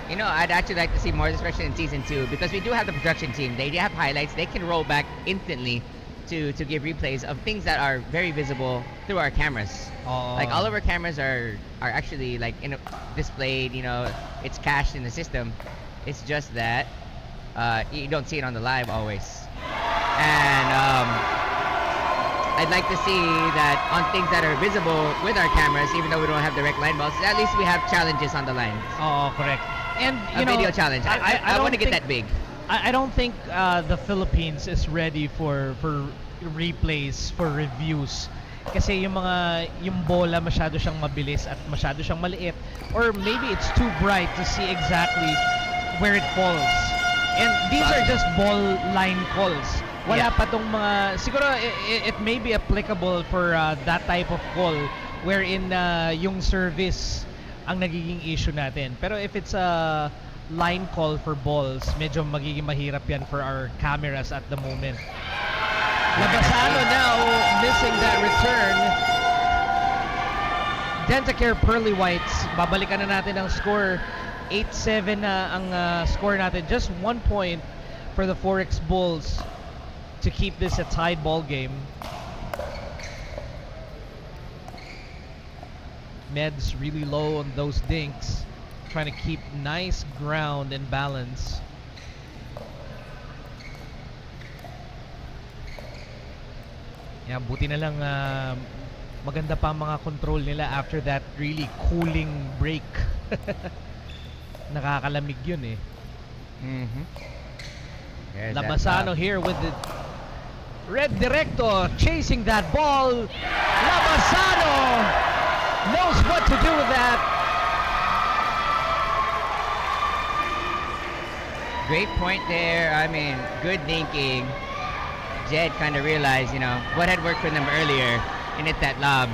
I'd actually like to see more, especially in Season 2, because we do have the production team. They have highlights. They can roll back instantly to give replays of things that are very visible through our cameras. Like all of our cameras are actually like displayed, it's cached in the system. It's just that you don't see it on the live always. And I'd like to see that on things that are visible with our cameras, even though we don't have direct line balls, at least we have challenges on the line. Oh, correct. And a video challenge. I want to get that big. I don't think the Philippines is ready for replays, for reviews. Kasi yung bola masyado siyang mabilis at masyado siyang maliit, or maybe it's too bright to see exactly where it falls. And these are just ball line calls. Wala pa tong mga, siguro it may be applicable for that type of call wherein yung service ang nagiging issue natin. Pero if it's a line call for balls, medyo magiging mahirap yan for our cameras at the moment. Labasano now missing that return. Dentacare Pearly Whites, babalikan na natin ang score. 8-7 na ang score natin. Just 1 point for the Forex Bulls to keep this a tied ball game. Meds really low on those dinks. trying to keep nice ground and balance. Yeah, buti na lang maganda pa ang mga control nila after that really cooling break. Nakakalamig yun eh. Labasano here with the red directo chasing that ball. Labasano knows what to do with that. Great point there. I mean, good thinking. Jed kind of realized, you know, what had worked for them earlier and hit that lob.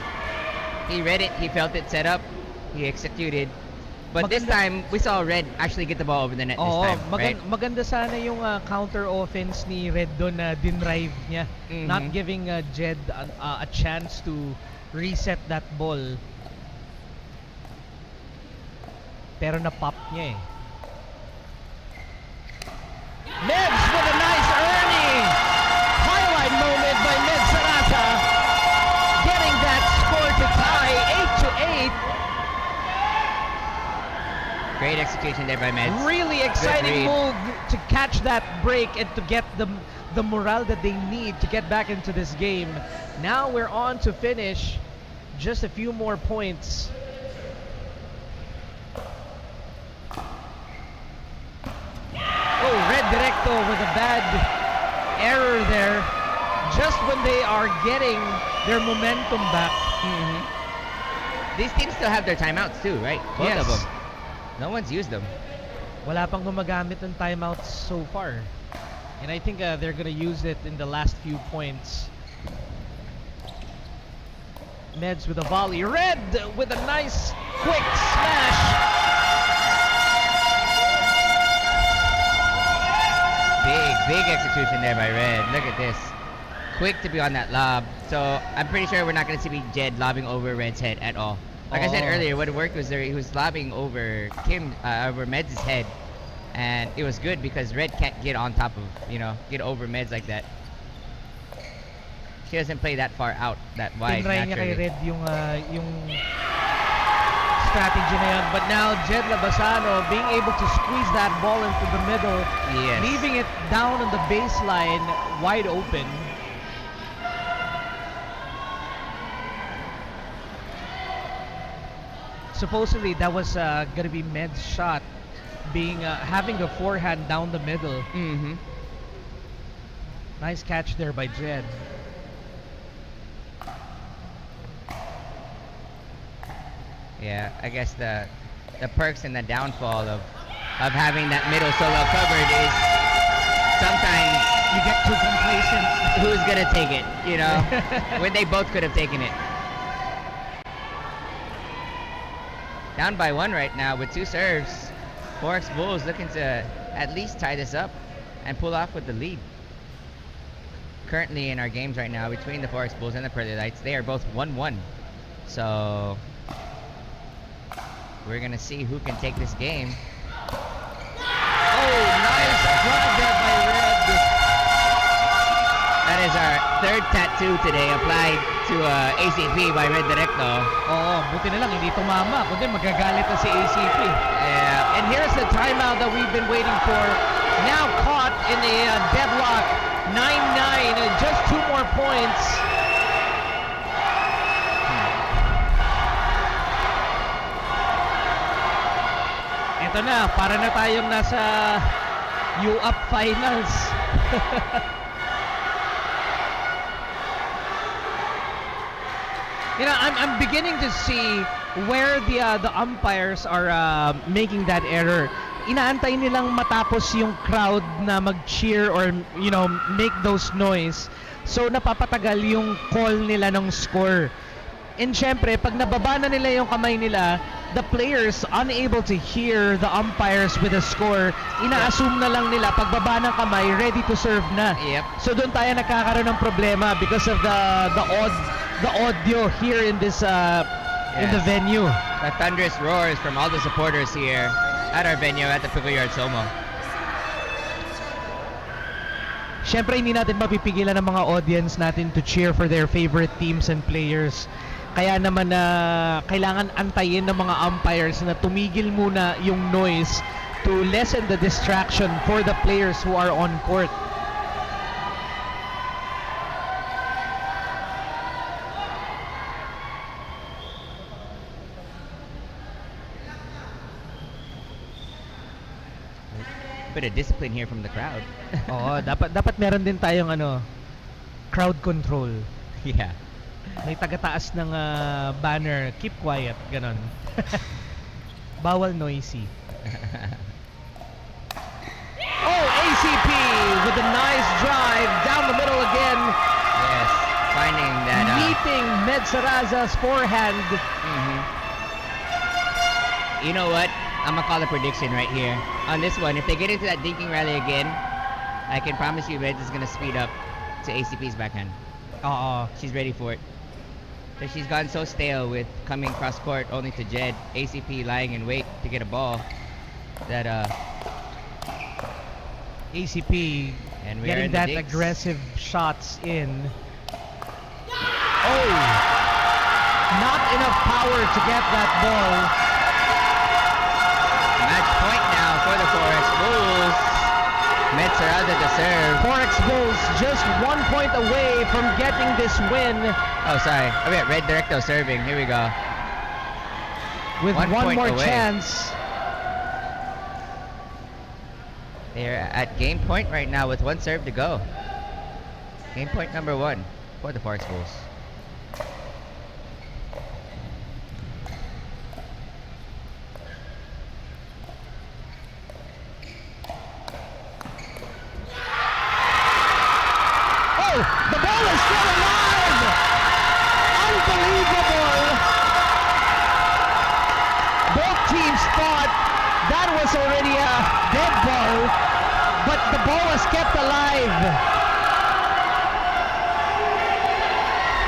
He read it, he felt it set up, he executed. But this time, we saw Red actually get the ball over the net this time, right? Maganda sana yung counter offense ni Red doon na dinrive niya. Not giving Jed a chance to reset that ball. Pero na-pop niya eh. Meds with a nice earning! Highlight moment by Med Sarasa, getting that score to tie 8-8. Great execution there by Meds. Really exciting move to catch that break and to get the morale that they need to get back into this game. Now we're on to finish. Just a few more points. Oh, Red Directo with a bad error there. Just when they are getting their momentum back. These teams still have their timeouts too, right? Both of them. No one's used them. Wala pang gumagamit ng timeouts so far. And I think they're gonna use it in the last few points. Meds with a volley. Red with a nice quick smash. Big execution there by Red. Look at this. Quick to be on that lob. So I'm pretty sure we're not going to see Jed lobbing over Red's head at all. Like I said earlier, what worked was he was lobbing over over Meds' head. And it was good because Red can't get on top of, get over Meds like that. She doesn't play that far out, that wide. Tinry niya kay Red yung strategy na yan. But now Jed Labasano being able to squeeze that ball into the middle, leaving it down on the baseline wide open. Supposedly that was gonna be Med's shot, being having the forehand down the middle. Nice catch there by Jed. Yeah, I guess the perks and the downfall of having that middle so well covered is sometimes you get too complacent. Who's gonna take it? When they both could have taken it. Down by one right now with 2 serves. Forex Bulls looking to at least tie this up and pull off with the lead. Currently in our games right now between the Forex Bulls and the Pearly Lights, they are both 1-1. So we're gonna see who can take this game. Oh, nice drive there by Red. That is our 3rd tattoo today applied to ACP by Red Directo. Buti na lang hindi tumama, kundi magagalit na si ACP. Yeah. And here's the timeout that we've been waiting for. Now caught in a deadlock, 9-9, and just 2 more points. Ito na, para na tayong nasa U-Up Finals. I'm beginning to see where the umpires are making that error. Inaantay nilang matapos yung crowd na mag-cheer or make those noise. So napapatagal yung call nila ng score. And syempre, pag nababa na nila yung kamay nila, the players unable to hear the umpires with a score, ina-assume na lang nila pagbaba ng kamay, ready to serve na. So doon tayo nagkakaroon ng problema because of the audio here in this in the venue. The thunderous roars from all the supporters here at our venue at the Pickle Yard SOMO. Syempre hindi natin mapipigilan ng mga audience natin to cheer for their favorite teams and players. Kaya naman na kailangan antayin ng mga umpires na tumigil muna yung noise to lessen the distraction for the players who are on court. Bit of discipline here from the crowd. Oo, dapat meron din tayong crowd control. Yeah. May tagataas ng banner, keep quiet, ganon. Bawal noisy. Oh, ACP with a nice drive down the middle again. Yes, finding that meeting Med Saraza's forehand. You know what? I'm gonna call a prediction right here. On this one, if they get into that dinking rally again, I can promise you Reds is gonna speed up to ACP's backhand. She's ready for it. Because she's gotten so stale with coming cross court only to Jed, ACP lying in wait to get a ball, that ACP and getting that aggressive shots in. Oh! Not enough power to get that ball. Match point now for the Forex Bulls. Med Saraza to serve. Forex Bulls just 1 point away from getting this win. Oh, sorry. Oh, yeah, Red Directo serving. Here we go. With one more away. chance. They're at game point right now with one serve to go. Game point number 1 for the Forex Bulls. The ball is still alive! Unbelievable! Both teams thought that was already a dead ball, but the ball was kept alive.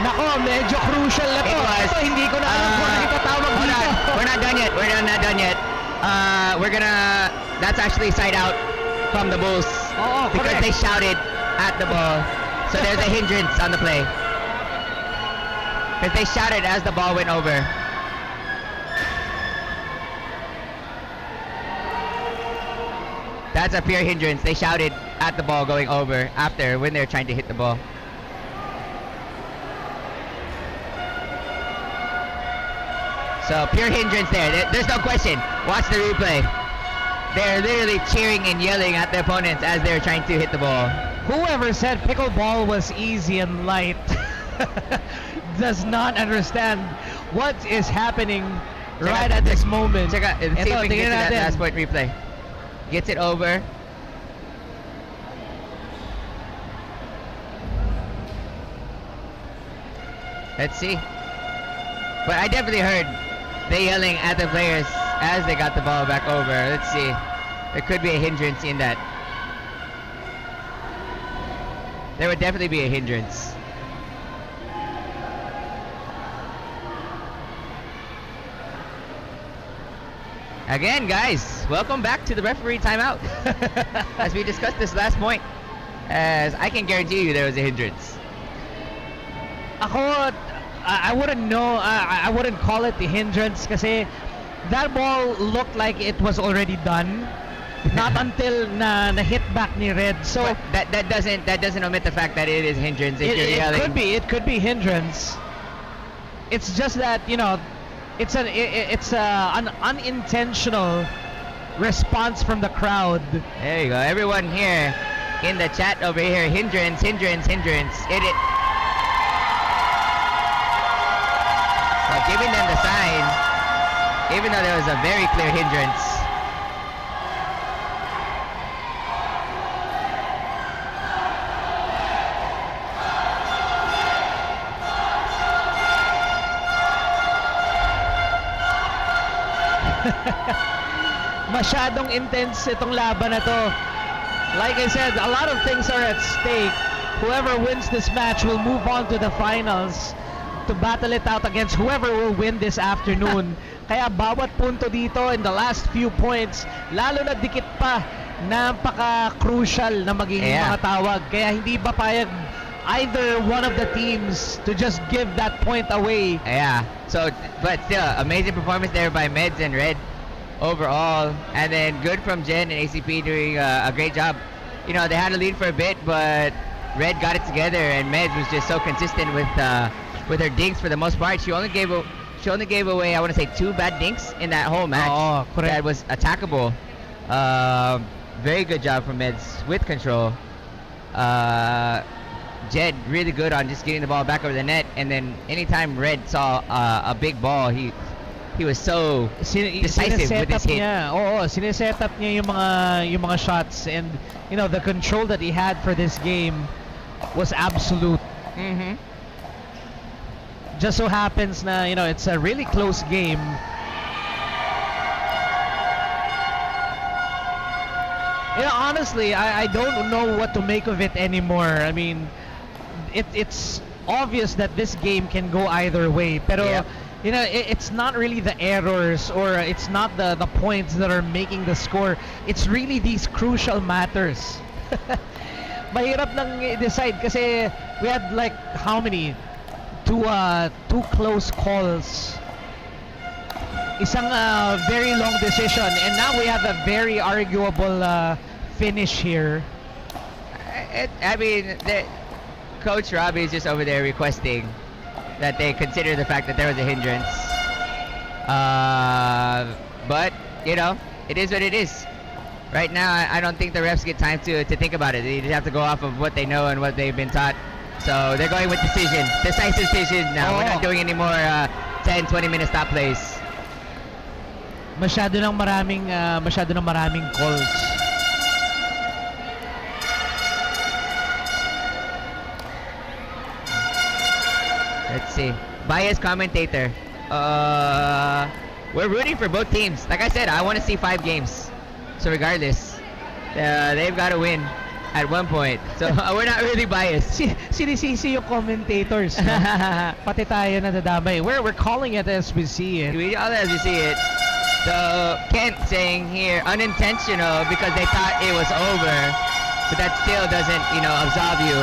Nako, medyo crucial na to. Ito, hindi ko na alam kung ano itatawag dito. We're not done yet. We're not done yet. That's actually side out from the Bulls. Because correct. they shouted at the ball. So there's a hindrance on the play. Because they shouted as the ball went over. That's a pure hindrance. They shouted at the ball going over after when they're trying to hit the ball. So pure hindrance there. There's no question. Watch the replay. They're literally cheering and yelling at their opponents as they're trying to hit the ball. Whoever said pickleball was easy and light does not understand what is happening right at this moment. Check out. See if we can get to that last point replay. Gets it over. Let's see. But I definitely heard they yelling at the players as they got the ball back over. Let's see. There could be a hindrance in that. There would definitely be a hindrance. Again, guys, welcome back to the referee timeout. As we discussed this last point, as I can guarantee you there was a hindrance. Ako, I wouldn't know. I wouldn't call it the hindrance kasi that ball looked like it was already done. Not until na hit back ni Red. So but that doesn't omit the fact that it is hindrance. If you're yelling. It could be hindrance. It's just that it's an unintentional response from the crowd. There you go. Everyone here in the chat over here, hindrance. So giving them the sign, even though there was a very clear hindrance. Masyadong intense itong laban na to. Like I said, a lot of things are at stake. Whoever wins this match will move on to the finals to battle it out against whoever will win this afternoon. Kaya bawat punto dito in the last few points, lalo na dikit pa, napaka-crucial na magiging mga tawag. Kaya hindi ba payag either one of the teams to just give that point away. Yeah. So, but still, amazing performance there by Meds and Red overall, and then good from Jen and ACP doing a great job. You know, they had a lead for a bit, but Red got it together, and Meds was just so consistent with her dinks for the most part. She only gave away, I want to say, 2 bad dinks in that whole match. Oh, correct. That was attackable. Very good job from Meds with control. Jed really good on just getting the ball back over the net, and then anytime Red saw a big ball, he was so decisive with his hit. Sineset up niya yung mga shots, and you know, the control that he had for this game was absolute. Mm-hmm. Just so happens na, you know, it's a really close game. You know, honestly, I don't know what to make of it anymore. I mean, it's obvious that this game can go either way. Pero, Yep. you know, it's not really the errors, or it's not the points that are making the score. It's really these crucial matters. Mahirap nang i-decide kasi we had like how many? Two close calls. Isang very long decision, and now we have a very arguable finish here. I mean, Coach Robbie is just over there requesting that they consider the fact that there was a hindrance. But, you know, it is what it is. Right now, I don't think the refs get time to think about it. They just have to go off of what they know and what they've been taught. So they're going with decision. Decisive decision now. We're not doing any more 10, 20-minute stop plays. Masyado ng maraming calls. Let's see. Biased commentator. We're rooting for both teams. Like I said, I want to see 5 games. So regardless, they've got to win at one point. So we're not really biased. Sinisisi yung commentators. No? Pati tayo nadadamay. We're calling it as we see it. We all as we see it. So Kent saying here, unintentional because they thought it was over. But that still doesn't, you know, absolve you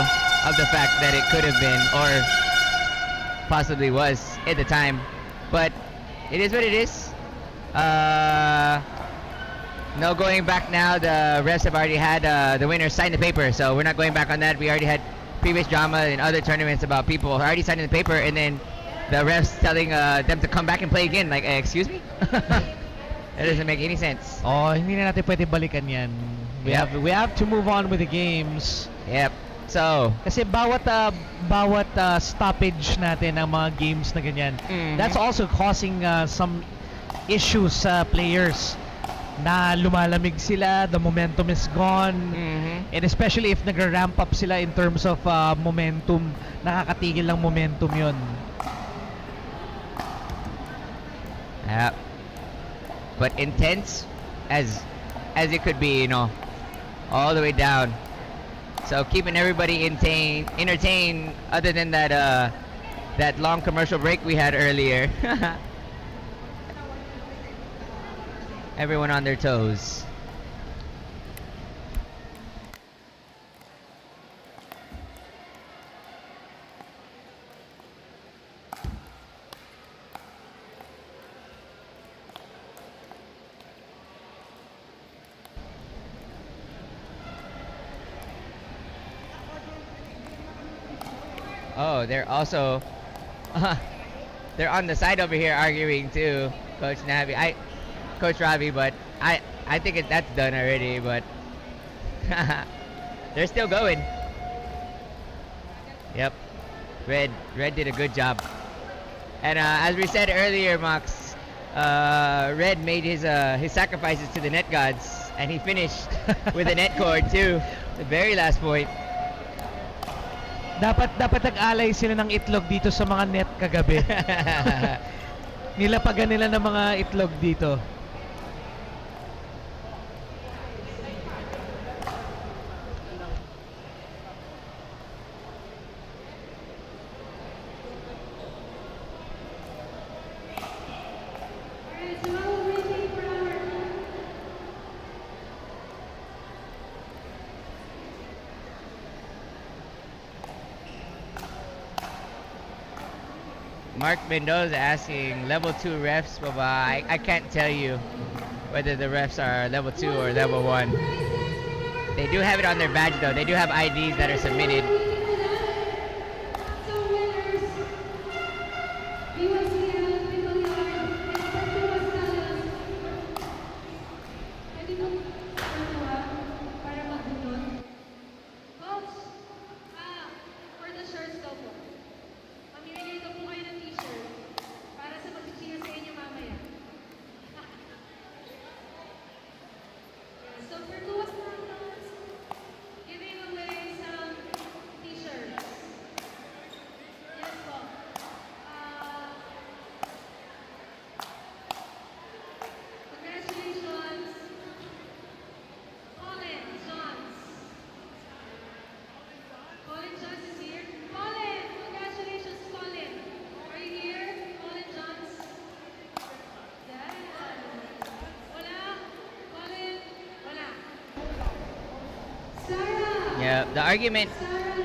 of the fact that it could have been, or possibly was at the time. But it is what it is. No going back now. The refs have already had the winner sign the paper, so we're not going back on that. We already had previous drama in other tournaments about people already signing the paper, and then the refs telling them to come back and play again. Like, excuse me? That doesn't make any sense. Oh, hindi na natin pwede balikan yan. We have to move on with the games. Yep. So, kasi bawat stoppage natin ng mga games na ganyan, that's also causing some issues sa players. Na lumalamig sila, the momentum is gone, and especially if nag-ramp up sila in terms of momentum, nakakatigil lang momentum yun. Yeah. But intense as it could be, you know, all the way down. So keeping everybody entertained other than that long commercial break we had earlier. Everyone on their toes. Oh, they're also they're on the side over here arguing too, Coach Navi. Coach Robbie, but I think that's done already, but they're still going. Yep. Red did a good job. And as we said earlier, Max, Red made his sacrifices to the net gods, and he finished with a net cord too. The very last point. Dapat nag-alay sila ng itlog dito sa mga net kagabi. Nilapagan nila ng mga itlog dito. Mark Mendoza asking level 2 refs. Well, I can't tell you whether the refs are level 2 or level 1. They do have it on their badge though. They do have IDs that are submitted. Yeah, the argument,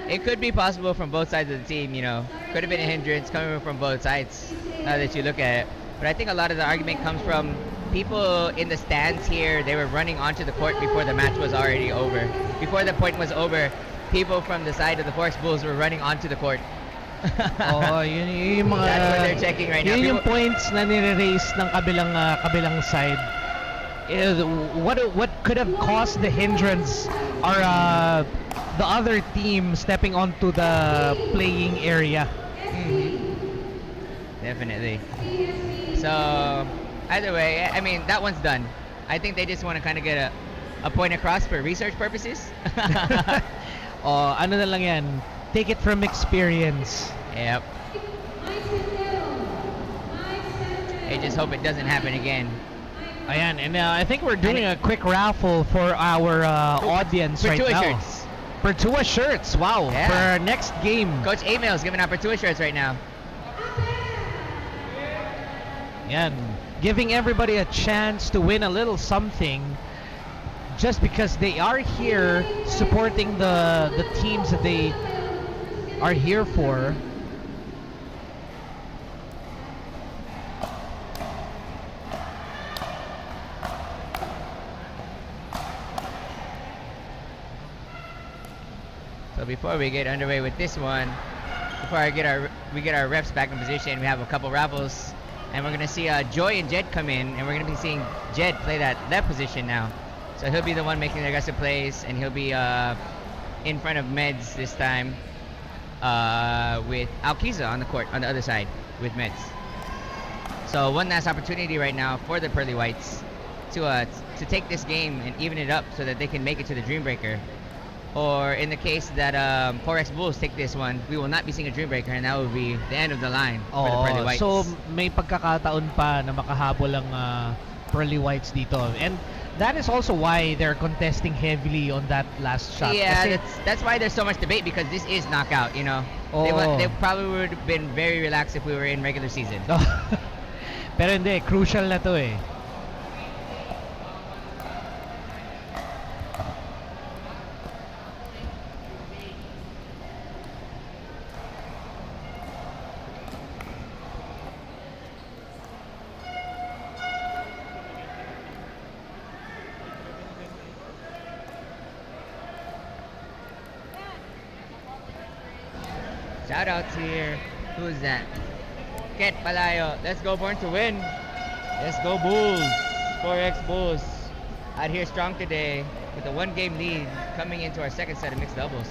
it could be possible from both sides of the team, you know. Could have been a hindrance coming from both sides, now that you look at it. But I think a lot of the argument comes from people in the stands here. They were running onto the court before the match was already over. Before the point was over, people from the side of the Forex Bulls were running onto the court. Yun yung mga... That's what they're checking right now. Yun yung points na nire-raise ng kabilang side. What could have caused the hindrance are the other team stepping onto the playing area. Definitely. So, either way, I mean, that one's done. I think they just want to kind of get a point across for research purposes. Ano na lang yan, take it from experience. Yep. I just hope it doesn't happen again. Ayan, and I think we're doing a quick raffle for our audience right now. Shirts. Pertua shirts, wow, Yeah. for our next game. Coach Emil is giving out Pertua shirts right now. Yan, giving everybody a chance to win a little something just because they are here supporting the teams that they are here for. So before we get underway with this one, before we get our reps back in position, we have a couple raffles, and we're gonna see Joy and Jed come in, and we're gonna be seeing Jed play that left position now. So he'll be the one making the aggressive plays, and he'll be in front of Meds this time with Alkiza on the court on the other side with Meds. So one last opportunity right now for the Pearly Whites to take this game and even it up so that they can make it to the Dreambreaker. Or in the case that Forex Bulls take this one, we will not be seeing a Dreambreaker, and that will be the end of the line for the Pearly Whites. So may pagkakataon pa na makahabol ang Pearly Whites dito. And that is also why they're contesting heavily on that last shot. Yeah, that's why there's so much debate, because this is knockout, you know. They probably would have been very relaxed if we were in regular season. Pero hindi, crucial na to eh. Shout outs here. Who's that? Ket Palayo. Let's go Born to Win. Let's go Bulls. 4X Bulls. Out here strong today with a 1-game lead coming into our second set of mixed doubles.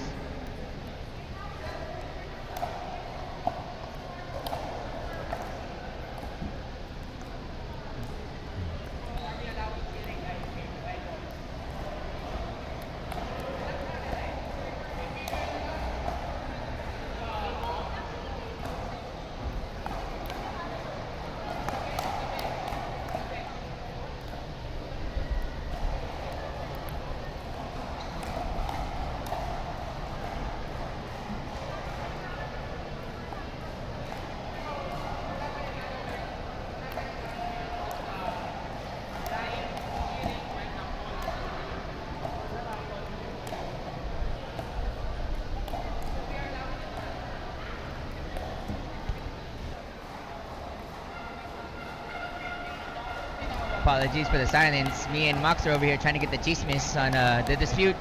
apologies for the silence. Me and Mox are over here trying to get the chismis on the dispute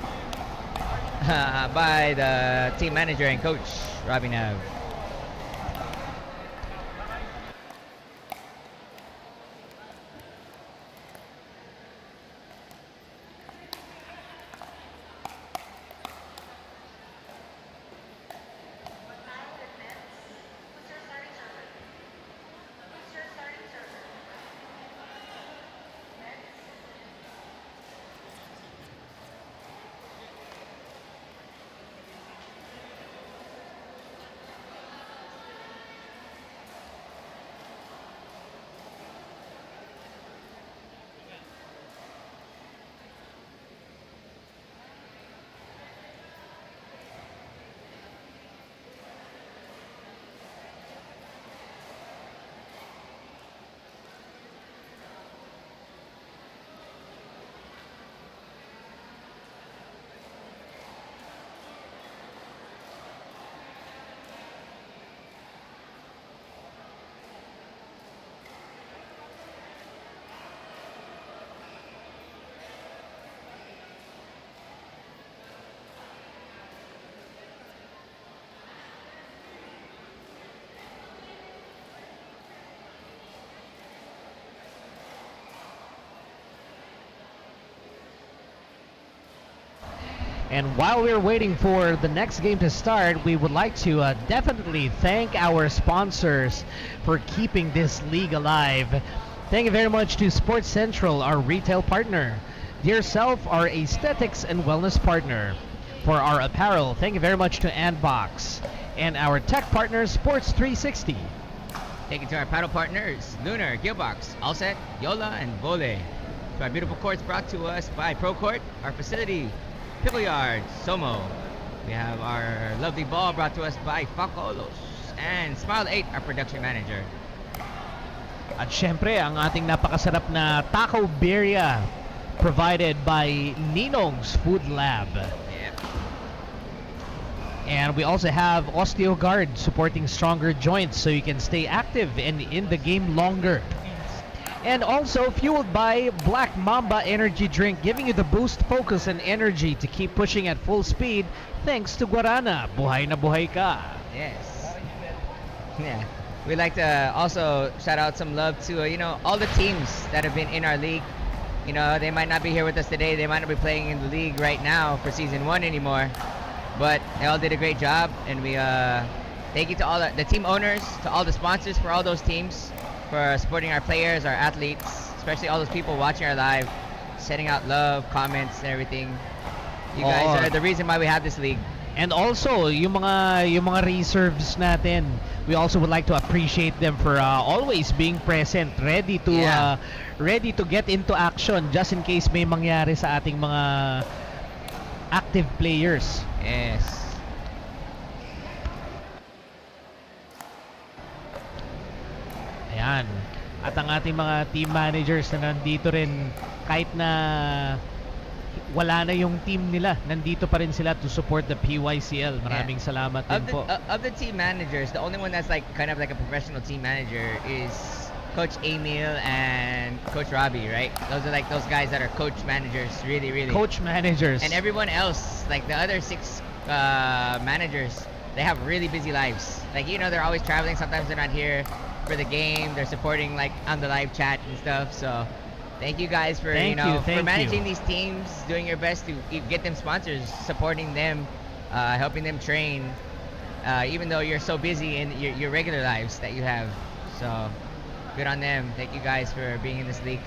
by the team manager and coach, Robbie Nav. And while we're waiting for the next game to start, we would like to definitely thank our sponsors for keeping this league alive. Thank you very much to Sports Central, our retail partner. Dear Self, our aesthetics and wellness partner. For our apparel, thank you very much to Andbox. And our tech partner, Sports 360. Thank you to our paddle partners, Lunar, Gearbox, Allset, Yola, and Vole. To our beautiful courts brought to us by ProCourt, our facility, Pickle Yard, SOMO. We have our lovely ball brought to us by Facolos. And Smile 8, our production manager. At syempre, ang ating napakasarap na Taco Birria provided by Ninong's Food Lab. Yep. And we also have OsteoGuard supporting stronger joints so you can stay active and in the game longer. And also fueled by Black Mamba Energy Drink, giving you the boost, focus, and energy to keep pushing at full speed thanks to Guarana. Buhay na buhay ka. Yes. Yeah. We'd like to also shout out some love to, all the teams that have been in our league. They might not be here with us today. They might not be playing in the league right now for Season 1 anymore. But they all did a great job. And we thank you to all the team owners, to all the sponsors for all those teams, for supporting our players, our athletes, especially all those people watching our live, sending out love, comments, and everything. You guys are the reason why we have this league. And also, yung mga reserves natin, we also would like to appreciate them for always being present, ready to get into action just in case may mangyari sa ating mga active players. Yes. Ayan. At ang ating mga team managers na nandito rin, kahit na wala na yung team nila, nandito pa rin sila to support the PYCL. Maraming salamat din po. Of the team managers, the only one that's kind of like a professional team manager is Coach Emil and Coach Robbie, right? Those are like those guys that are coach managers, really. Coach managers. And everyone else, like the other 6 managers, they have really busy lives. Like, they're always traveling. Sometimes they're not here for the game. They're supporting like on the live chat and stuff. So thank you guys for for managing these teams, doing your best to get them sponsors, supporting them, helping them train, even though you're so busy in your regular lives that you have. So good on them. Thank you guys for being in this league.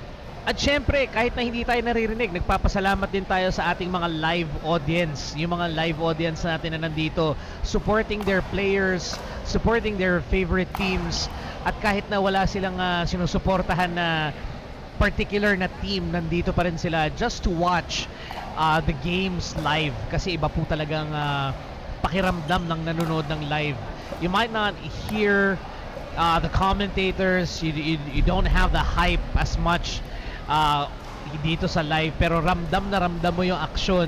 At syempre, kahit na hindi tayo naririnig, nagpapasalamat din tayo sa ating mga live audience. Yung mga live audience natin na nandito, supporting their players, supporting their favorite teams. At kahit na wala silang sinusuportahan na particular na team, nandito pa rin sila just to watch the games live. Kasi iba po talagang pakiramdam ng nanonood ng live. You might not hear the commentators, you don't have the hype as much dito sa live, pero ramdam mo yung aksyon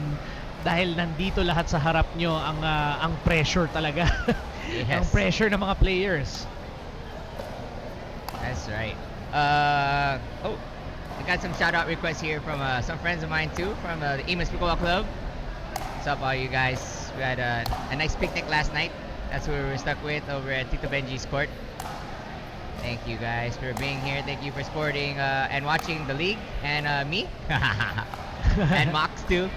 dahil nandito lahat sa harap nyo ang pressure talaga. Yes. Ang pressure ng mga players. That's right. I got some shout out requests here from some friends of mine too, from the Emus Pickleball Club. What's up, all you guys? We had a nice picnic last night. That's who we were stuck with over at Tito Benji's court. Thank you guys for being here. Thank you for supporting and watching the league and me and Mox too.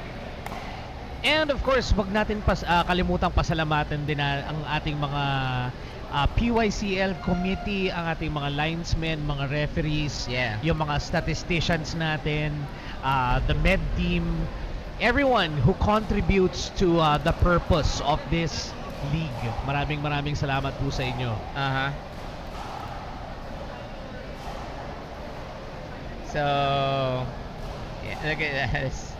And of course, wag natin kalimutang pasalamatan din ang ating mga PYCL committee, ang ating mga linesmen, mga referees, yung mga statisticians natin, the med team, everyone who contributes to the purpose of this league. Maraming salamat po sa inyo. So, yeah, look at this.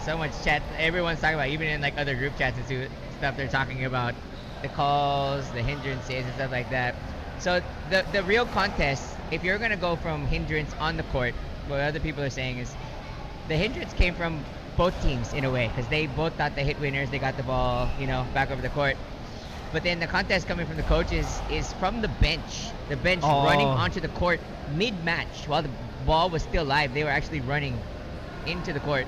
So much chat. Everyone's talking about, even in like other group chats and stuff, they're talking about the calls, the hindrances and stuff like that. So the real contest, if you're gonna go from hindrance on the court, what other people are saying is the hindrance came from both teams in a way, because they both thought they hit winners, they got the ball, back over the court. But then the contest coming from the coaches is from the bench. The bench running onto the court mid-match while the ball was still live. They were actually running into the court,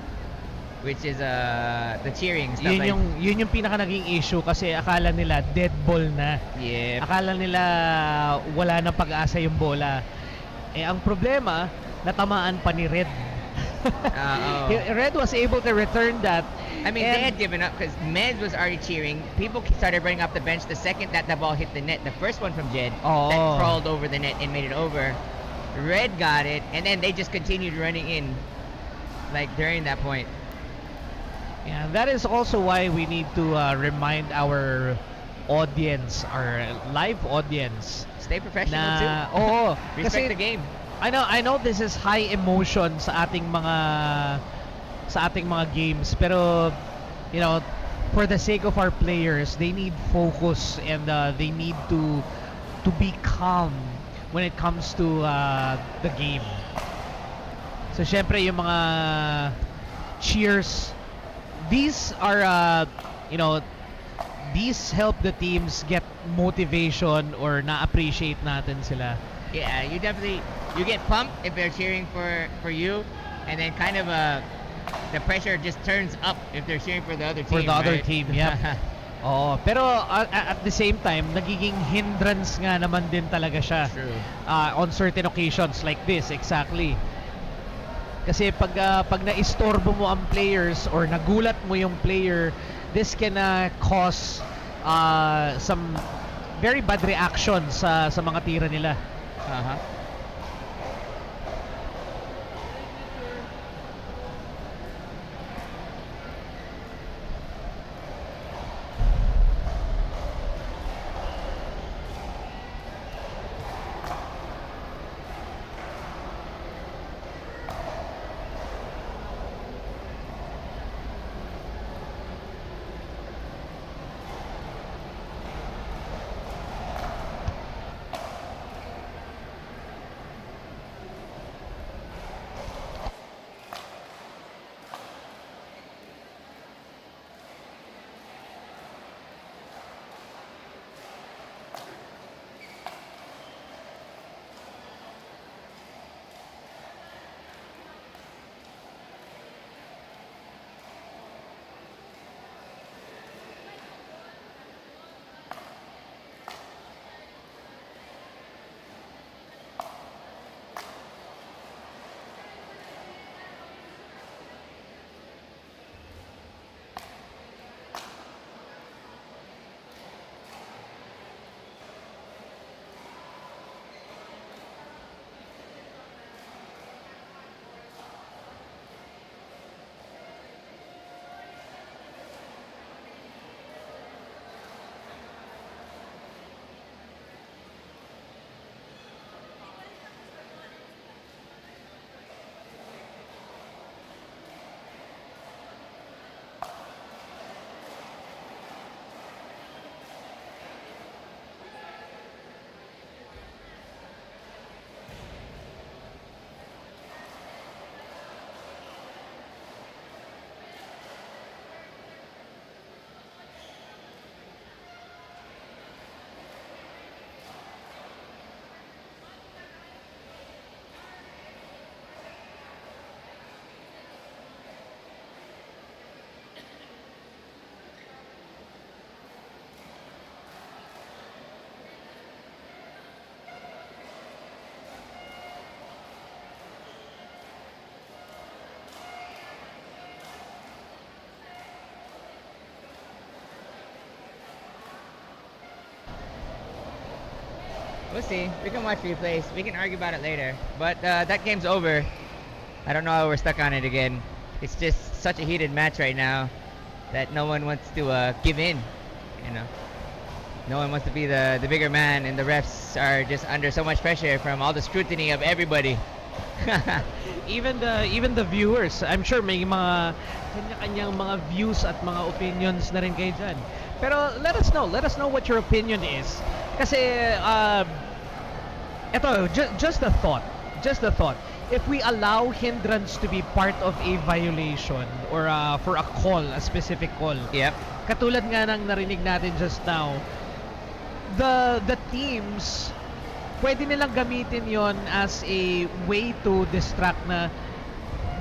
which is the cheering stuff. Yun yung pinaka naging issue kasi akala nila dead ball na. Akala nila wala na pag-asa yung bola. Ang problema, natamaan pa ni Red. Red was able to return that. I mean, they had given up because Mez was already cheering. People started running off the bench the second that the ball hit the net. The first one from Jed that crawled over the net and made it over. Red got it, and then they just continued running in, like during that point. Yeah, that is also why we need to remind our audience, our live audience, stay professional too. Kasi Respect the game. I know this is high emotion sa ating mga games, pero for the sake of our players, they need focus and they need to be calm when it comes to the game. So syempre yung mga cheers, these are these help the teams get motivation or na-appreciate natin sila. Yeah, you get pumped if they're cheering for you, and then kind of the pressure just turns up if they're cheering for the other team. For the other team, yeah. Pero at the same time, nagiging hindrance nga naman din talaga siya. True. On certain occasions like this, exactly. Kasi pag na-istorbo mo ang players or nagulat mo yung player, this can cause some very bad reactions sa mga tira nila. We'll see. We can watch replays. We can argue about it later. But that game's over. I don't know how we're stuck on it again. It's just such a heated match right now that no one wants to give in. You know, no one wants to be the bigger man, and the refs are just under so much pressure from all the scrutiny of everybody. Even the viewers, I'm sure may mga kanya-kanyang mga views at mga opinions na rin kayo dyan. Pero let us know what your opinion is. Kasi eto, just a thought. If we allow hindrance to be part of a violation or for a call, a specific call. Yep. Katulad nga ng narinig natin just now, the teams pwede nilang gamitin yon as a way to distract na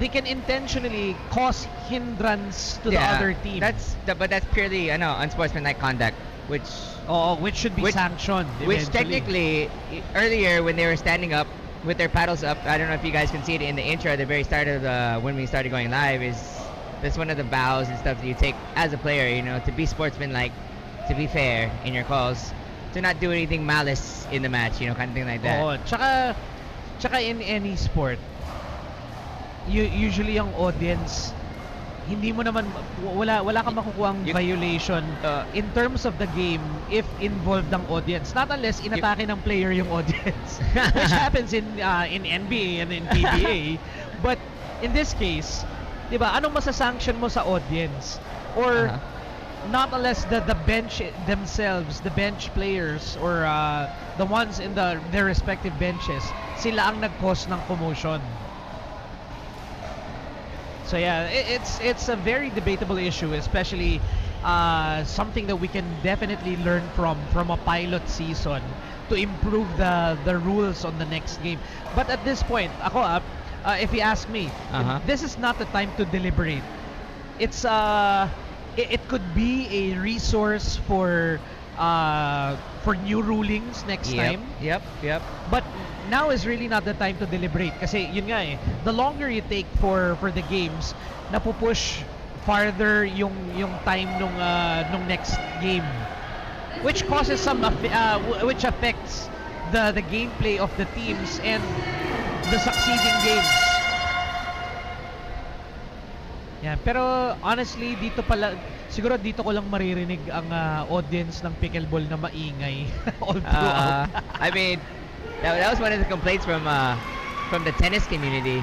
they can intentionally cause hindrance to the other team. But that's purely unsportsmanlike conduct, which should be sanctioned Which eventually. technically, earlier when they were standing up with their paddles up, I don't know if you guys can see it in the intro at the very start of when we started going live, that's one of the bows and stuff that you take as a player, you know, to be sportsmanlike, to be fair in your calls, to not do anything malice in the match, you know, kind of thing like that. Oo, tsaka in any sport, usually yung audience, hindi mo naman, wala kang makukuhang violation in terms of the game if involved ang audience. Not unless inatake ng player yung audience, which happens in NBA and in PBA. But in this case, di ba, anong masasanction mo sa audience? Or not unless the bench themselves, the bench players or the ones in their respective benches, sila ang nag-cause ng commotion. So yeah, it's a very debatable issue, especially something that we can definitely learn from a pilot season to improve the rules on the next game. But at this point, if you ask me, this is not the time to deliberate. It's it could be a resource for new rulings next time. Yep. But now is really not the time to deliberate kasi yun nga the longer you take for the games, napupush farther yung time nung next game, which causes which affects the gameplay of the teams and the succeeding games. Yeah, pero honestly, siguro dito ko lang maririnig ang audience ng pickleball na maingay all throughout. I mean, that was one of the complaints from the tennis community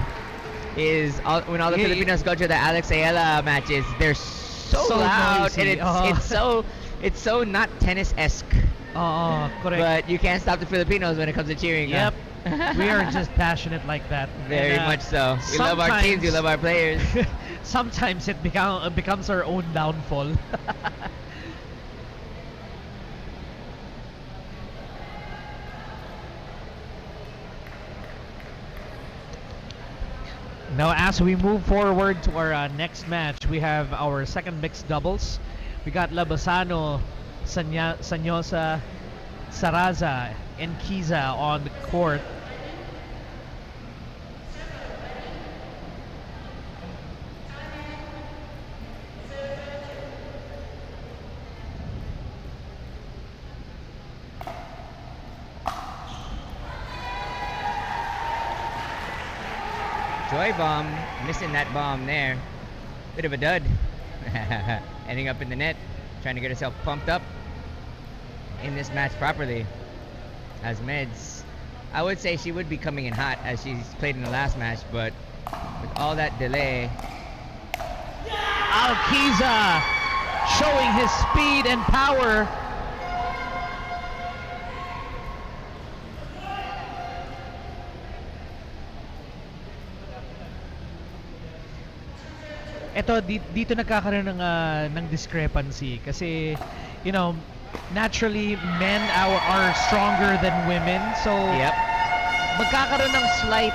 is when all the Filipinos go to the Alex Ayala matches, they're so loud noisy. And it's so not tennis-esque. Correct. But you can't stop the Filipinos when it comes to cheering. Yep. We are just passionate like that. Very much so. We love our teams, we love our players. Sometimes it becomes our own downfall. Now, as we move forward to our next match, we have our second mixed doubles. We got Labasano, Sanyosa, Saraza, and Kiza on the court. Joy bomb, missing that bomb there. Bit of a dud. Ending up in the net, trying to get herself pumped up in this match properly. As Meds, I would say she would be coming in hot as she's played in the last match, but with all that delay. Alkiza showing his speed and power. Ito dito nagkakaroon ng discrepancy kasi you know, naturally men are stronger than women, so magkakaroon ng slight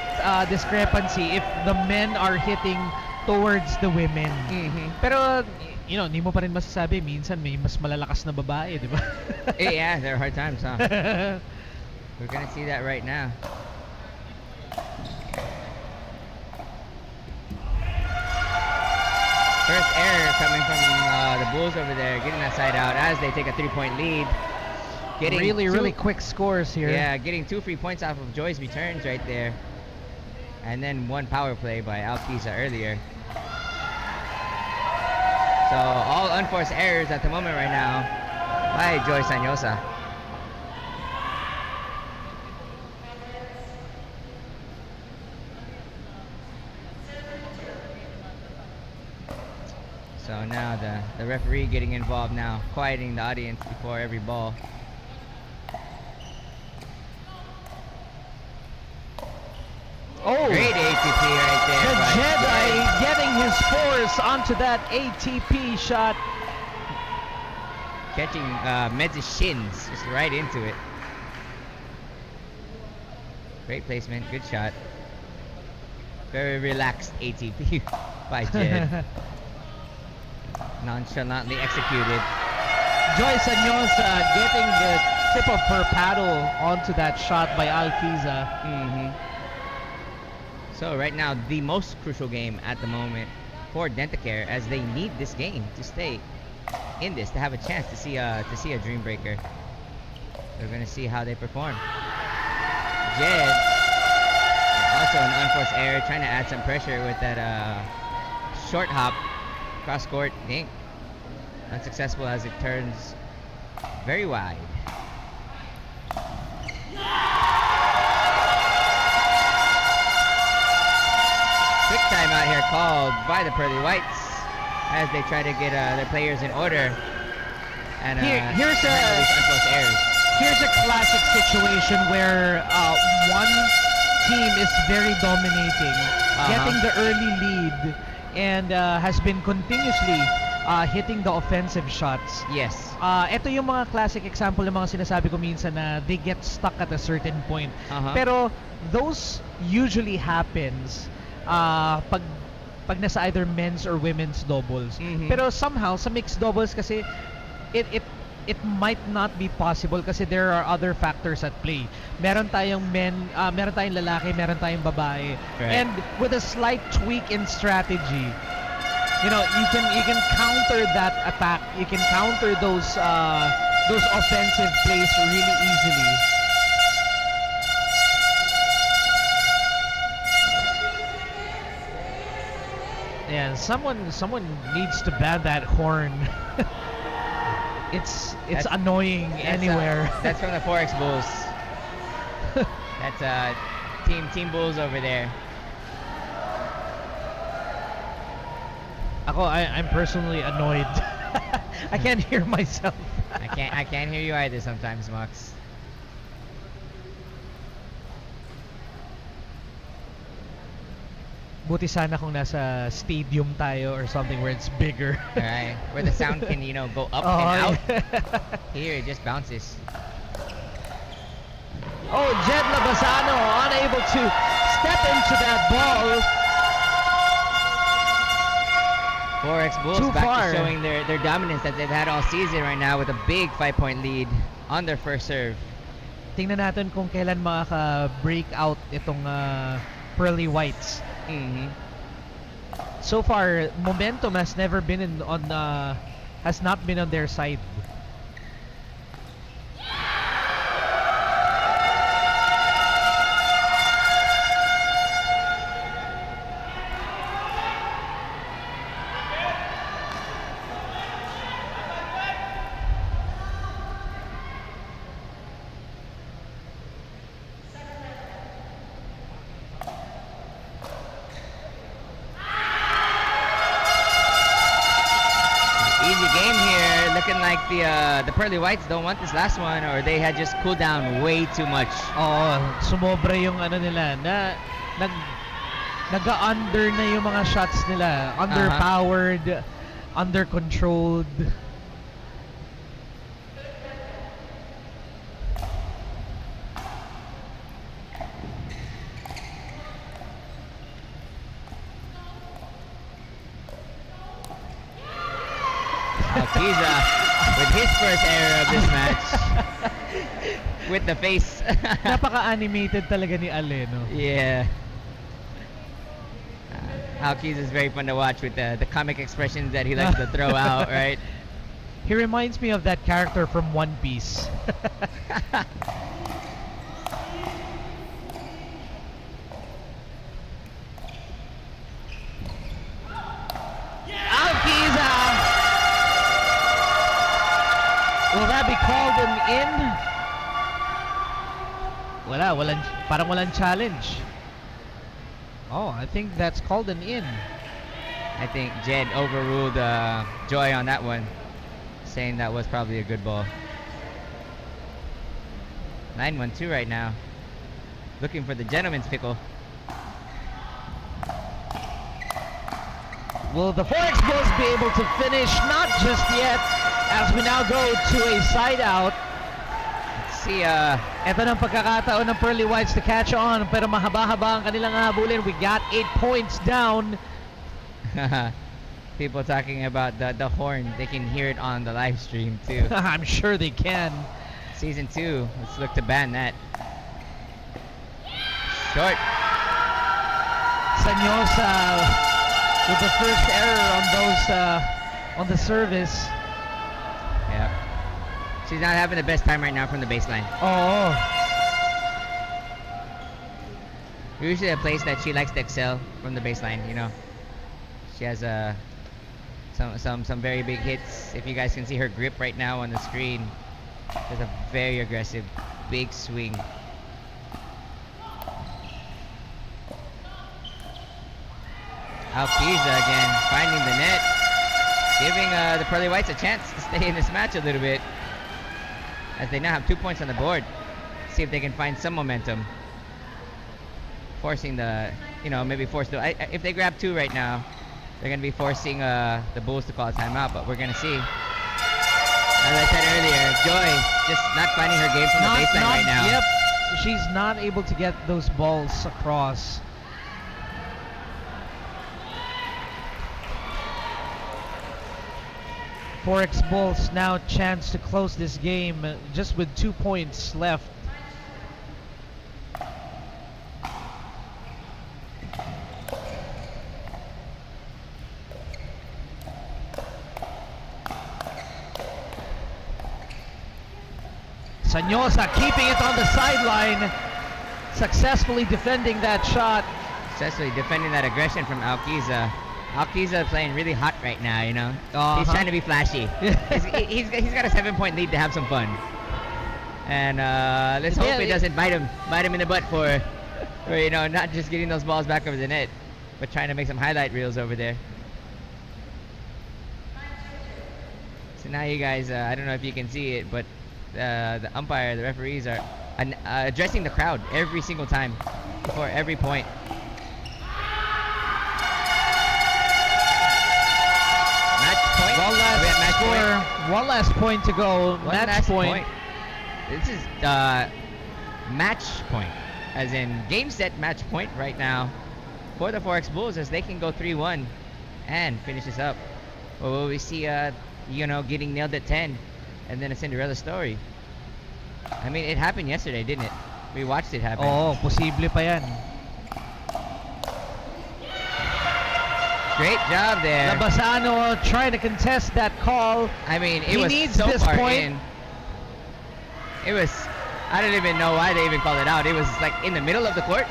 discrepancy if the men are hitting towards the women. Pero you know, hindi mo pa rin masasabi, minsan may mas malalakas na babae, di ba? Yeah, there are hard times, huh? We're gonna see that right now. First error coming from the Bulls over there, getting that side out as they take a 3-point lead. Getting really quick scores here. Yeah, getting 2 free points off of Joy's returns right there. And then 1 power play by Alpiza earlier. So all unforced errors at the moment right now by Joy Sanyosa. So now the referee getting involved now, quieting the audience before every ball. Oh, great ATP right there. The by Jedi Jed. getting his force onto that ATP shot. Catching Meds' shins just right into it. Great placement, good shot. Very relaxed ATP by Jed. Nonchalantly executed. Joy Sanyosa getting the tip of her paddle onto that shot by Alpiza. So right now, the most crucial game at the moment for Dentacare, as they need this game to stay in this, to have a chance to see a dream breaker. We're gonna see how they perform. Jed, also an unforced error, trying to add some pressure with that short hop cross court dink. Unsuccessful as it turns very wide. Quick timeout here called by the Pearly Whites as they try to get their players in order. And here's unforced errors. Here's a classic situation where one team is very dominating, getting the early lead, and has been continuously hitting the offensive shots. Yes. Ito yung mga classic example ng mga sinasabi ko minsan na they get stuck at a certain point. Pero those usually happens pag nasa either men's or women's doubles. Pero somehow sa mixed doubles kasi it might not be possible kasi there are other factors at play. Meron tayong meron tayong lalaki, meron tayong babae. Right. And with a slight tweak in strategy, you know, you can counter that attack. You can counter those offensive plays really easily. Yeah, someone needs to ban that horn. It's annoying anywhere. That's from the Forex Bulls. That's Team Bulls over there. I'm personally annoyed. I can't hear myself. I can't hear you either sometimes, Max. Buti sana kung nasa stadium tayo or something where it's bigger. Right, where the sound can, go up and out. Here, it just bounces. Oh, Jed Labasano unable to step into that ball. Forex Bulls Too back far. to showing their dominance that they've had all season right now with a big 5-point lead on their first serve. Tingnan natin kung kailan makaka-break out itong Pearly Whites. So far, momentum has never been has not been on their side. The Pearly Whites don't want this last one, or they had just cooled down way too much. Oo, sumobra yung nila na naga-under na yung mga shots nila. Underpowered, under-controlled. Alpiza with his first error of this match. With the face. Napaka-animated talaga ni Ale, no? Yeah. Alpiza is very fun to watch with the comic expressions that he likes to throw out, right? He reminds me of that character from One Piece. Alkiza! Will that be called an in? Parang walang challenge. Oh, I think that's called an in. I think Jed overruled Joy on that one, saying that was probably a good ball. 9-1-2 right now. Looking for the gentleman's pickle. Will the Forex Bulls be able to finish? Not just yet, as we now go to a side out. Let's see, ito ng pagkakataon ng Pearly Whites to catch on, pero mahaba-haba ang kanilang habulin. We got 8 points down. People talking about the horn. They can hear it on the live stream too. I'm sure they can. Season 2. Let's look to ban that. Short. Sanyosa with the first error on those on the service. Yeah. She's not having the best time right now from the baseline. Oh. Usually a place that she likes to excel from the baseline, you know. She has some very big hits. If you guys can see her grip right now on the screen, there's a very aggressive, big swing. Alkiza again, finding the net, giving the Pearly Whites a chance to stay in this match a little bit, as they now have 2 points on the board. See if they can find some momentum, forcing maybe force the. If they grab 2 right now, they're gonna be forcing the Bulls to call a timeout. But we're gonna see. As I said earlier, Joy just not finding her game from the baseline right now. Yep, she's not able to get those balls across. Forex Bulls now chance to close this game just with 2 points left. Sanyosa keeping it on the sideline, successfully defending that shot. Successfully defending that aggression from Alkiza. Alkiza playing really hot right now, you know. He's trying to be flashy. he's got a 7-point lead to have some fun. And let's hope it doesn't bite him in the butt for not just getting those balls back over the net, but trying to make some highlight reels over there. So now you guys, I don't know if you can see it, but the umpire, the referees are addressing the crowd every single time before every point. One last point to go. Match point. This is match point, as in game set match point right now for the Forex Bulls, as they can go 3-1 and finish this up. Or will we see getting nailed at 10 and then a Cinderella story? I mean, it happened yesterday, didn't it? We watched it happen. Oh, posible pa yan. Great job there. Labasano trying to contest that call. I mean, he was needs so this far point. in. It was, I don't even know why they even called it out. It was like in the middle of the court.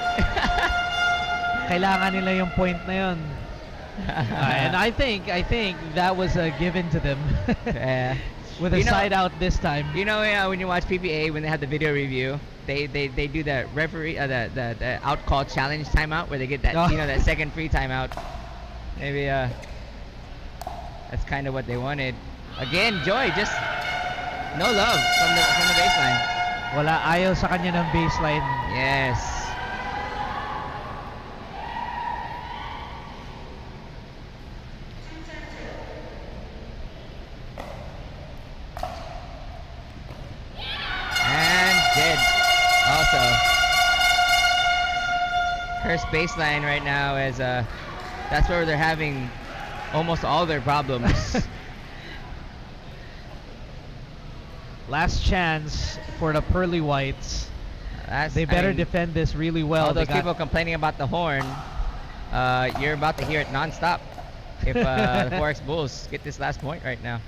Kailangan nila yung point na yun. And I think that was given to them. Yeah. With a side out this time. You know, when you watch PPA, when they have the video review, they do the referee the out call challenge timeout, where they get that that second free timeout. Maybe that's kind of what they wanted. Again, Joy just no love from the baseline. Wala, ayaw sa kanya ng baseline. Yes. And dead. Also, Hurst baseline right now is that's where they're having almost all their problems. Last chance for the Pearly Whites. They better defend this really well. All those people complaining about the horn, you're about to hear it non-stop if the Forex Bulls get this last point right now.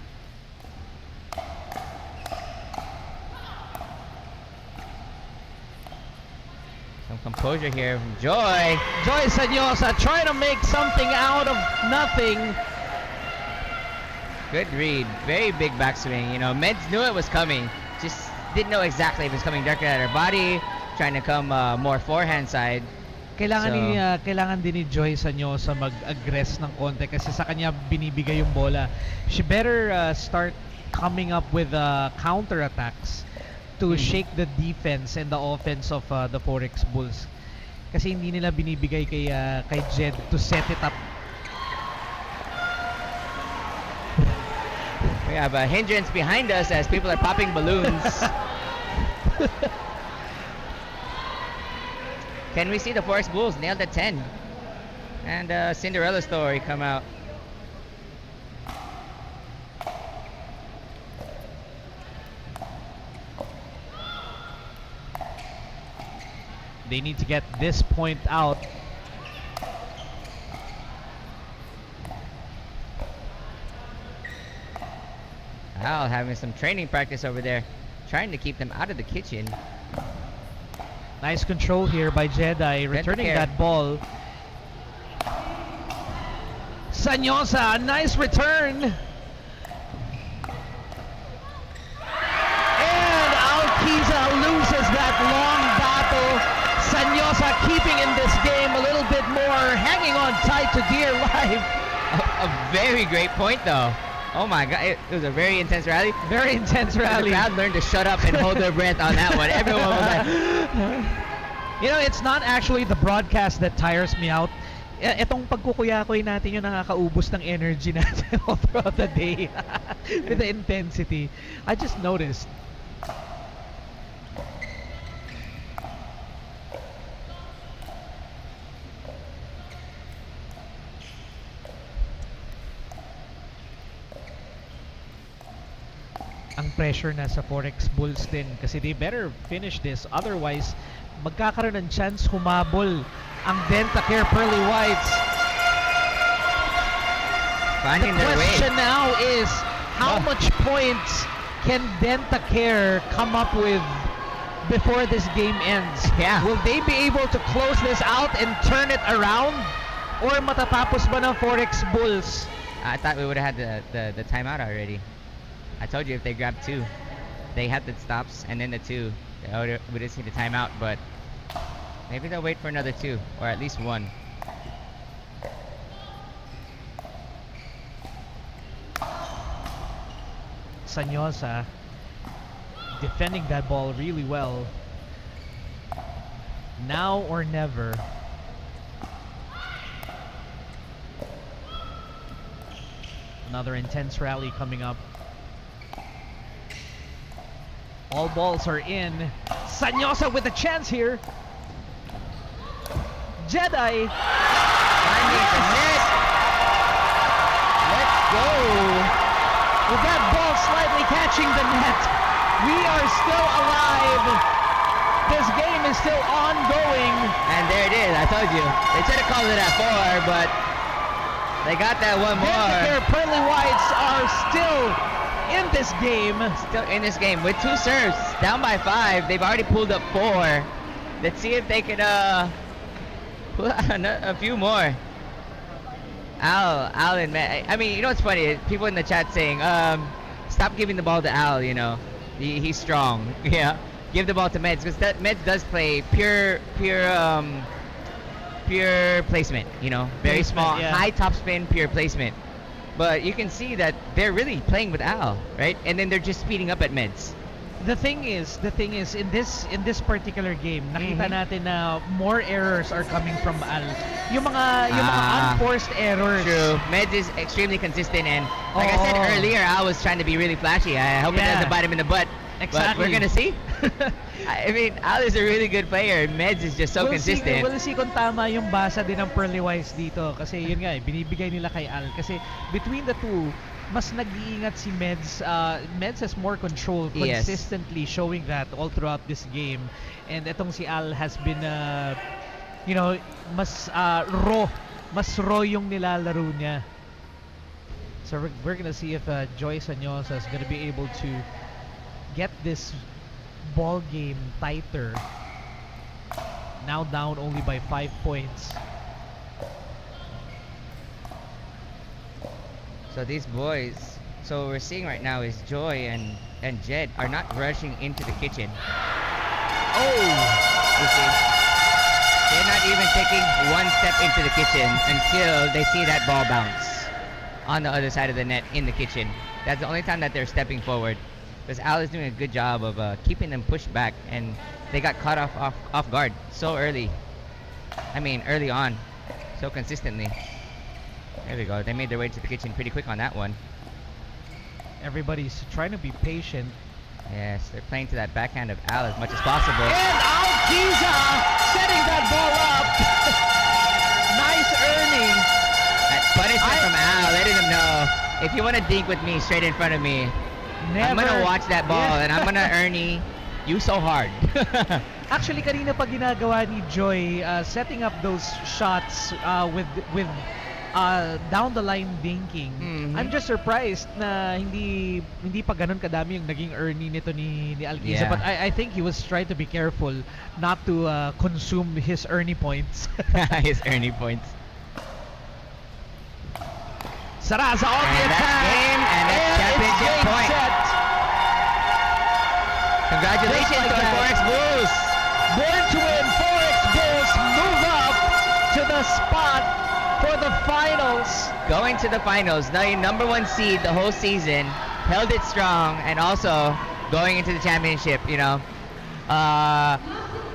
composure here from Joy. Joy Sanyosa trying to make something out of nothing. Good read. Very big backswing. You know, Meds knew it was coming. Just didn't know exactly if it was coming directly at her body. Trying to come more forehand side. Kailangan din ni Joy Sanyosa mag-aggress ng konti kasi sa kanya binibigay yung bola. She better start coming up with counter attacks to shake the defense and the offense of the Forex Bulls. Kasi hindi nila binibigay kay Jed to set it up. We have a hindrance behind us as people are popping balloons. Can we see the Forex Bulls nailed at 10? And Cinderella story come out. They need to get this point out. Al having some training practice over there, trying to keep them out of the kitchen. Nice control here by Jedi, returning that ball. Sanyosa, nice return. And Alkiza loses that long battle. Sanyosa keeping in this game a little bit more, hanging on tight to dear life. A very great point though. Oh my god, it was a very intense rally. Very intense rally. The crowd learned to shut up and hold their breath on that one. Everyone was like... You know, it's not actually the broadcast that tires me out. Itong pagkukuyakoy natin yung nakakaubos ng energy natin all throughout the day with the intensity. I just noticed. Ang pressure na sa Forex Bulls din kasi they better finish this, otherwise magkakaroon ng chance humabol ang Dentacare Pearly Whites. Finding the their question way. now is how much points can Dentacare come up with before this game ends? Yeah. Will they be able to close this out and turn it around, or matatapos ba ng Forex Bulls? I thought we would have had the timeout already. I told you if they grabbed 2, they had the stops and then the 2, we would see the timeout, but maybe they'll wait for another 2 or at least 1. Sanyosa defending that ball really well. Now or never. Another intense rally coming up. All balls are in. Sanyosa with a chance here. Jedi finding the net. Let's go. With that ball slightly catching the net, we are still alive. This game is still ongoing. And there it is. I told you. They should have called it at 4, but they got that one more. Dentacare Pearly Whites are still in this game. Still in this game with 2 serves, down by 5. They've already pulled up 4. Let's see if they can pull out a few more. Al and Matt. I mean, you know what's funny? People in the chat saying, stop giving the ball to Al, you know. He's strong. Yeah. Give the ball to Meds, because Meds does play pure placement, you know. Very small, yeah. high top spin, pure placement. But you can see that they're really playing with Al, right? And then they're just speeding up at Meds. The thing is in this particular game, nakita natin na more errors are coming from Al. Yung mga unforced errors. True. Meds is extremely consistent, and like I said earlier, Al was trying to be really flashy. I hope it doesn't bite him in the butt. Exactly. But we're gonna see. I mean, Al is a really good player. Meds is just so consistent. We'll see kung tama yung basa din ng Pearly Whites dito. Kasi yun nga, binibigay nila kay Al. Kasi between the two, mas nag-iingat si Meds. Meds has more control, consistently showing that all throughout this game. And itong si Al has been, you know, mas raw. Mas raw yung nilalaro niya. So we're gonna see if Joy Sanyosa is gonna be able to get this ball game tighter. now down only by 5 points. So these boys, so we're seeing right now is Joy and Jed are not rushing into the kitchen. Oh! You see? They're not even taking one step into the kitchen until they see that ball bounce on the other side of the net in the kitchen. That's the only time that they're stepping forward. Because Al is doing a good job of keeping them pushed back, and they got caught off guard so early. I mean, early on, so consistently. There we go. They made their way to the kitchen pretty quick on that one. Everybody's trying to be patient. Yes, they're playing to that backhand of Al as much as possible. And Alkiza setting that ball up. Nice earning. That punishment from Al, letting him know, if you want to dink with me straight in front of me, I'm gonna watch that ball and I'm gonna Ernie you so hard. Actually, kanina pa ginagawa ni Joy, setting up those shots with down the line dinking. I'm just surprised na hindi pa ganun kadami yung naging earning nito ni Alkiza. Yeah. But I think he was trying to be careful not to consume his earning points. His earning points. Saraza on the And attack. that's game, and that's championship it's game point. set. Congratulations Just like to our that. Forex Bulls. Born to Win Forex Bulls move up to the spot for the finals. Going to the finals. Now your number 1 seed the whole season. Held it strong, and also going into the championship, you know.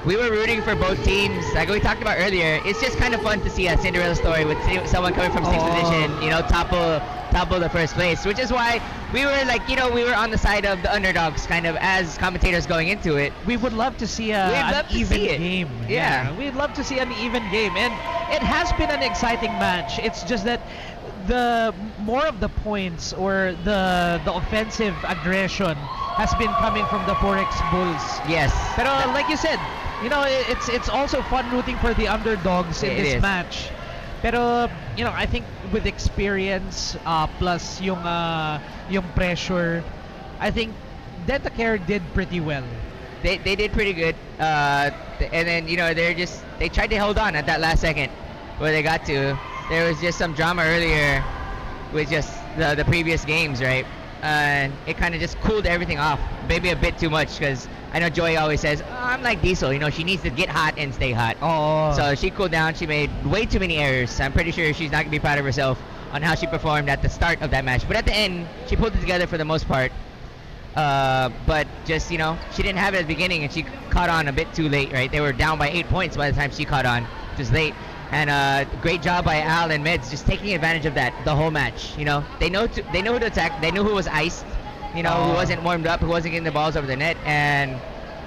We were rooting for both teams. Like we talked about earlier, it's just kind of fun to see a Cinderella story with someone coming from 6th position, you know, topple the first place, which is why we were like, you know, we were on the side of the underdogs kind of as commentators going into it. We would love to see an even game. Yeah. We'd love to see an even game, and it has been an exciting match. It's just that the more of the points or the offensive aggression has been coming from the Forex Bulls. Yes. Pero like you said, you know, it's also fun rooting for the underdogs in this match. Pero you know, I think with experience plus yung pressure, I think Dentacare did pretty well. They did pretty good. And then, you know, they tried to hold on at that last second where they got to. There was just some drama earlier with just the previous games, right? And it kind of just cooled everything off, maybe a bit too much, because I know Joy always says, I'm like Diesel, you know, she needs to get hot and stay hot. Oh. So she cooled down. She made way too many errors. I'm pretty sure she's not going to be proud of herself on how she performed at the start of that match. But at the end, she pulled it together for the most part. But just, you know, she didn't have it at the beginning, and she caught on a bit too late, right? They were down by 8 points by the time she caught on, just late. And great job by Al and Meds, just taking advantage of that the whole match. You know, they know who to attack. They knew who was iced. You know, who wasn't warmed up, who wasn't getting the balls over the net. And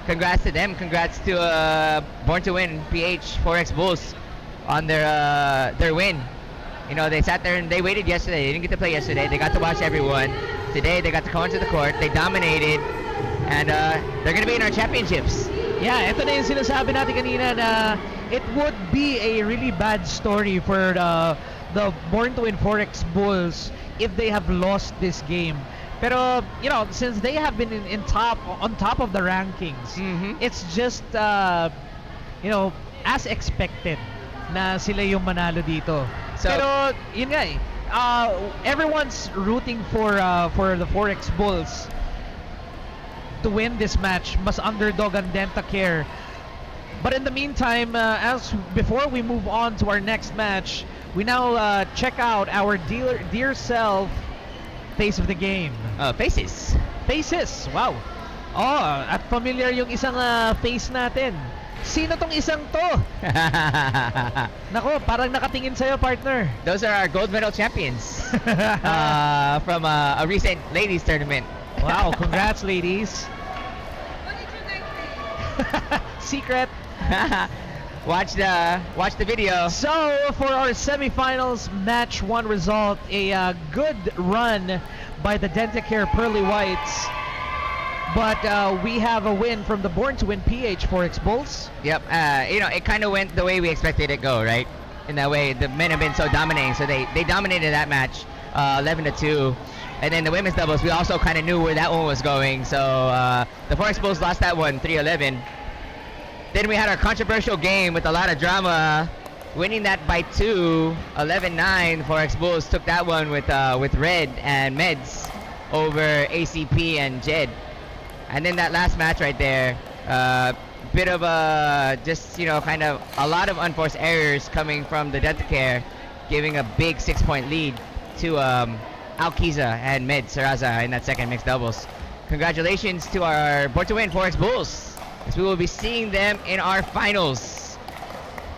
congrats to them. Congrats to Born2WinPH Forex Bulls on their win. You know, they sat there and they waited yesterday. They didn't get to play yesterday. They got to watch everyone. Today they got to come into the court. They dominated, and they're gonna be in our championships. Yeah, ito na yung sinasabi natin kanina na it would be a really bad story for the Born2Win Forex Bulls if they have lost this game. Pero, you know, since they have been on top of the rankings, it's just, you know, as expected na sila yung manalo dito. So, pero, yun nga eh, everyone's rooting for the Forex Bulls to win this match, mas underdog ang Dentacare. But in the meantime, as before we move on to our next match, we now check out our dear self face of the game. Faces. Faces. Wow. Oh, at familiar yung isang face natin. Sino tong isang to? Nako, parang nakatingin sa'yo, partner. Those are our gold medal champions from a recent ladies tournament. Wow, congrats, ladies. Secret. Watch the video. So for our semifinals match 1 result, a good run by the Dentacare Pearly Whites. But we have a win from the Born2WinPH Forex Bulls. Yep. You know, it kind of went the way we expected it to go, right? In that way, the men have been so dominating, so they dominated that match, 11-2. And then the women's doubles, we also kind of knew where that one was going. So the Forex Bulls lost that one, 3-11. Then we had our controversial game with a lot of drama, winning that by 2, 11-9. Forex Bulls took that one with Red and Meds over ACP and Jed. And then that last match right there, bit of a kind of a lot of unforced errors coming from the Dentacare, giving a big 6-point lead to Alkiza and Med Saraza in that second mixed doubles. Congratulations to our Born2Win Forex Bulls, as we will be seeing them in our finals.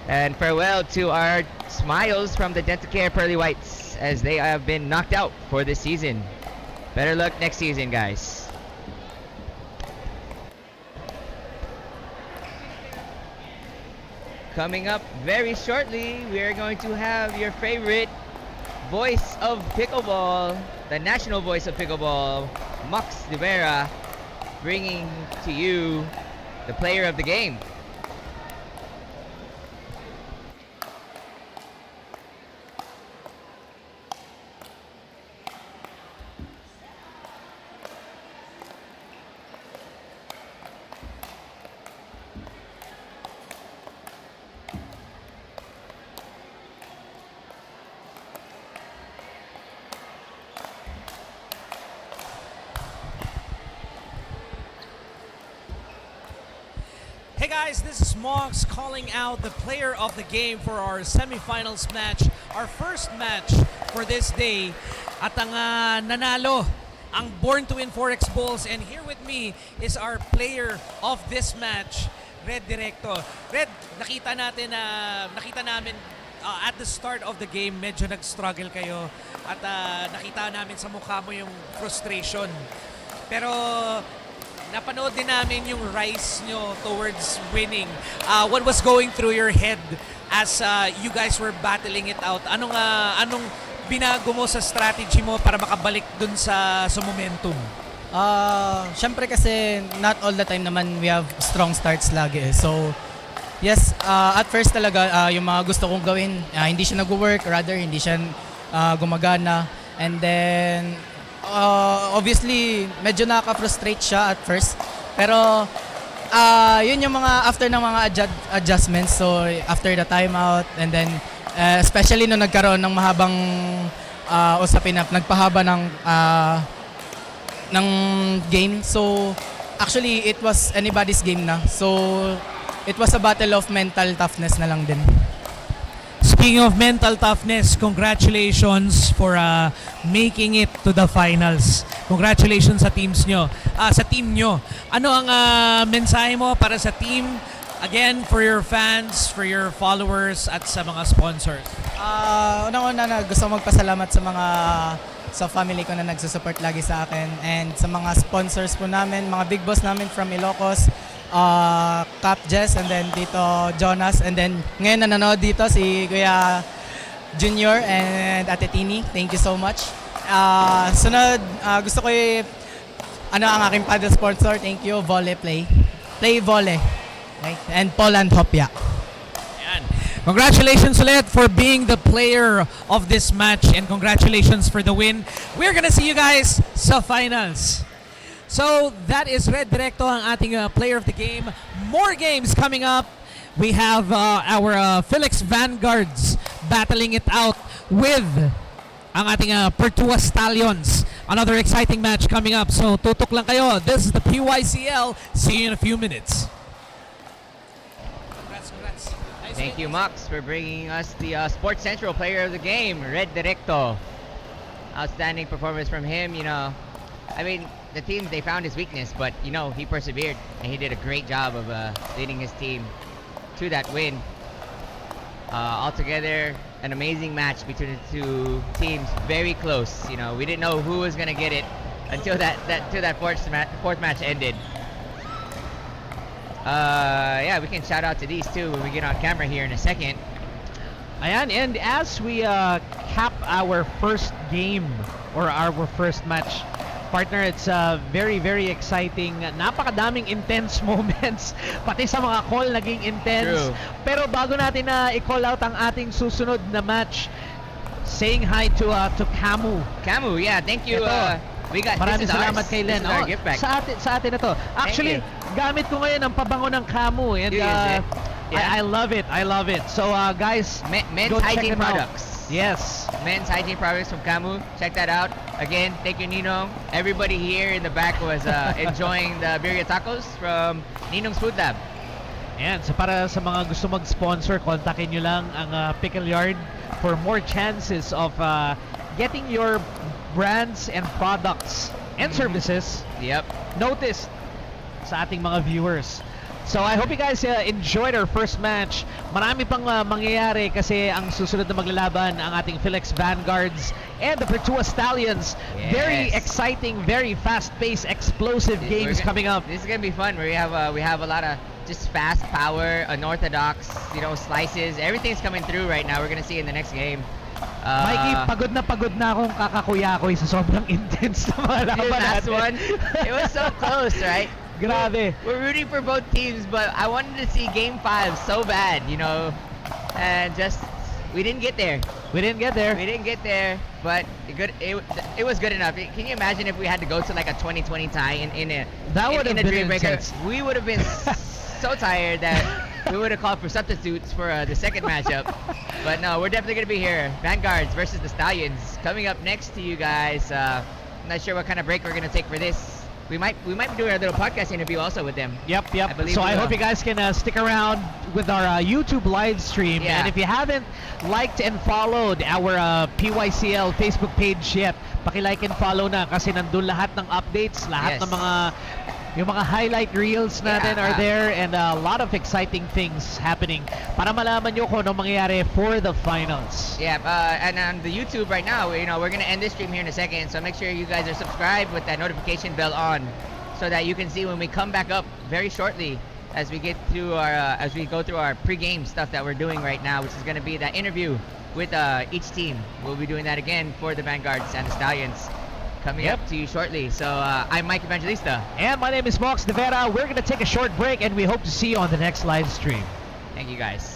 And farewell to our Smiles from the Dentacare Pearly Whites, as they have been knocked out for this season. Better luck next season, guys. Coming up very shortly, we are going to have your favorite voice of pickleball, the national voice of pickleball, Mox De Vera, bringing to you the player of the game. Hey guys, this is Mox calling out the player of the game for our semifinals match, our first match for this day. At ang nanalo, ang Born2Win Forex Bulls, and here with me is our player of this match, Red Directo. Red, nakita namin at the start of the game, medyo nag-struggle kayo at nakita namin sa mukha mo yung frustration. Pero napanood din namin yung rise nyo towards winning. What was going through your head as you guys were battling it out? Anong binago mo sa strategy mo para makabalik dun sa momentum? Syempre kasi not all the time naman we have strong starts lagi. So, yes, at first talaga yung mga gusto kong gawin, hindi siya nag-work, rather hindi siya gumagana. And then, obviously, medyo nakaka-frustrate siya at first. Pero, yun yung mga after ng mga adjustments. So, after the timeout, and then, especially nung nagkaroon ng mahabang usapin na nagpahaba ng game. So, actually, it was anybody's game na. So, it was a battle of mental toughness na lang din. Speaking of mental toughness, congratulations for making it to the finals. Congratulations sa team nyo. Ano ang mensahe mo para sa team? Again, for your fans, for your followers, at sa mga sponsors. Unang-una gusto magpasalamat sa family ko na nagsusupport lagi sa akin, and sa mga sponsors po namin, mga big boss namin from Ilocos, Cap Jess, and then Tito Jonas, and then ngayon nanonood dito si Kuya Junior and Ate Tini. Thank you so much. Sunod, gusto ko ang aking paddle sponsor. Thank you, Volley Play Volley. Right? And Poland Hopia. Congratulations ulit for being the player of this match, and congratulations for the win. We're gonna see you guys sa finals. So that is Red Directo, ang ating player of the game. More games coming up. We have our Felix Vanguards battling it out with ang ating Pertua Stallions. Another exciting match coming up. So tutok lang kayo. This is the PYCL. See you in a few minutes. Congrats. Thank you, Mox, for bringing us the Sports Central player of the game, Red Directo. Outstanding performance from him. I mean, the team, they found his weakness, but he persevered, and he did a great job of leading his team to that win. Altogether, an amazing match between the two teams, very close. We didn't know who was gonna get it until that fourth match ended. Yeah, we can shout out to these two when we get on camera here in a second. Ayan, and as we cap our first game or our first match, partner, it's very, very exciting. Napakadaming intense moments. Pati sa mga call naging intense. True. Pero bago natin i-call out ang ating susunod na match, saying hi to Camu. Camu, yeah, thank you. Maraming salamat kay Len. This is our gift bag. Sa atin na to. Actually, gamit ko ngayon ang pabango ng Camu. And You use it? I love it. I love it. So guys, men's go check hygiene them out. products. Yes. Men's hygiene products from Camu. Check that out. Again, thank you, Ninong. Everybody here in the back was enjoying the birria tacos from Ninong's Food Lab. Ayan, so para sa mga gusto mag-sponsor, kontakin nyo lang ang Pickle Yard for more chances of getting your brands and products and services noticed sa ating mga viewers. So I hope you guys enjoyed our first match. Marami pang mangyayari kasi ang susunod na maglalaban ang ating Philex Vanguards and the Virtua Stallions. Yes. Very exciting, very fast-paced, explosive games coming up. This is gonna be fun. We have a lot of just fast power, unorthodox, slices. Everything's coming through right now. We're gonna see in the next game. Mikey, pagod na akong kakakuyakoy sa sobrang intense na mga laban last natin. one, it was so close, right? Grabe. We're rooting for both teams, but I wanted to see Game 5 so bad, and just we didn't get there. We didn't get there, but it was good enough. Can you imagine if we had to go to like a 2020 tie in a Dream Breaker? intense. We would have been so tired that we would have called for substitutes for the second matchup. But no, we're definitely gonna be here. Vanguards versus the Stallions coming up next to you guys. I'm not sure what kind of break we're gonna take for this. We might be doing a little podcast interview also with them. Yep. believe So we I will. hope you guys can stick around with our YouTube live stream. Yeah. And if you haven't liked and followed our PYCL Facebook page yet, paki-like and follow na kasi nandun lahat ng updates, lahat ng yung mga highlight reels natin are there, and a lot of exciting things happening para malaman nyo kung anong mangyayari for the finals. Yeah, and on the YouTube right now, we're gonna end this stream here in a second. So make sure you guys are subscribed with that notification bell on, so that you can see when we come back up very shortly as we get through our as we go through our pre-game stuff that we're doing right now, which is gonna be that interview with each team. We'll be doing that again for the Vanguards and the Stallions. Coming up to you shortly. So I'm Mike Evangelista. And my name is Mox De Vera. We're going to take a short break and we hope to see you on the next live stream. Thank you guys.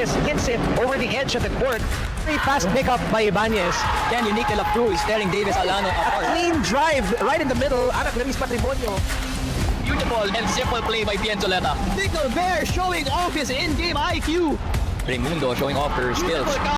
Sales hits it over the edge of the court. Very fast pickup by Ibanez. Then unique La Cruz tearing Davis Alano apart. Clean drive right in the middle. Anak Luis Patrimonio. Beautiful and simple play by Pienzoleta. Pickle Bear showing off his in-game IQ. Raimundo showing off her skills.